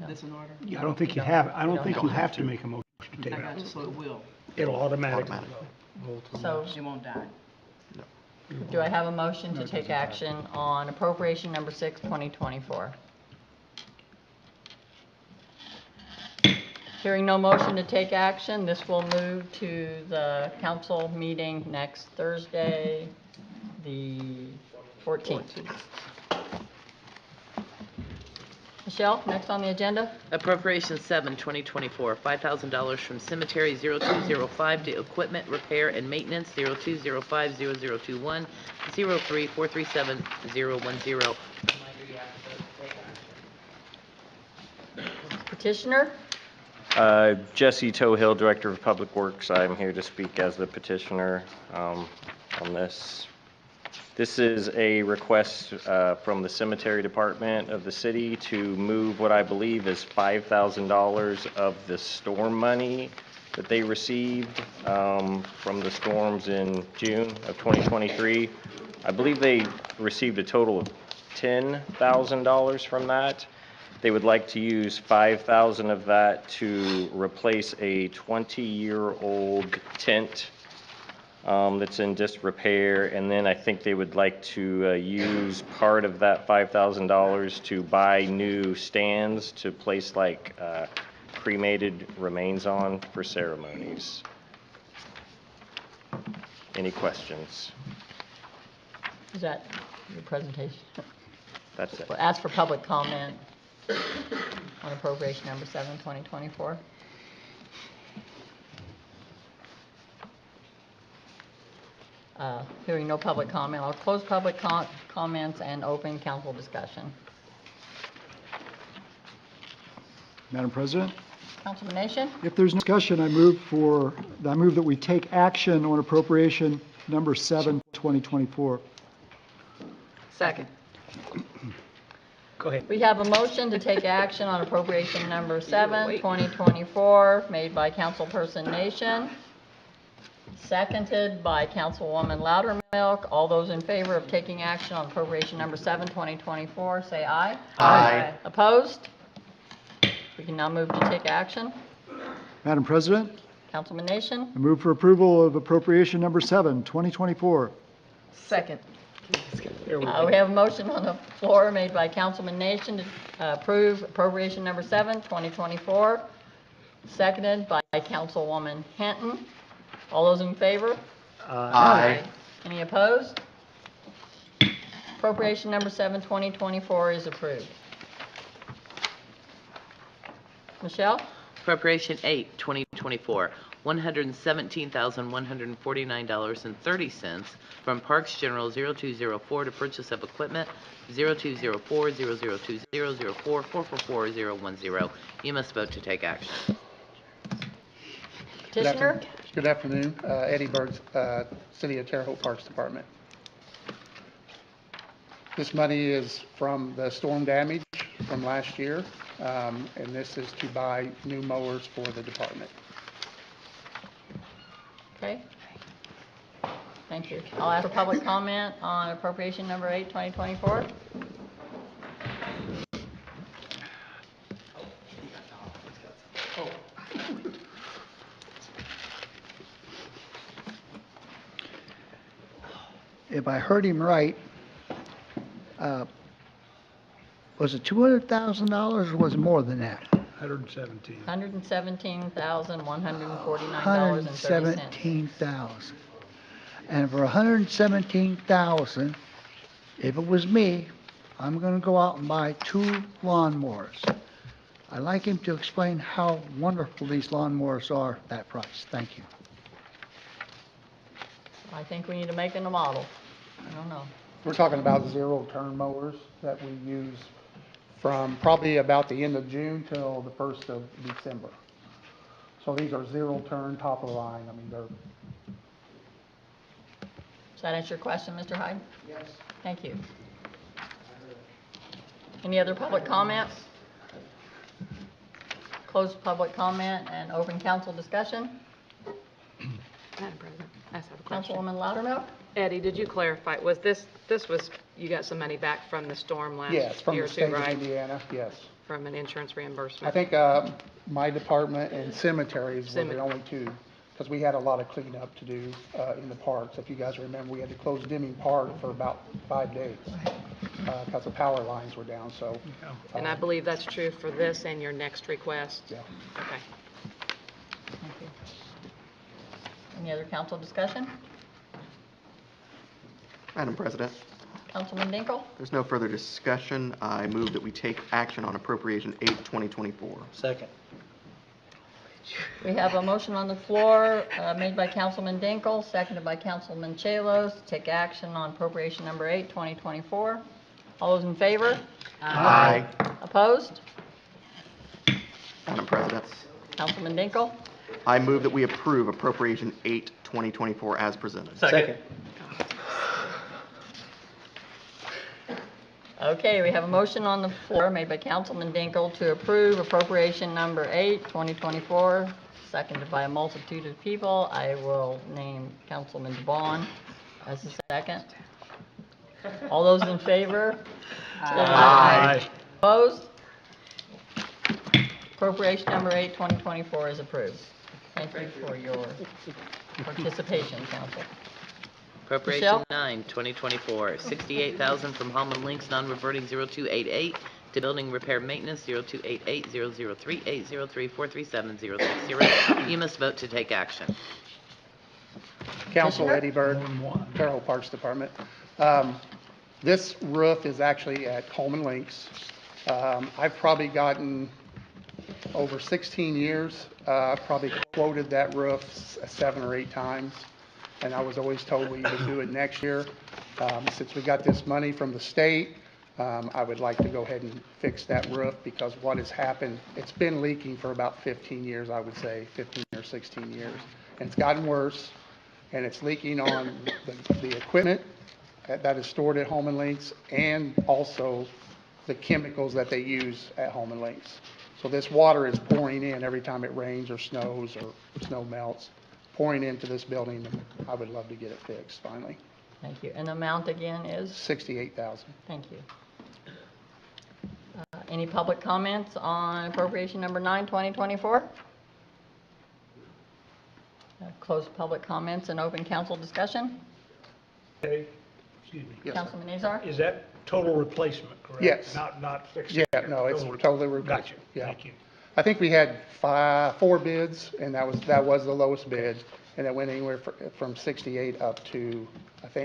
this in order? I don't think you have, I don't think you have to make a motion to I table. got you, so it will. It'll automatically. So It won't die. do I have a motion to take action on appropriation number 6, 2024? Hearing no motion to take action, this will move to the council meeting next Thursday, the 14th. Michelle, next on the agenda? Appropriation 7, 2024, $5,000 from Cemetery 0205 to Equipment Repair and Maintenance 0205-0021, 03437010. Petitioner? Jesse Tohill, Director of Public Works. I'm here to speak as the petitioner on this. This is a request from the Cemetery Department of the city to move what I believe is $5,000 of the storm money that they received from the storms in June of 2023. I believe they received a total of $10,000 from that. They would like to use $5,000 of that to replace a 20-year-old tent that's in disrepair, and then I think they would like to use part of that $5,000 to buy new stands to place like cremated remains on for ceremonies. Any questions? Is that your presentation? That's it. Well, ask for public comment on appropriation number 7, 2024. Hearing no public comment, I'll close public comments and open council discussion. Madam President, Councilman Nation? if there's no discussion, I move that we take action on appropriation number 7, 2024. Second. Go ahead. We have a motion to take action on appropriation number 7, 2024, made by Councilperson Nation, seconded by Councilwoman Loudermilk. All those in favor of taking action on appropriation number 7, 2024, say aye. Aye. Opposed? We can now move to take action. Madam President, Councilman Nation? I move for approval of appropriation number 7, 2024. Second. We have a motion on the floor made by Councilman Nation to approve appropriation number 7, 2024, seconded by Councilwoman Hinton. All those in favor? Aye. Any opposed? Appropriation number 7, 2024 is approved. Michelle? Appropriation 8, 2024, $117,149.30 from Parks General 0204 to purchase of equipment 0204-0020-04-444010. You must vote to take action. Petitioner? Good afternoon, Eddie Bergs, City of Terre Haute Parks Department. This money is from the storm damage from last year, and this is to buy new mowers for the department. Okay. Thank you. I'll ask for public comment on appropriation number 8, 2024. If I heard him right, was it $200,000 or was it more than that? 117. $117,149.30. $117,000. And for $117,000, if it was me, I'm gonna go out and buy 2 lawnmowers. I'd like him to explain how wonderful these lawnmowers are at that price. Thank you. I think we need to make it a model. I don't know. We're talking about zero-turn mowers that we use from probably about the end of June till the 1st of December. So these are zero-turn, top of the line. I mean, they're. Does that answer your question, Mr. Hyde? Yes. Thank you. Any other public comments? Closed public comment and open council discussion. Madam President, I just have a question. Councilwoman Loudermilk? Eddie, did you clarify, was this was, you got some money back from the storm last Yes, from year the or state two, of right? Indiana, yes. From an insurance reimbursement? I think my department and cemeteries were the only two, because we had a lot of cleanup to do in the parks. If you guys remember, we had to close Deming Park for about 5 days because the power lines were down, so. And I believe that's true for this and your next request? Yeah. Okay. Thank you. Any other council discussion? Madam President, Councilman Dinkle? there's no further discussion. I move that we take action on Appropriation 8, 2024. Second. We have a motion on the floor made by Councilman Dinkle, seconded by Councilman Chalos, to take action on appropriation number 8, 2024. All those in favor? Aye. Opposed? Madam President, Councilman Dinkle? I move that we approve Appropriation 8, 2024 as presented. Second. Okay, we have a motion on the floor made by Councilman Dinkle to approve appropriation number 8, 2024, seconded by a multitude of people. I will name Councilman DeBon as the second. All those in favor? Aye. Opposed? Appropriation number 8, 2024 is approved. Thank you for your participation, council. Appropriation Michelle? 9, 2024, $68,000 from Hallman Links non-reverting 0288 to building repair maintenance 0288-003-803-437-060. You must vote to take action. Council, Eddie Bird, Terre Haute Parks Department. This roof is actually at Coleman Links. I've probably gotten over 16 years. I've probably quoted that roof 7 or 8 times, and I was always told we would do it next year. Since we got this money from the state, I would like to go ahead and fix that roof because what has happened, it's been leaking for about 15 years, I would say, 15 or 16 years. And it's gotten worse, and it's leaking on the equipment that is stored at Home and Links and also the chemicals that they use at Home and Links. So this water is pouring in every time it rains or snows or snow melts, pouring into this building. I would love to get it fixed finally. Thank you. And the amount again is? $68,000. Thank you. Any public comments on appropriation number 9, 2024? Closed public comments and open council discussion. Okay, excuse me. Yes, Councilman Azar? Is that total replacement, correct? Yes. Not fixed? Yeah, no, it's totally replacement. Gotcha, Yeah. thank you. I think we had 4 bids, and that was the lowest bid, and it went anywhere from 68 up to,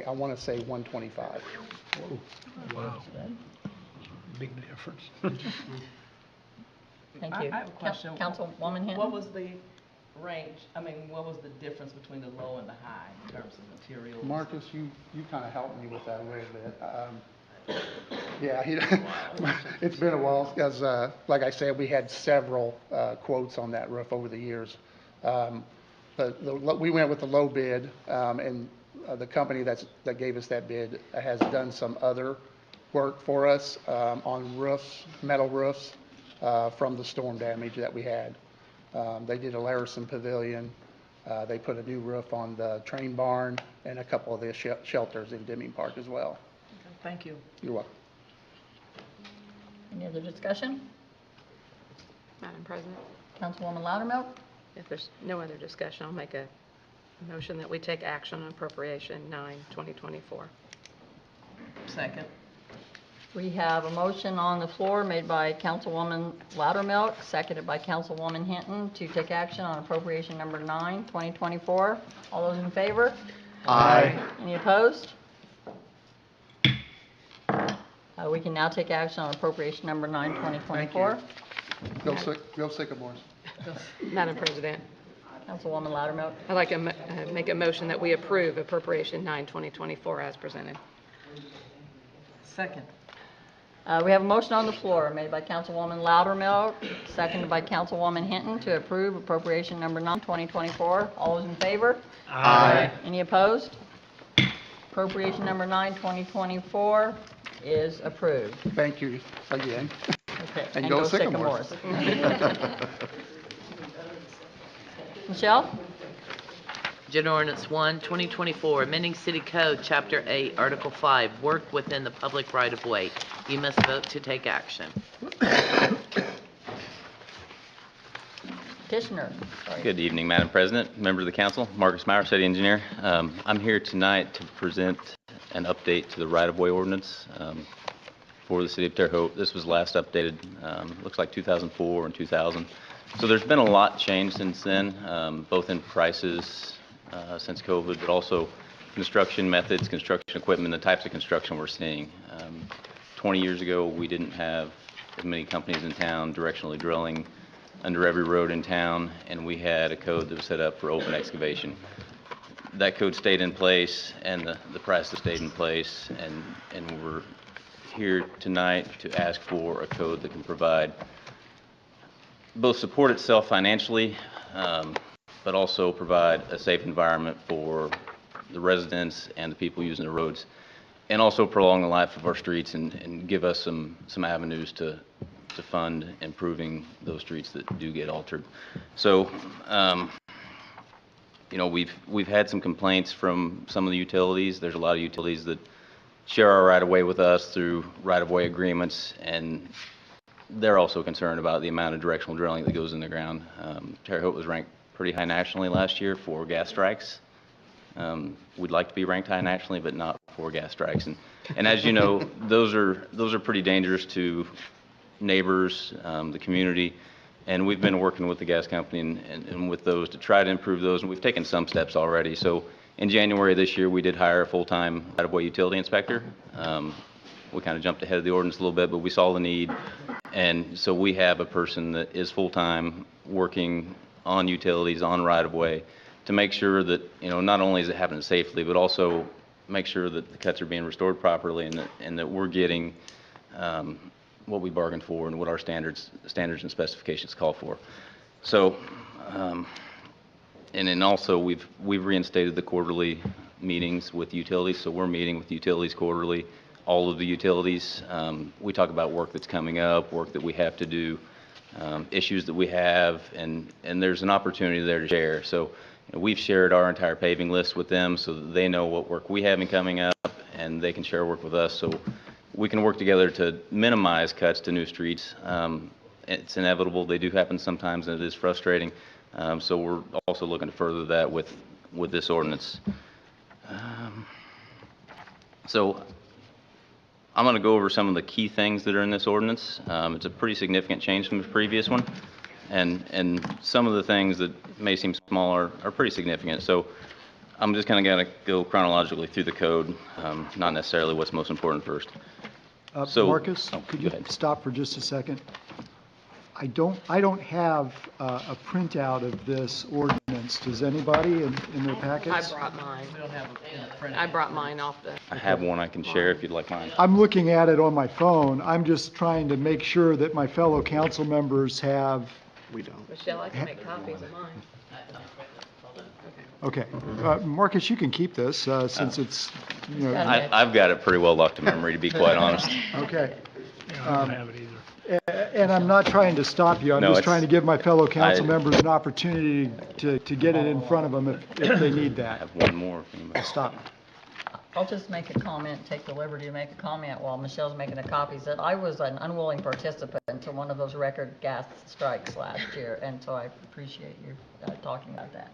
I want to say 125. Whoa, wow. Big difference. Thank you. I have a question. Councilwoman Hinton? What was the range, what was the difference between the low and the high in terms of materials? Marcus, you kind of helped me with that a little bit. Yeah, it's been a while, because, like I said, we had several quotes on that roof over the years. We went with the low bid, and the company that gave us that bid has done some other work for us on roofs, metal roofs, from the storm damage that we had. They did a Larison Pavilion. They put a new roof on the train barn and a couple of the shelters in Deming Park as well. Okay, thank you. You're welcome. Any other discussion? Madam President, Councilwoman Loudermilk? if there's no other discussion, I'll make a motion that we take action on appropriation 9, 2024. Second. We have a motion on the floor made by Councilwoman Loudermilk, seconded by Councilwoman Hinton, to take action on appropriation number 9, 2024. All those in favor? Aye. Any opposed? We can now take action on appropriation number 9, 2024. Go Sycamores. Madam President, Councilwoman Loudermilk. I'd like to make a motion that we approve appropriation 9, 2024 as presented. Second. We have a motion on the floor made by Councilwoman Loudermilk, seconded by Councilwoman Hinton to approve appropriation number 9, 2024. All those in favor? Aye. Any opposed? Appropriation number 9, 2024 is approved. Thank you again. Okay. And go Sycamores. Michelle? General Ordinance 1, 2024, amending City Code, Chapter 8, Article 5, work within the public right-of-way. You must vote to take action. Petitioner. Sorry. Good evening, Madam President, members of the council. Marcus Meyer, city engineer. I'm here tonight to present an update to the right-of-way ordinance for the city of Terre Haute. This was last updated, looks like 2004 and 2000. So there's been a lot changed since then, both in prices since COVID, but also construction methods, construction equipment, the types of construction we're seeing. 20 years ago, we didn't have as many companies in town directionally drilling under every road in town, and we had a code that was set up for open excavation. That code stayed in place, and the prices stayed in place, and we're here tonight to ask for a code that can provide both support itself financially, but also provide a safe environment for the residents and the people using the roads, and also prolong the life of our streets and give us some avenues to fund improving those streets that do get altered. So, you know, we've had some complaints from some of the utilities. There's a lot of utilities that share our right-of-way with us through right-of-way agreements, and they're also concerned about the amount of directional drilling that goes in the ground. Terre Haute was ranked pretty high nationally last year for gas strikes. We'd like to be ranked high nationally, but not for gas strikes. And as you know, those are pretty dangerous to neighbors, the community, and we've been working with the gas company and with those to try to improve those, and we've taken some steps already. So in January this year, we did hire a full-time right-of-way utility inspector. We kind of jumped ahead of the ordinance a little bit, but we saw the need, and so we have a person that is full-time working on utilities, on right-of-way, to make sure that, you know, not only is it happening safely, but also make sure that the cuts are being restored properly and that we're getting what we bargained for and what our standards and specifications call for. So, and then also we've reinstated the quarterly meetings with utilities, so we're meeting with utilities quarterly, all of the utilities. We talk about work that's coming up, work that we have to do, issues that we have, and there's an opportunity there to share. So, you know, we've shared our entire paving list with them so that they know what work we have coming up, and they can share work with us so we can work together to minimize cuts to new streets. It's inevitable. They do happen sometimes, and it is frustrating. So we're also looking to further that with this ordinance. So I'm going to go over some of the key things that are in this ordinance. It's a pretty significant change from the previous one, and some of the things that may seem small are pretty significant. So I'm just kind of going to go chronologically through the code, not necessarily what's most important first. Marcus, could you stop for just a second? I don't have a printout of this ordinance. Does anybody in their packets? I brought mine. I brought mine off the. I have one I can share if you'd like mine. I'm looking at it on my phone. I'm just trying to make sure that my fellow council members have. We don't. Michelle, I can make copies of mine. Okay. Marcus, you can keep this since it's, you know. I've got it pretty well locked to memory, to be quite honest. Okay. I don't have it either. And I'm not trying to stop you. I'm No, just trying to give my fellow council I- members an opportunity to get it in front of them if they need I that. have one more. if anybody- Stop. I'll just make a comment, take the liberty to make a comment while Michelle's making the copies, that I was an unwilling participant to one of those record gas strikes last year, and so I appreciate you talking about that.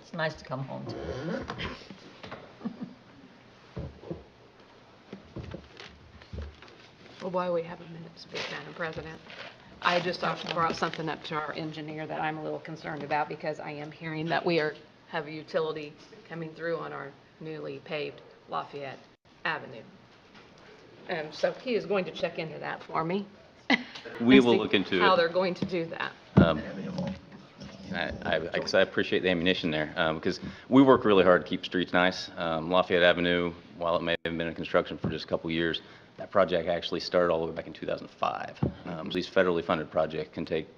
It's nice to come home to. Well, while we have a minute to speak, Madam President, I just brought something up to our engineer that I'm a little concerned about, because I am hearing that we have a utility coming through on our newly paved Lafayette Avenue. So he is going to check into that for me. We and will see look into how it. they're going to do that. I guess I appreciate the ammunition there, because we work really hard to keep streets nice. Lafayette Avenue, while it may have been in construction for just a couple years, that project actually started all the way back in 2005. So these federally funded projects can take,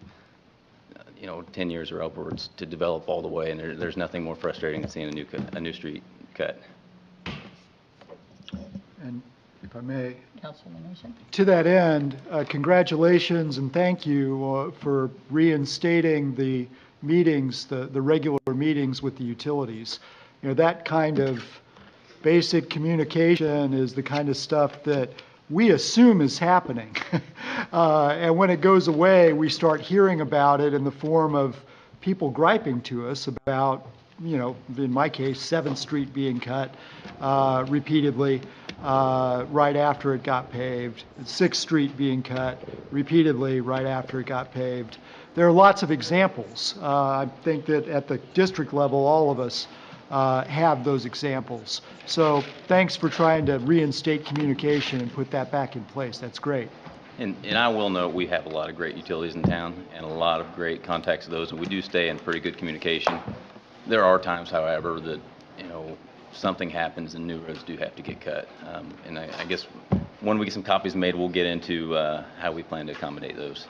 10 years or upwards to develop all the way, and there's nothing more frustrating than seeing a new street cut. And if I may, Councilman Nation? to that end, congratulations and thank you for reinstating the meetings, the regular meetings with the utilities. That kind of basic communication is the kind of stuff that we assume is happening. And when it goes away, we start hearing about it in the form of people griping to us about, in my case, 7th Street being cut repeatedly right after it got paved, 6th Street being cut repeatedly right after it got paved. There are lots of examples. I think that at the district level, all of us have those examples. So thanks for trying to reinstate communication and put that back in place. That's great. And I will note, we have a lot of great utilities in town and a lot of great contacts of those, and we do stay in pretty good communication. There are times, however, that, something happens and new roads do have to get cut. And I guess when we get some copies made, we'll get into how we plan to accommodate those.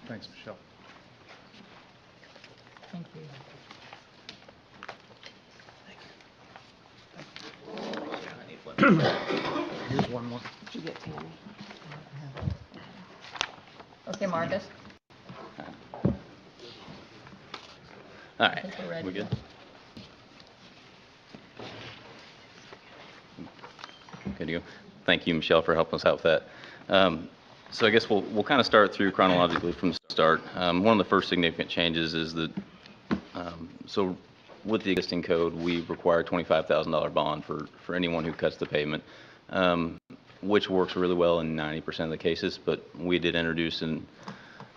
Thanks, Michelle. Thank you. Here's one more. Did you get Tammy? Okay, Marcus? All I think we're right, ready. we good? Good to go. Thank you, Michelle, for helping us out with that. So I guess we'll kind of start through chronologically from the start. One of the first significant changes is that, so with the existing code, we require a $25,000 bond for anyone who cuts the pavement, which works really well in 90% of the cases, but we did introduce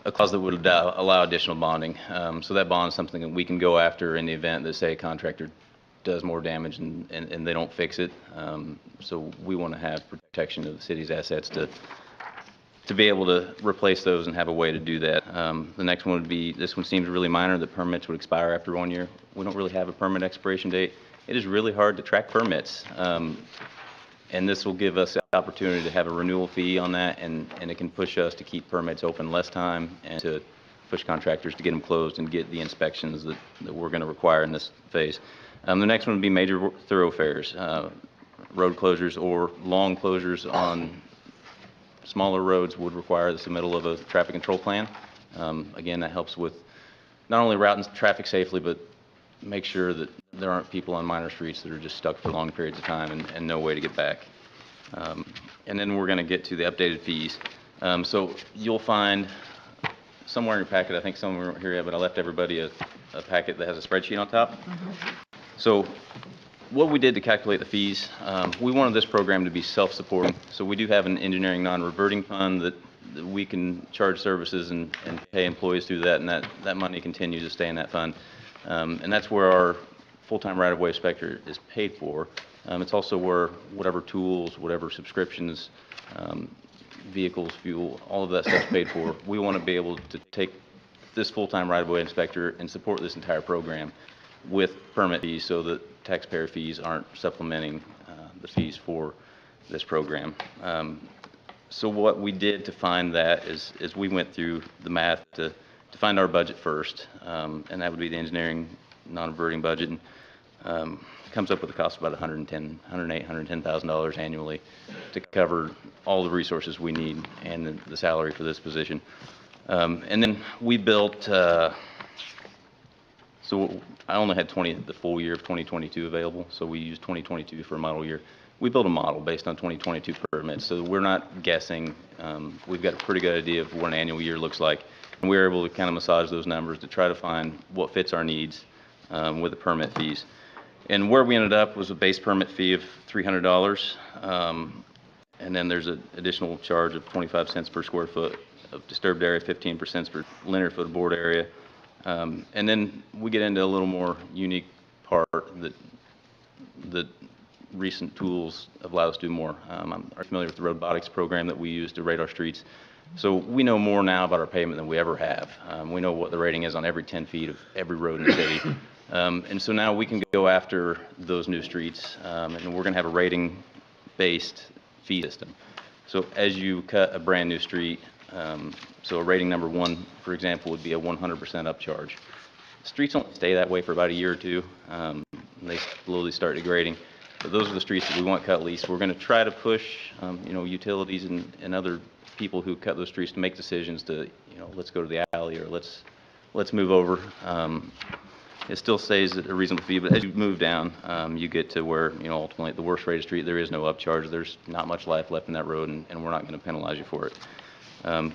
a clause that would allow additional bonding. So that bond is something that we can go after in the event that, say, a contractor does more damage and they don't fix it. So we want to have protection of the city's assets to be able to replace those and have a way to do that. The next one would be, this one seems really minor, the permits would expire after 1 year. We don't really have a permit expiration date. It is really hard to track permits. And this will give us the opportunity to have a renewal fee on that, and it can push us to keep permits open less time and to push contractors to get them closed and get the inspections that we're going to require in this phase. The next one would be major thoroughfares, road closures or long closures on smaller roads would require the submittal of a traffic control plan. Again, that helps with not only routing traffic safely, but make sure that there aren't people on minor streets that are just stuck for long periods of time and no way to get back. And then we're going to get to the updated fees. So you'll find somewhere in your packet, I think somewhere here, but I left everybody a packet that has a spreadsheet on top. So what we did to calculate the fees, we wanted this program to be self-supporting. So we do have an engineering non-reverting fund that we can charge services and pay employees through that, and that money continues to stay in that fund. And that's where our full-time right-of-way inspector is paid for. It's also where whatever tools, whatever subscriptions, vehicles, fuel, all of that stuff's paid for. We want to be able to take this full-time right-of-way inspector and support this entire program with permit fees so that taxpayer fees aren't supplementing the fees for this program. So what we did to find that is we went through the math to find our budget first, and that would be the engineering non-reverting budget. And comes up with a cost of about $110,000 annually to cover all the resources we need and the salary for this position. And then we built, so I only had the full year of 2022 available, so we used 2022 for a model year. We built a model based on 2022 permits, so we're not guessing. We've got a pretty good idea of what an annual year looks like, and we were able to kind of massage those numbers to try to find what fits our needs with the permit fees. And where we ended up was a base permit fee of $300, and then there's an additional charge of 25 cents per square foot of disturbed area, 15% per linear foot of board area. And then we get into a little more unique part that recent tools have allowed us to do more. I'm familiar with the robotics program that we use to rate our streets. So we know more now about our pavement than we ever have. We know what the rating is on every 10 feet of every road in the city. And so now we can go after those new streets, and we're going to have a rating-based fee system. So as you cut a brand new street, so a rating number 1, for example, would be a 100% upcharge. Streets only stay that way for about a year or two. They slowly start degrading. But those are the streets that we want cut least. We're going to try to push, utilities and other people who cut those streets to make decisions to, let's go to the alley or let's move over. It still stays at a reasonable fee, but as you move down, you get to where, ultimately at the worst rated street, there is no upcharge. There's not much life left in that road, and we're not going to penalize you for it.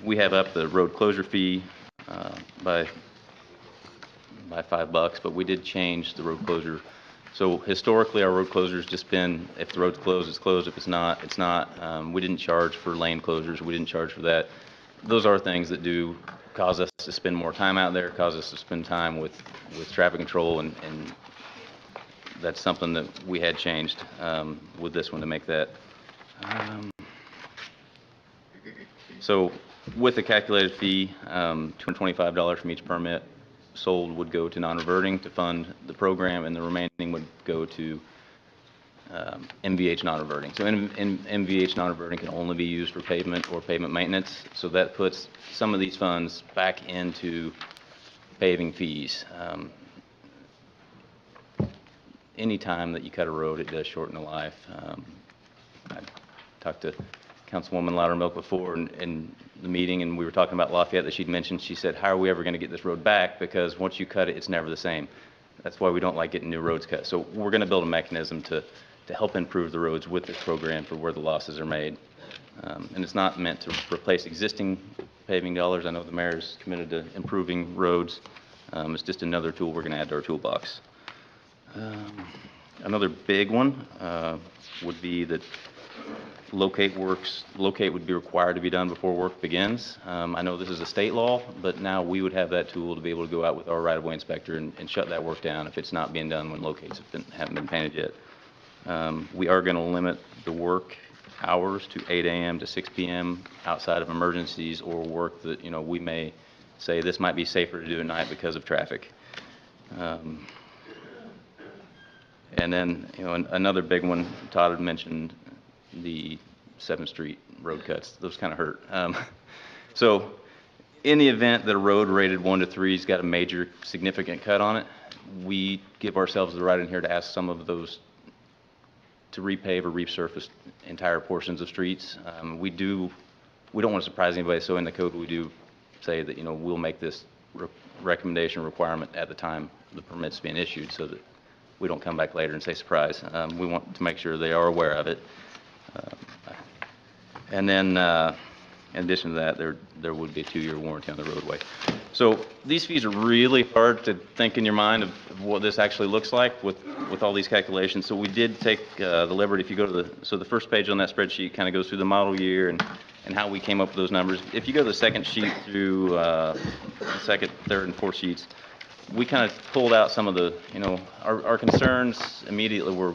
We have up the road closure fee by $5, but we did change the road closure. So historically, our road closure has just been, if the road's closed, it's closed. If it's not, it's not. We didn't charge for lane closures. We didn't charge for that. Those are things that do cause us to spend more time out there, cause us to spend time with traffic control, and that's something that we had changed with this one to make that. So with the calculated fee, $225 from each permit sold would go to non-reverting to fund the program, and the remaining would go to MVH non-reverting. So MVH non-reverting can only be used for pavement or pavement maintenance, so that puts some of these funds back into paving fees. Any time that you cut a road, it does shorten the life. I talked to Councilwoman Loudermilk before in the meeting, and we were talking about Lafayette that she'd mentioned. She said, how are we ever going to get this road back? Because once you cut it, it's never the same. That's why we don't like getting new roads cut. So we're going to build a mechanism to help improve the roads with this program for where the losses are made. And it's not meant to replace existing paving dollars. I know the mayor is committed to improving roads. It's just another tool we're going to add to our toolbox. Another big one would be that locate would be required to be done before work begins. I know this is a state law, but now we would have that tool to be able to go out with our right-of-way inspector and shut that work down if it's not being done when locates haven't been painted yet. We are going to limit the work hours to 8 a.m. to 6 p.m. outside of emergencies or work that, we may say this might be safer to do at night because of traffic. And then, another big one, Todd had mentioned the 7th Street road cuts. Those kind of hurt. So in the event that a road rated 1 to 3 has got a major significant cut on it, we give ourselves the right in here to ask some of those to repave or resurface entire portions of streets. We don't want to surprise anybody, so in the code we do say that, we'll make this recommendation requirement at the time the permit's being issued so that we don't come back later and say surprise. We want to make sure they are aware of it. And then, in addition to that, there would be a 2-year warranty on the roadway. So these fees are really hard to think in your mind of what this actually looks like with all these calculations. So we did take the liberty, if you go to the first page on that spreadsheet kind of goes through the model year and how we came up with those numbers. If you go to the second sheet through the second, third, and fourth sheets, we kind of pulled out some of the, our concerns immediately were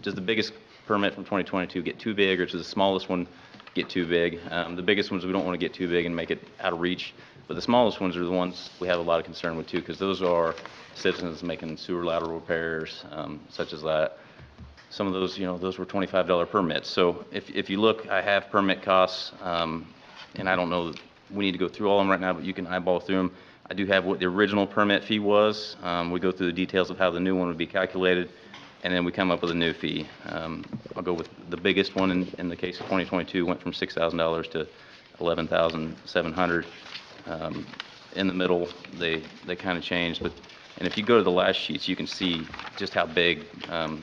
does the biggest permit from 2022 get too big, or does the smallest one get too big? The biggest ones we don't want to get too big and make it out of reach, but the smallest ones are the ones we have a lot of concern with too, because those are citizens making sewer lateral repairs, such as that. Some of those, those were $25 permits. So if you look, I have permit costs, and I don't know, we need to go through all of them right now, but you can eyeball through them. I do have what the original permit fee was. We go through the details of how the new one would be calculated, and then we come up with a new fee. I'll go with the biggest one in the case of 2022, went from $6,000 to $11,700. In the middle, they kind of changed, and if you go to the last sheets, you can see just how big, I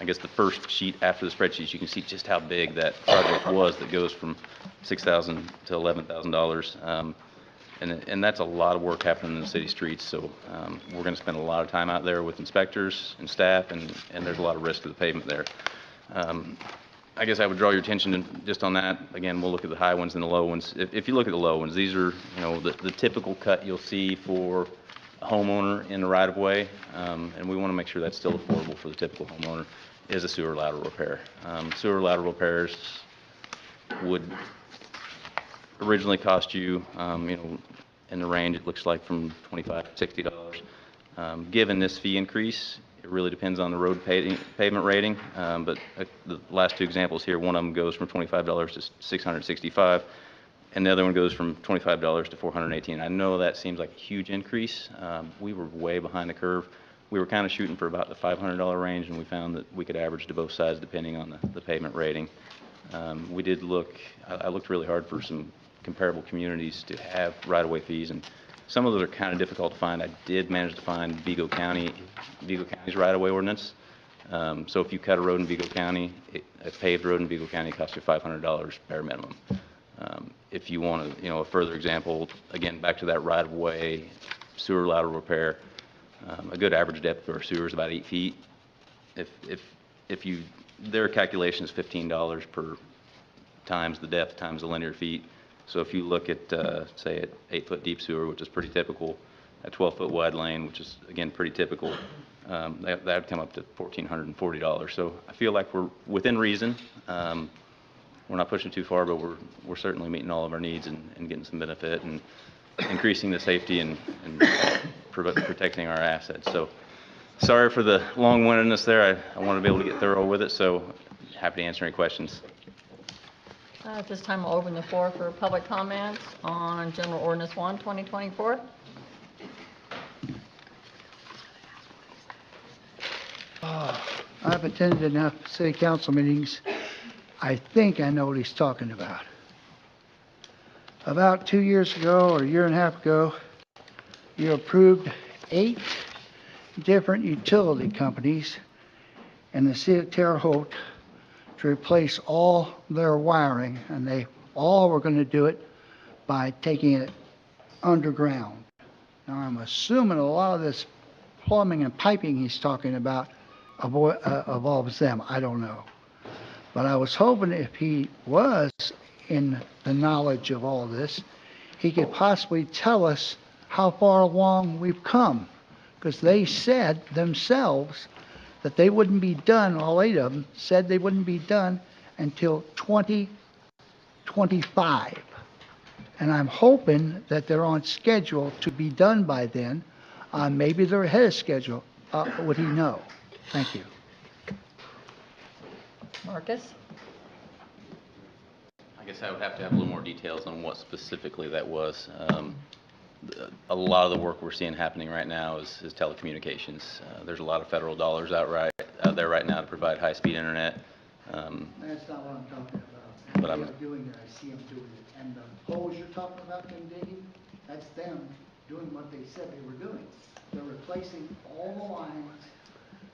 guess the first sheet after the spreadsheets, you can see just how big that project was that goes from $6,000 to $11,000. And that's a lot of work happening in the city streets, so we're going to spend a lot of time out there with inspectors and staff, and there's a lot of risk to the pavement there. I guess I would draw your attention just on that. Again, we'll look at the high ones and the low ones. If you look at the low ones, these are, the typical cut you'll see for a homeowner in the right-of-way, and we want to make sure that's still affordable for the typical homeowner, is a sewer lateral repair. Sewer lateral repairs would originally cost you, in the range, it looks like from $25 to $60. Given this fee increase, it really depends on the road pavement rating, but the last two examples here, one of them goes from $25 to $665, and the other one goes from $25 to $418. I know that seems like a huge increase. We were way behind the curve. We were kind of shooting for about the $500 range, and we found that we could average to both sides depending on the pavement rating. We did look, I looked really hard for some comparable communities to have right-of-way fees, and some of those are kind of difficult to find. I did manage to find Vigo County's right-of-way ordinance. So if you cut a road in Vigo County, a paved road in Vigo County costs you $500 bare minimum. If you want a further example, again, back to that right-of-way sewer lateral repair, a good average depth of our sewer is about 8 feet. Their calculation is $15 per times the depth times the linear feet. So if you look at, say, an 8-foot deep sewer, which is pretty typical, a 12-foot wide lane, which is, again, pretty typical, that would come up to $1,440. So I feel like we're within reason. We're not pushing too far, but we're certainly meeting all of our needs and getting some benefit and increasing the safety and protecting our assets. So sorry for the long-windedness there. I want to be able to get thorough with it, so happy to answer any questions. At this time, we'll open the floor for public comments on General Ordinance 1, 2024. I've attended enough city council meetings. I think I know what he's talking about. About 2 years ago, or a year and a half ago, you approved 8 different utility companies in the city of Terre Haute to replace all their wiring, and they all were going to do it by taking it underground. Now, I'm assuming a lot of this plumbing and piping he's talking about involves them. I don't know. But I was hoping if he was in the knowledge of all this, he could possibly tell us how far along we've come. Because they said themselves that they wouldn't be done, all 8 of them said they wouldn't be done until 2025. And I'm hoping that they're on schedule to be done by then. Maybe they're ahead of schedule. Would he know? Thank you. Marcus? I guess I would have to have a little more details on what specifically that was. A lot of the work we're seeing happening right now is telecommunications. There's a lot of federal dollars out there right now to provide high-speed internet. That's not what I'm talking about. But They are doing it. I see them doing it. And the poles you're talking about them digging, that's them doing what they said they were doing. They're replacing all the lines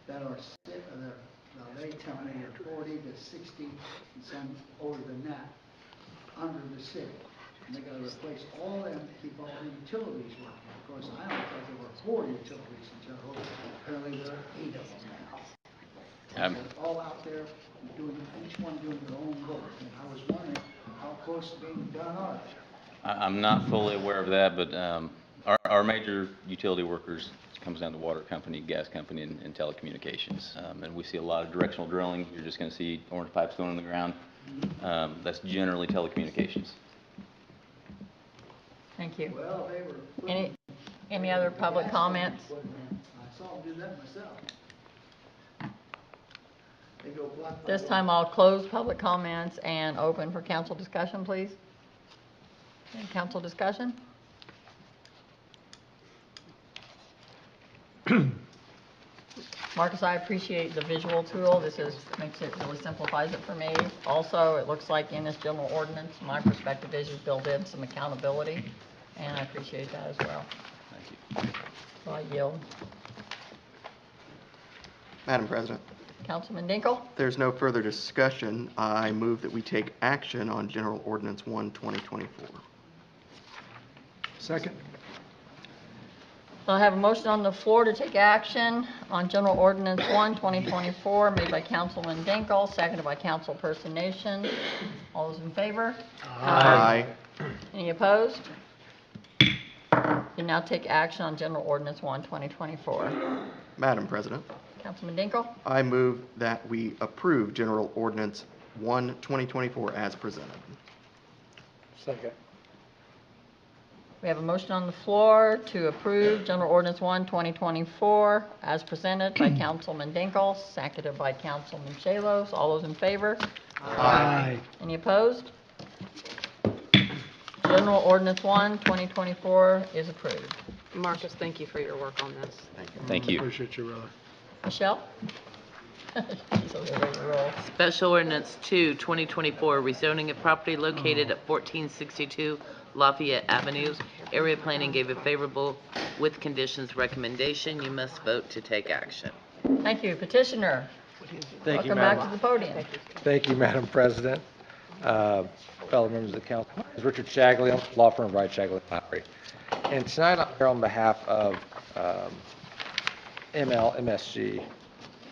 that are they tell me are 40 to 60 and some older than that under the city. And they got to replace all them to keep all the utilities working. Of course, I don't thought there were 4 utilities in Terre Haute. Apparently there are 8 of them now. They're all out there doing, each one doing their own work. And I was wondering how close to being done are they? I'm not fully aware of that, but our major utility workers comes down to water company, gas company, and telecommunications. And we see a lot of directional drilling. You're just going to see orange pipes going in the ground. That's generally telecommunications. Thank you. Well, they were. Any other public comments? I saw them do that myself. They go block by This block. time I'll close public comments and open for council discussion, please. Any council discussion? Marcus, I appreciate the visual tool. Makes it, really simplifies it for me. Also, it looks like in this general ordinance, my perspective is you've built in some accountability, and I appreciate that as well. Thank you. So I yield. Madam President, Councilman Dinkle? there's no further discussion. I move that we take action on General Ordinance 1, 2024. Second. So I have a motion on the floor to take action on General Ordinance 1, 2024, made by Councilman Dinkle, seconded by Councilperson Nation. All those in favor? Aye. Any opposed? You now take action on General Ordinance 1, 2024. Madam President, Councilman Dinkle? I move that we approve General Ordinance 1, 2024 as presented. Second. We have a motion on the floor to approve General Ordinance 1, 2024, as presented by Councilman Dinkle, seconded by Councilman Shalos. All those in favor? Aye. Any opposed? General Ordinance 1, 2024 is approved. Marcus, thank you for your work on this. Thank you. Appreciate you, brother. Michelle? She's over there ready to roll. Special Ordinance 2, 2024, rezoning of property located at 1462 Lafayette Avenue. Area Planning gave a favorable with conditions recommendation. You must vote to take action. Thank you. Petitioner? Thank you, Welcome back Madam. to the podium. Thank you, Madam President. Fellow members of the council, my name is Richard Shagley, I'm law firm Wright Shagley Lowry. And tonight I'm here on behalf of MSG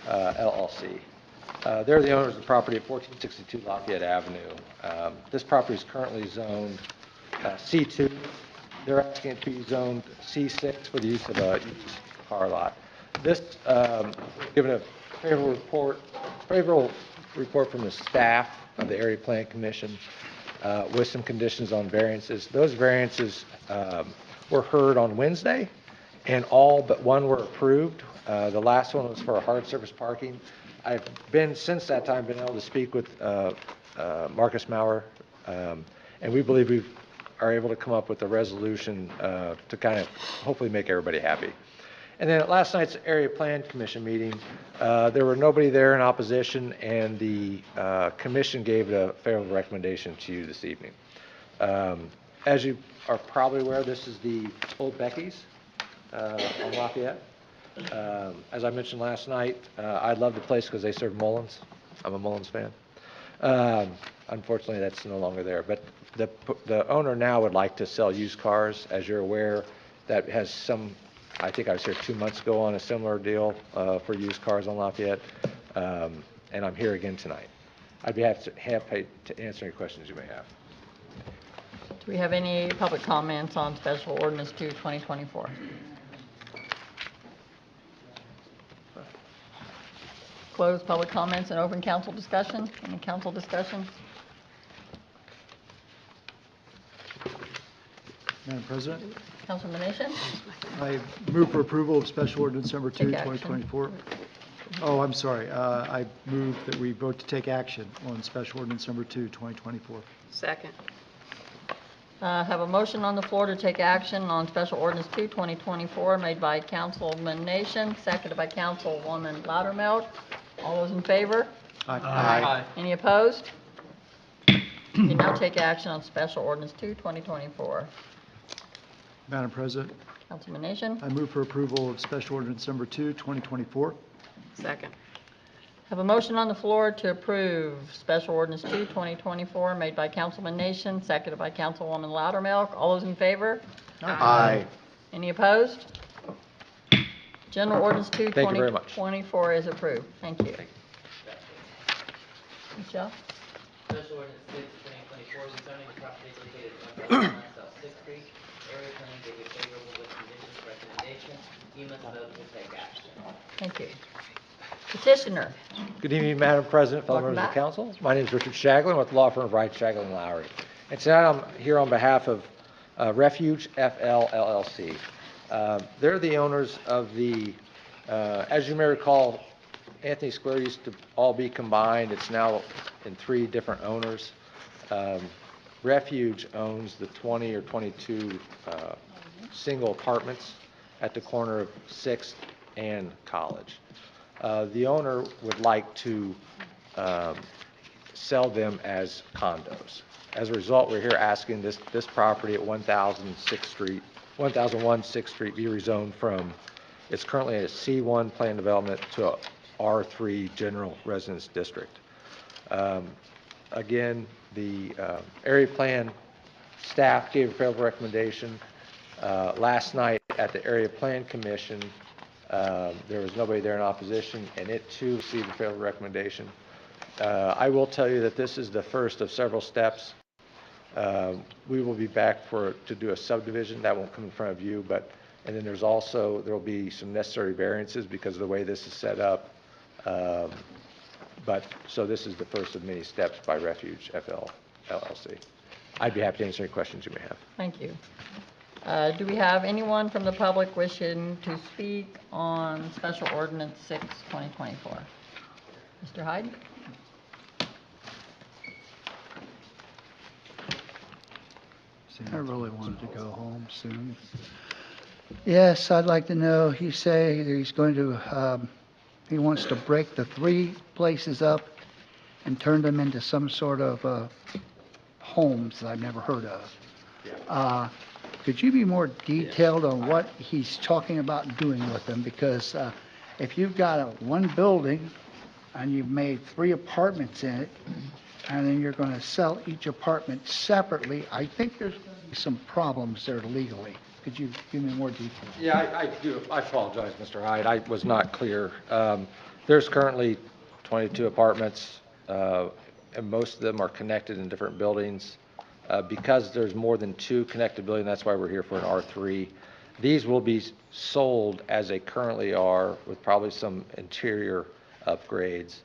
LLC. They're the owners of the property at 1462 Lafayette Avenue. This property is currently zoned C2. They're asking it to be zoned C6 for the use of a used car lot. This, given a favorable report from the staff of the Area Plan Commission with some conditions on variances. Those variances were heard on Wednesday, and all but one were approved. The last one was for hard surface parking. I've been, since that time, been able to speak with Marcus Maurer, and we believe we are able to come up with a resolution to kind of hopefully make everybody happy. And then at last night's Area Plan Commission meeting, there were nobody there in opposition, and the commission gave a favorable recommendation to you this evening. As you are probably aware, this is the Old Becky's on Lafayette. As I mentioned last night, I love the place because they serve Mullins. I'm a Mullins fan. Unfortunately, that's no longer there. But the owner now would like to sell used cars. As you're aware, that has some, I think I was here 2 months ago on a similar deal for used cars on Lafayette. And I'm here again tonight. I'd be happy to answer any questions you may have. Do we have any public comments on Special Ordinance 2, 2024? Close public comments and open council discussion. Any council discussion? Madam President, Councilman Nation? I move for approval of Special Ordinance Number 2, Take action. 2024. Oh, I'm sorry. I move that we vote to take action on Special Ordinance Number 2, 2024. Second. Have a motion on the floor to take action on Special Ordinance 2, 2024, made by Councilman Nation, seconded by Councilwoman Loudermilk. All those in favor? Aye. Any opposed? You now take action on Special Ordinance 2, 2024. Madam President, Councilman Nation? I move for approval of Special Ordinance Number 2, 2024. Second. Have a motion on the floor to approve Special Ordinance 2, 2024, made by Councilman Nation, seconded by Councilwoman Loudermilk. All those in favor? Aye. Any opposed? General Ordinance 2, Thank you very much. 2024 is approved. Thank you. Michelle? Special Ordinance 6, 2024, rezoning of property located at South 6th Street. Area Planning gave a favorable with conditions recommendation. You must vote to take action. Thank you. Petitioner? Good evening, Madam President, fellow Welcome members of the back. council. My name is Richard Shagley. I'm with the law firm of Wright, Shagley & Lowry. And tonight I'm here on behalf of Refuge FL LLC. They're the owners of the, as you may recall, Anthony Square used to all be combined. It's now in 3 different owners. Refuge owns the 20 or 22 single apartments at the corner of 6th and College. The owner would like to sell them as condos. As a result, we're here asking this property at 1001 6th Street be rezoned from, it's currently a C1 plan development to a R3 general residence district. Again, the area plan staff gave a favorable recommendation. Last night at the area plan commission, there was nobody there in opposition, and it too received a favorable recommendation. I will tell you that this is the first of several steps. We will be back to do a subdivision. That won't come in front of you, and then there will be some necessary variances because of the way this is set up. So this is the first of many steps by Refuge FL LLC. I'd be happy to answer any questions you may have. Thank you. Do we have anyone from the public wishing to speak on Special Ordinance 6, 2024? Mr. Hyde? I really wanted to go home soon. Yes, I'd like to know, he say that he's going to, he wants to break the 3 places up and turn them into some sort of homes that I've never heard of. Could you be more detailed on what he's talking about doing with them? Because if you've got one building and you've made 3 apartments in it, and then you're going to sell each apartment separately, I think there's going to be some problems there legally. Could you give me more detail? Yeah, I do. I apologize, Mr. Hyde. I was not clear. There's currently 22 apartments, and most of them are connected in different buildings. Because there's more than 2 connected buildings, that's why we're here for an R3. These will be sold as they currently are, with probably some interior upgrades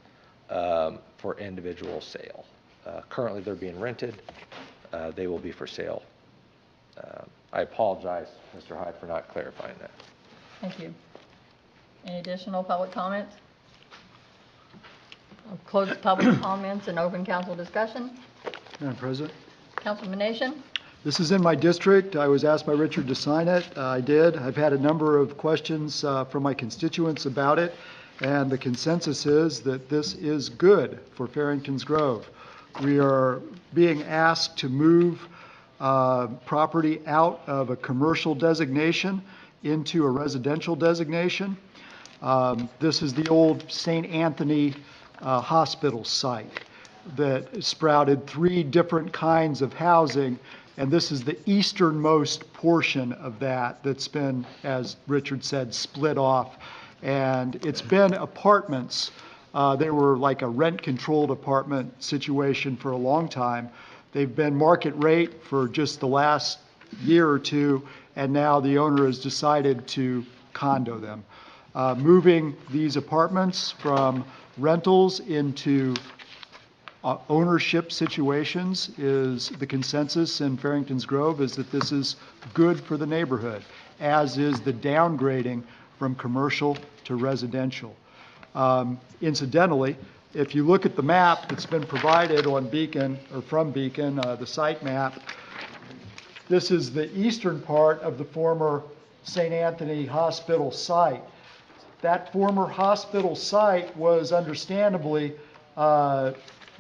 for individual sale. Currently, they're being rented. They will be for sale. I apologize, Mr. Hyde, for not clarifying that. Thank you. Any additional public comments? I'll close public comments and open council discussion. Madam President? Councilman Nation? This is in my district. I was asked by Richard to sign it. I did. I've had a number of questions from my constituents about it, and the consensus is that this is good for Farrington's Grove. We are being asked to move property out of a commercial designation into a residential designation. This is the old St. Anthony Hospital site that sprouted 3 different kinds of housing, and this is the easternmost portion of that that's been, as Richard said, split off. And it's been apartments. They were like a rent-controlled apartment situation for a long time. They've been market rate for just the last year or 2, and now the owner has decided to condo them. Moving these apartments from rentals into ownership situations is the consensus in Farrington's Grove, is that this is good for the neighborhood, as is the downgrading from commercial to residential. Incidentally, if you look at the map that's been provided on Beacon, or from Beacon, the site map, this is the eastern part of the former St. Anthony Hospital site. That former hospital site was understandably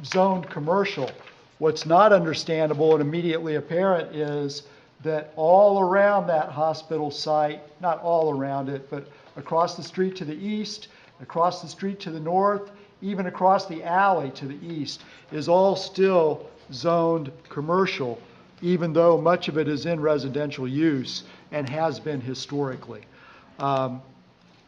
zoned commercial. What's not understandable and immediately apparent is that all around that hospital site, not all around it, but across the street to the east, across the street to the north, even across the alley to the east, is all still zoned commercial, even though much of it is in residential use and has been historically.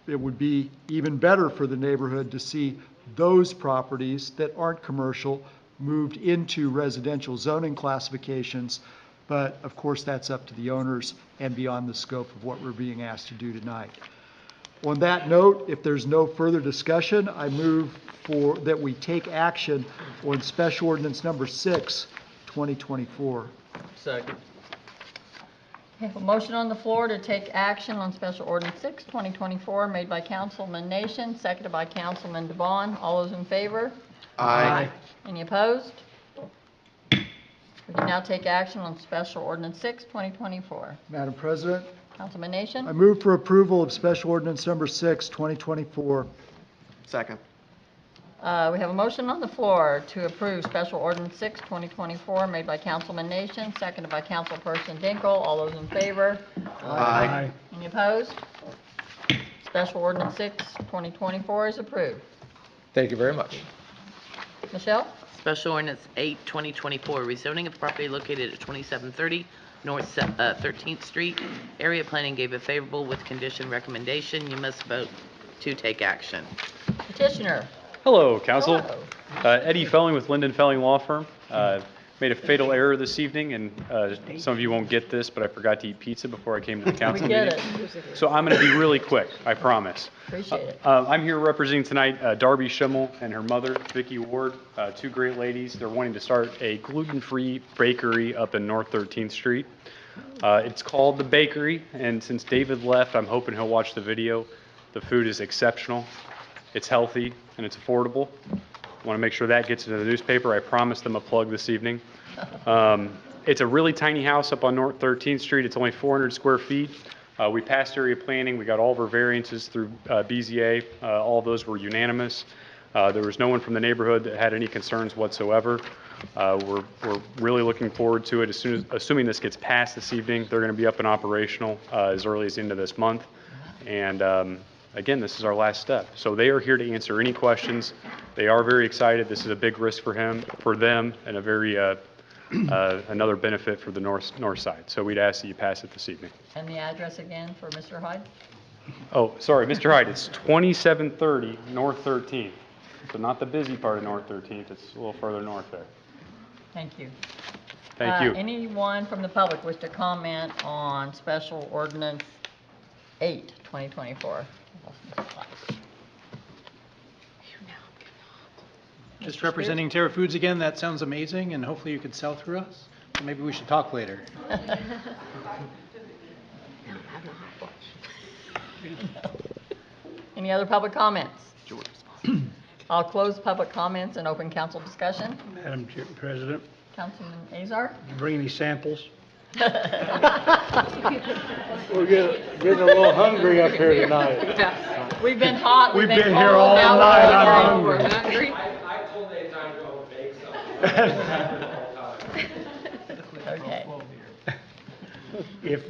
It would be even better for the neighborhood to see those properties that aren't commercial moved into residential zoning classifications, but of course that's up to the owners and beyond the scope of what we're being asked to do tonight. On that note, if there's no further discussion, I move that we take action on Special Ordinance number 6, 2024. Second. Okay, a motion on the floor to take action on Special Ordinance 6, 2024, made by Councilman Nation, seconded by Councilman DeVaughn. All those in favor? Aye. Any opposed? We can now take action on Special Ordinance 6, 2024. Madam President, Councilman Nation? I move for approval of Special Ordinance number 6, 2024. Second. We have a motion on the floor to approve Special Ordinance 6, 2024, made by Councilman Nation, seconded by Councilperson Dinkle. All those in favor? Aye. Any opposed? Special Ordinance 6, 2024 is approved. Thank you very much. Michelle? Special Ordinance 8, 2024, rezoning of property located at 2730 North 13th Street. Area Planning gave a favorable with condition recommendation. You must vote to take action. Petitioner? Hello, Council. Hello. Eddie Felling with Linden Felling Law Firm. Made a fatal error this evening, and some of you won't get this, but I forgot to eat pizza before I came to the council We get meeting. it. So I'm going to be really quick, I promise. Appreciate it. I'm here representing tonight Darby Schimmel and her mother, Vicki Ward, two great ladies. They're wanting to start a gluten-free bakery up in North 13th Street. It's called The Bakery, and since David left, I'm hoping he'll watch the video. The food is exceptional, it's healthy, and it's affordable. I want to make sure that gets into the newspaper. I promised them a plug this evening. It's a really tiny house up on North 13th Street. It's only 400 square feet. We passed area planning. We got all of our variances through BZA. All of those were unanimous. There was no one from the neighborhood that had any concerns whatsoever. We're really looking forward to it. Assuming this gets passed this evening, they're going to be up and operational as early as the end of this month. And again, this is our last step. So they are here to answer any questions. They are very excited. This is a big risk for them, and a very another benefit for the north side. So we'd ask that you pass it this evening. And the address again for Mr. Hyde? Oh, sorry, Mr. Hyde, it's 2730 North 13th. So not the busy part of North 13th, it's a little further north there. Thank you. Thank you. Anyone from the public wish to comment on Special Ordinance 8, 2024? Just representing Terra Foods again, that sounds amazing, and hopefully you could sell through us. So maybe we should talk later. Any other public comments? I'll close public comments and open council discussion. Madam President, Councilman Azar? did you bring any samples? We're getting a little hungry up here tonight. We've been hot, We've we've been been here cold, all now night, we're I'm hungry. hungry. We're hungry. I told Dave time to go bake something. Okay. If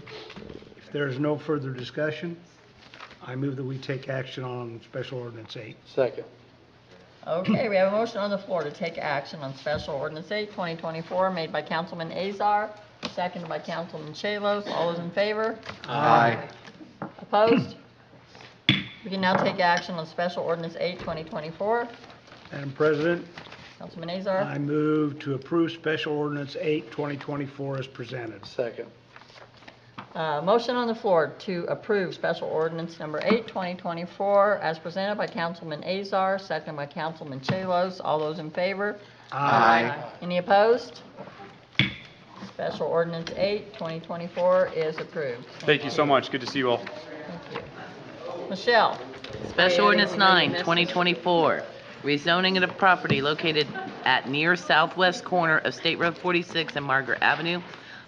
there's no further discussion, I move that we take action on Special Ordinance 8. Second. Okay, we have a motion on the floor to take action on Special Ordinance 8, 2024, made by Councilman Azar, seconded by Councilman Chalos. All those in favor? Aye. Opposed? We can now take action on Special Ordinance 8, 2024. Madam President, Councilman Azar? I move to approve Special Ordinance 8, 2024 as presented. Second. Motion on the floor to approve Special Ordinance Number 8, 2024, as presented by Councilman Azar, seconded by Councilman Chalos. All those in favor? Aye. Any opposed? Special Ordinance 8, 2024 is approved. Thank you so much. Good to see you all. Thank you. Michelle? Special Ordinance 9, 2024, rezoning of the property located at near southwest corner of State Road 46 and Margaret Avenue,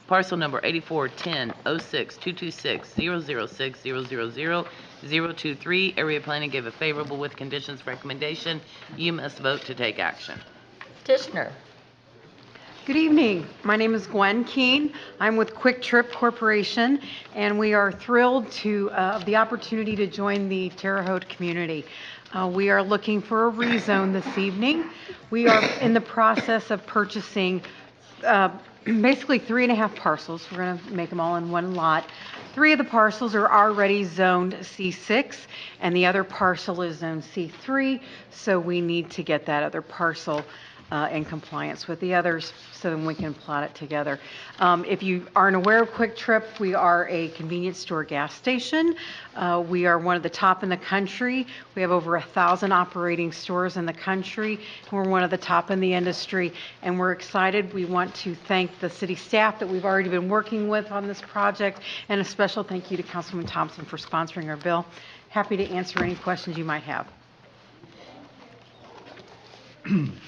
parcel number 8410-06-226-006-000-023. Area Planning gave a favorable with conditions recommendation. You must vote to take action. Petitioner? Good evening. My name is Gwen Keene. I'm with Quick Trip Corporation, and we are thrilled to the opportunity to join the Terre Haute community. We are looking for a rezone this evening. We are in the process of purchasing basically 3.5 parcels. We're going to make them all in one lot. 3 of the parcels are already zoned C6, and the other parcel is zoned C3, so we need to get that other parcel in compliance with the others so then we can plot it together. If you aren't aware of Quick Trip, we are a convenience store gas station. We are one of the top in the country. We have over 1,000 operating stores in the country. We're one of the top in the industry, and we're excited. We want to thank the city staff that we've already been working with on this project, and a special thank you to Councilman Thompson for sponsoring our bill. Happy to answer any questions you might have.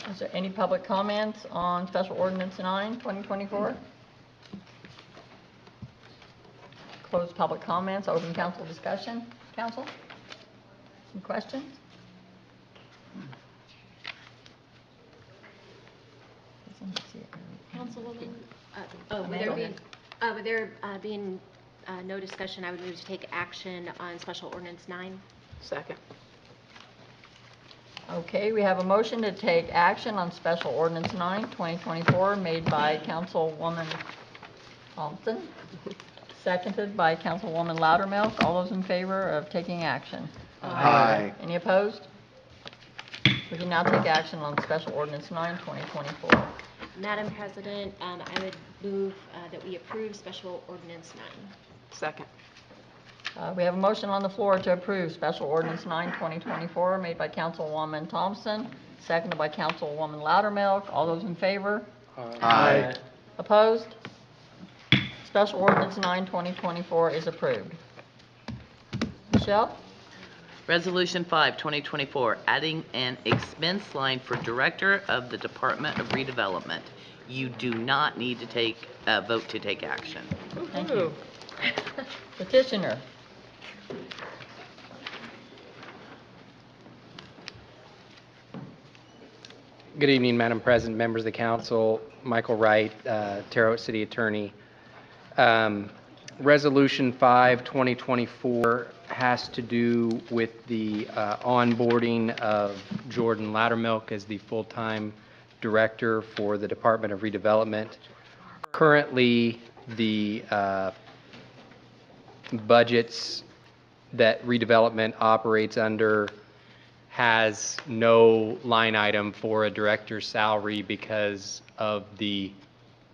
Is there any public comments on Special Ordinance 9, 2024? Close public comments, open council discussion. Council? Some questions? Councilwoman, with there being no discussion, I would move to take action on Special Ordinance 9. Second. Okay, we have a motion to take action on Special Ordinance 9, 2024, made by Councilwoman Thompson, seconded by Councilwoman Loudermilk. All those in favor of taking action? Aye. Any opposed? We can now take action on Special Ordinance 9, 2024. Madam President, I would move that we approve Special Ordinance 9. Second. We have a motion on the floor to approve Special Ordinance 9, 2024, made by Councilwoman Thompson, seconded by Councilwoman Loudermilk. All those in favor? Aye. Opposed? Special Ordinance 9, 2024 is approved. Michelle? Resolution 5, 2024, adding an expense line for Director of the Department of Redevelopment. You do not need to vote to take action. Thank you. Petitioner? Good evening, Madam President, members of the council. Michael Wright, Terre Haute City Attorney. Resolution 5, 2024 has to do with the onboarding of Jordan Loudermilk as the full-time director for the Department of Redevelopment. Currently, the budgets that redevelopment operates under has no line item for a director's salary because of the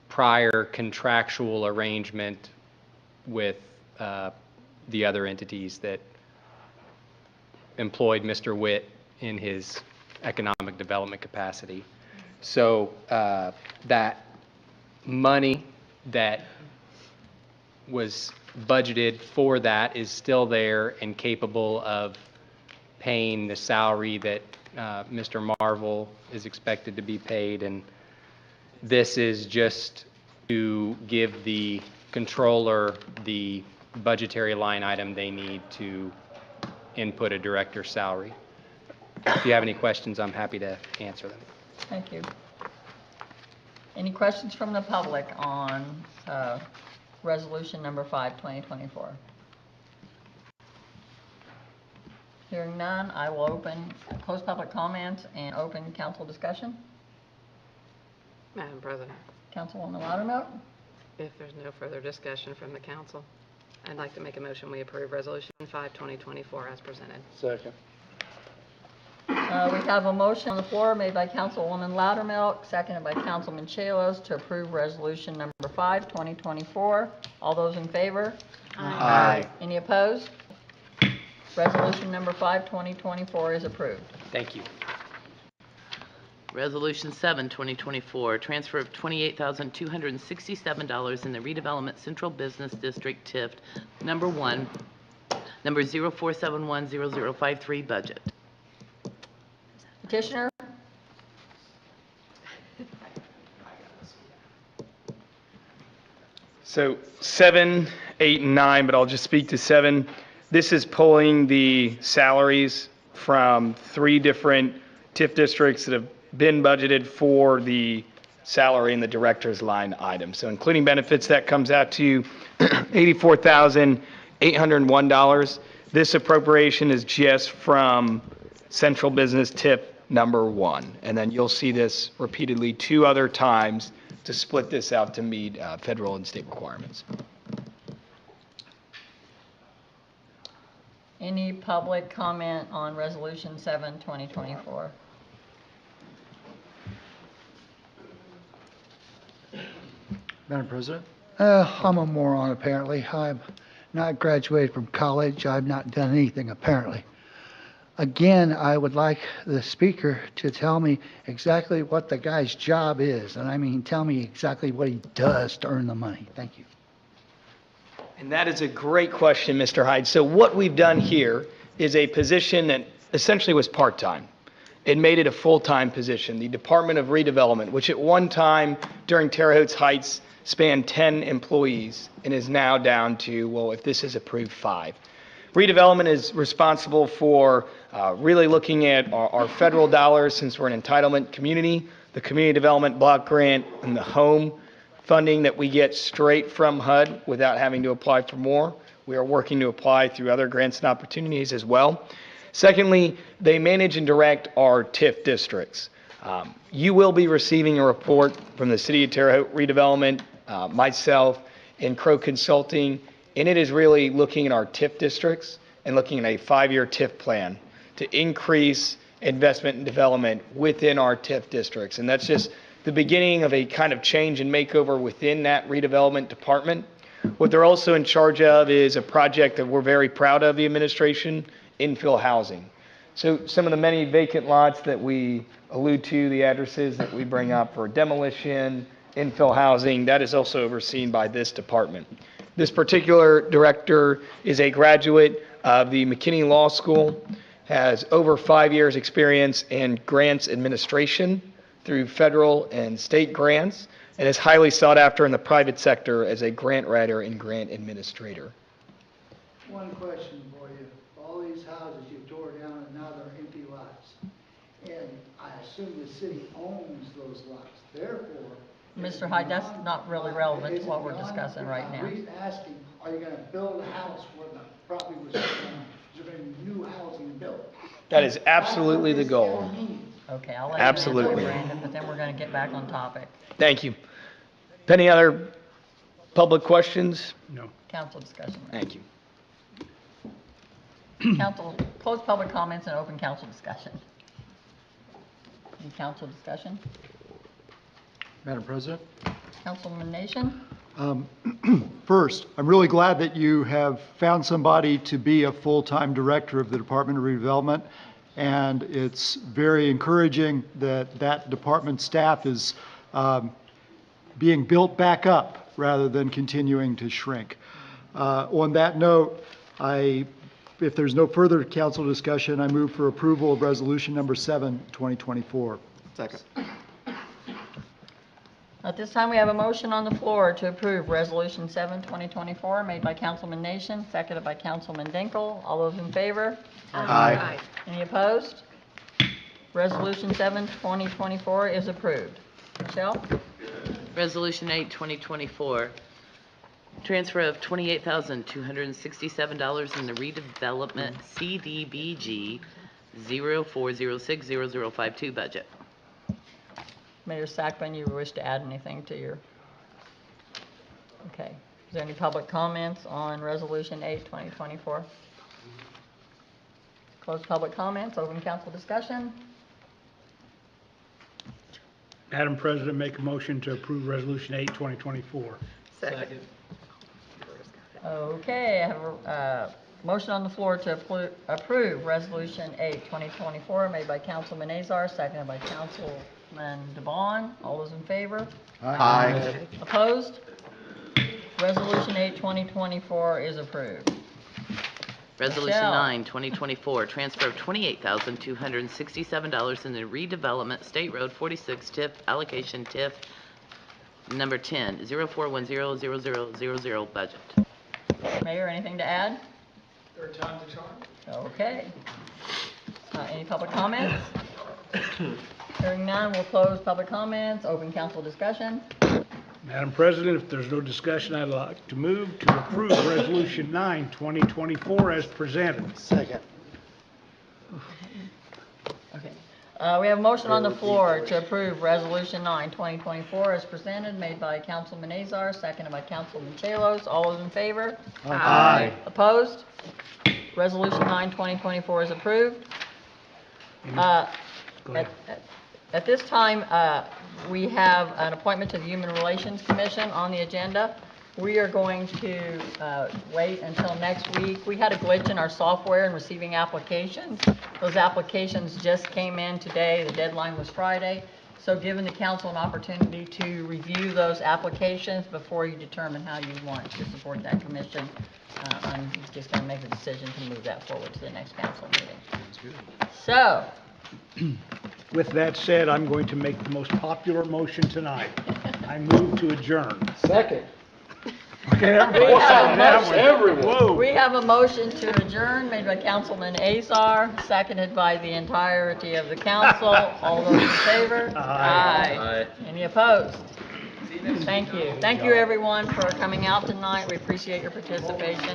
prior contractual arrangement with the other entities that employed Mr. Witt in his economic development capacity. So that money that was budgeted for that is still there and capable of paying the salary that Mr. Marvel is expected to be paid. And this is just to give the controller the budgetary line item they need to input a director's salary. If you have any questions, I'm happy to answer them. Thank you. Any questions from the public on resolution number 5, 2024? Hearing none, I will close public comment and open council discussion. Madam President, Councilwoman Loudermilk? if there's no further discussion from the council, I'd like to make a motion we approve Resolution 5, 2024 as presented. Second. We have a motion on the floor made by Councilwoman Loudermilk, seconded by Councilman Chalos to approve resolution number 5, 2024. All those in favor? Aye. Any opposed? Resolution number 5, 2024 is approved. Thank you. Resolution 7, 2024, transfer of $28,267 in the Redevelopment Central Business District TIF number 1, number 04710053 budget. Petitioner? So 7, 8, and 9, but I'll just speak to 7. This is pulling the salaries from 3 different TIF districts that have been budgeted for the salary in the director's line item. So including benefits, that comes out to $84,801. This appropriation is just from Central Business TIF number 1. And then you'll see this repeatedly 2 other times to split this out to meet federal and state requirements. Any public comment on resolution 7, 2024? Madam President? I'm a moron, apparently. I'm not graduated from college. I've not done anything, apparently. Again, I would like the speaker to tell me exactly what the guy's job is. And I mean, tell me exactly what he does to earn the money. Thank you. And that is a great question, Mr. Hyde. So what we've done here is a position that essentially was part-time. It made it a full-time position. The Department of Redevelopment, which at one time during Terre Haute Heights spanned 10 employees and is now down to, well, if this is approved, 5. Redevelopment is responsible for really looking at our federal dollars, since we're an entitlement community, the community development block grant, and the home funding that we get straight from HUD without having to apply for more. We are working to apply through other grants and opportunities as well. Secondly, they manage and direct our TIF districts. You will be receiving a report from the City of Terre Haute Redevelopment, myself, and Crow Consulting, and it is really looking at our TIF districts and looking at a 5-year TIF plan to increase investment and development within our TIF districts. And that's just the beginning of a kind of change and makeover within that redevelopment department. What they're also in charge of is a project that we're very proud of, the administration, infill housing. So some of the many vacant lots that we allude to, the addresses that we bring up for demolition, infill housing, that is also overseen by this department. This particular director is a graduate of the McKinney Law School, has over 5 years experience in grants administration through federal and state grants, and is highly sought after in the private sector as a grant writer and grant administrator. One question for you. All these houses you tore down and now they're empty lots. And I assume the city owns those lots. Therefore, Mr. Hyde, that's not really relevant to what we're discussing right now. I'm just asking, are you gonna build a house where the property was torn down? Is there gonna be new housing built? That is absolutely the goal. Okay, I'll let Absolutely. you answer, Brandon, but then we're going to get back on topic. Thank you. Any other public questions? No. Council discussion. Thank you. Council, close public comments and open council discussion. Any council discussion? Madam President? Councilman Nation? First, I'm really glad that you have found somebody to be a full-time director of the Department of Redevelopment, and it's very encouraging that that department staff is being built back up rather than continuing to shrink. On that note, if there's no further council discussion, I move for approval of Resolution Number 7, 2024. Second. At this time, we have a motion on the floor to approve Resolution 7, 2024, made by Councilman Nation, seconded by Councilman Dinkle. All those in favor? Aye. Any opposed? Resolution 7, 2024 is approved. Michelle? Resolution 8, 2024, transfer of $28,267 in the redevelopment CDBG 04060052 budget. Mayor Sackman, you wish to add anything to your? Okay. Is there any public comments on Resolution 8, 2024? Close public comments, open council discussion. Madam President, make a motion to approve Resolution 8, 2024. Second. Okay, I have a motion on the floor to approve Resolution 8, 2024, made by Councilman Azar, seconded by Councilman DeBon. All those in favor? Aye. Opposed? Resolution 8, 2024 is approved. Resolution Michelle. 9, 2024, transfer of $28,267 in the redevelopment State Road 46 TIF allocation TIF number 10, 04100000 budget. Mayor, anything to add? Third time's a charm. Okay. Any public comments? Hearing none, we'll close public comments, open council discussion. Madam President, if there's no discussion, I'd like to move to approve Resolution 9, 2024 as presented. Second. Okay. We have a motion on the floor to approve Resolution 9, 2024 as presented, made by Councilman Azar, seconded by Councilman Chalos. All those in favor? Aye. Opposed? Resolution 9, 2024 is approved. At this time, we have an appointment to the Human Relations Commission on the agenda. We are going to wait until next week. We had a glitch in our software in receiving applications. Those applications just came in today. The deadline was Friday. So giving the council an opportunity to review those applications before you determine how you want to support that commission, I'm just going to make a decision to move that forward to the next council meeting. So, With that said, I'm going to make the most popular motion tonight. I move to adjourn. Second. We have a motion. Everyone. We have a motion to adjourn made by Councilman Azar, seconded by the entirety of the council. All those in favor? Aye. Any opposed? Thank you. Thank you, everyone, for coming out tonight. We appreciate your participation.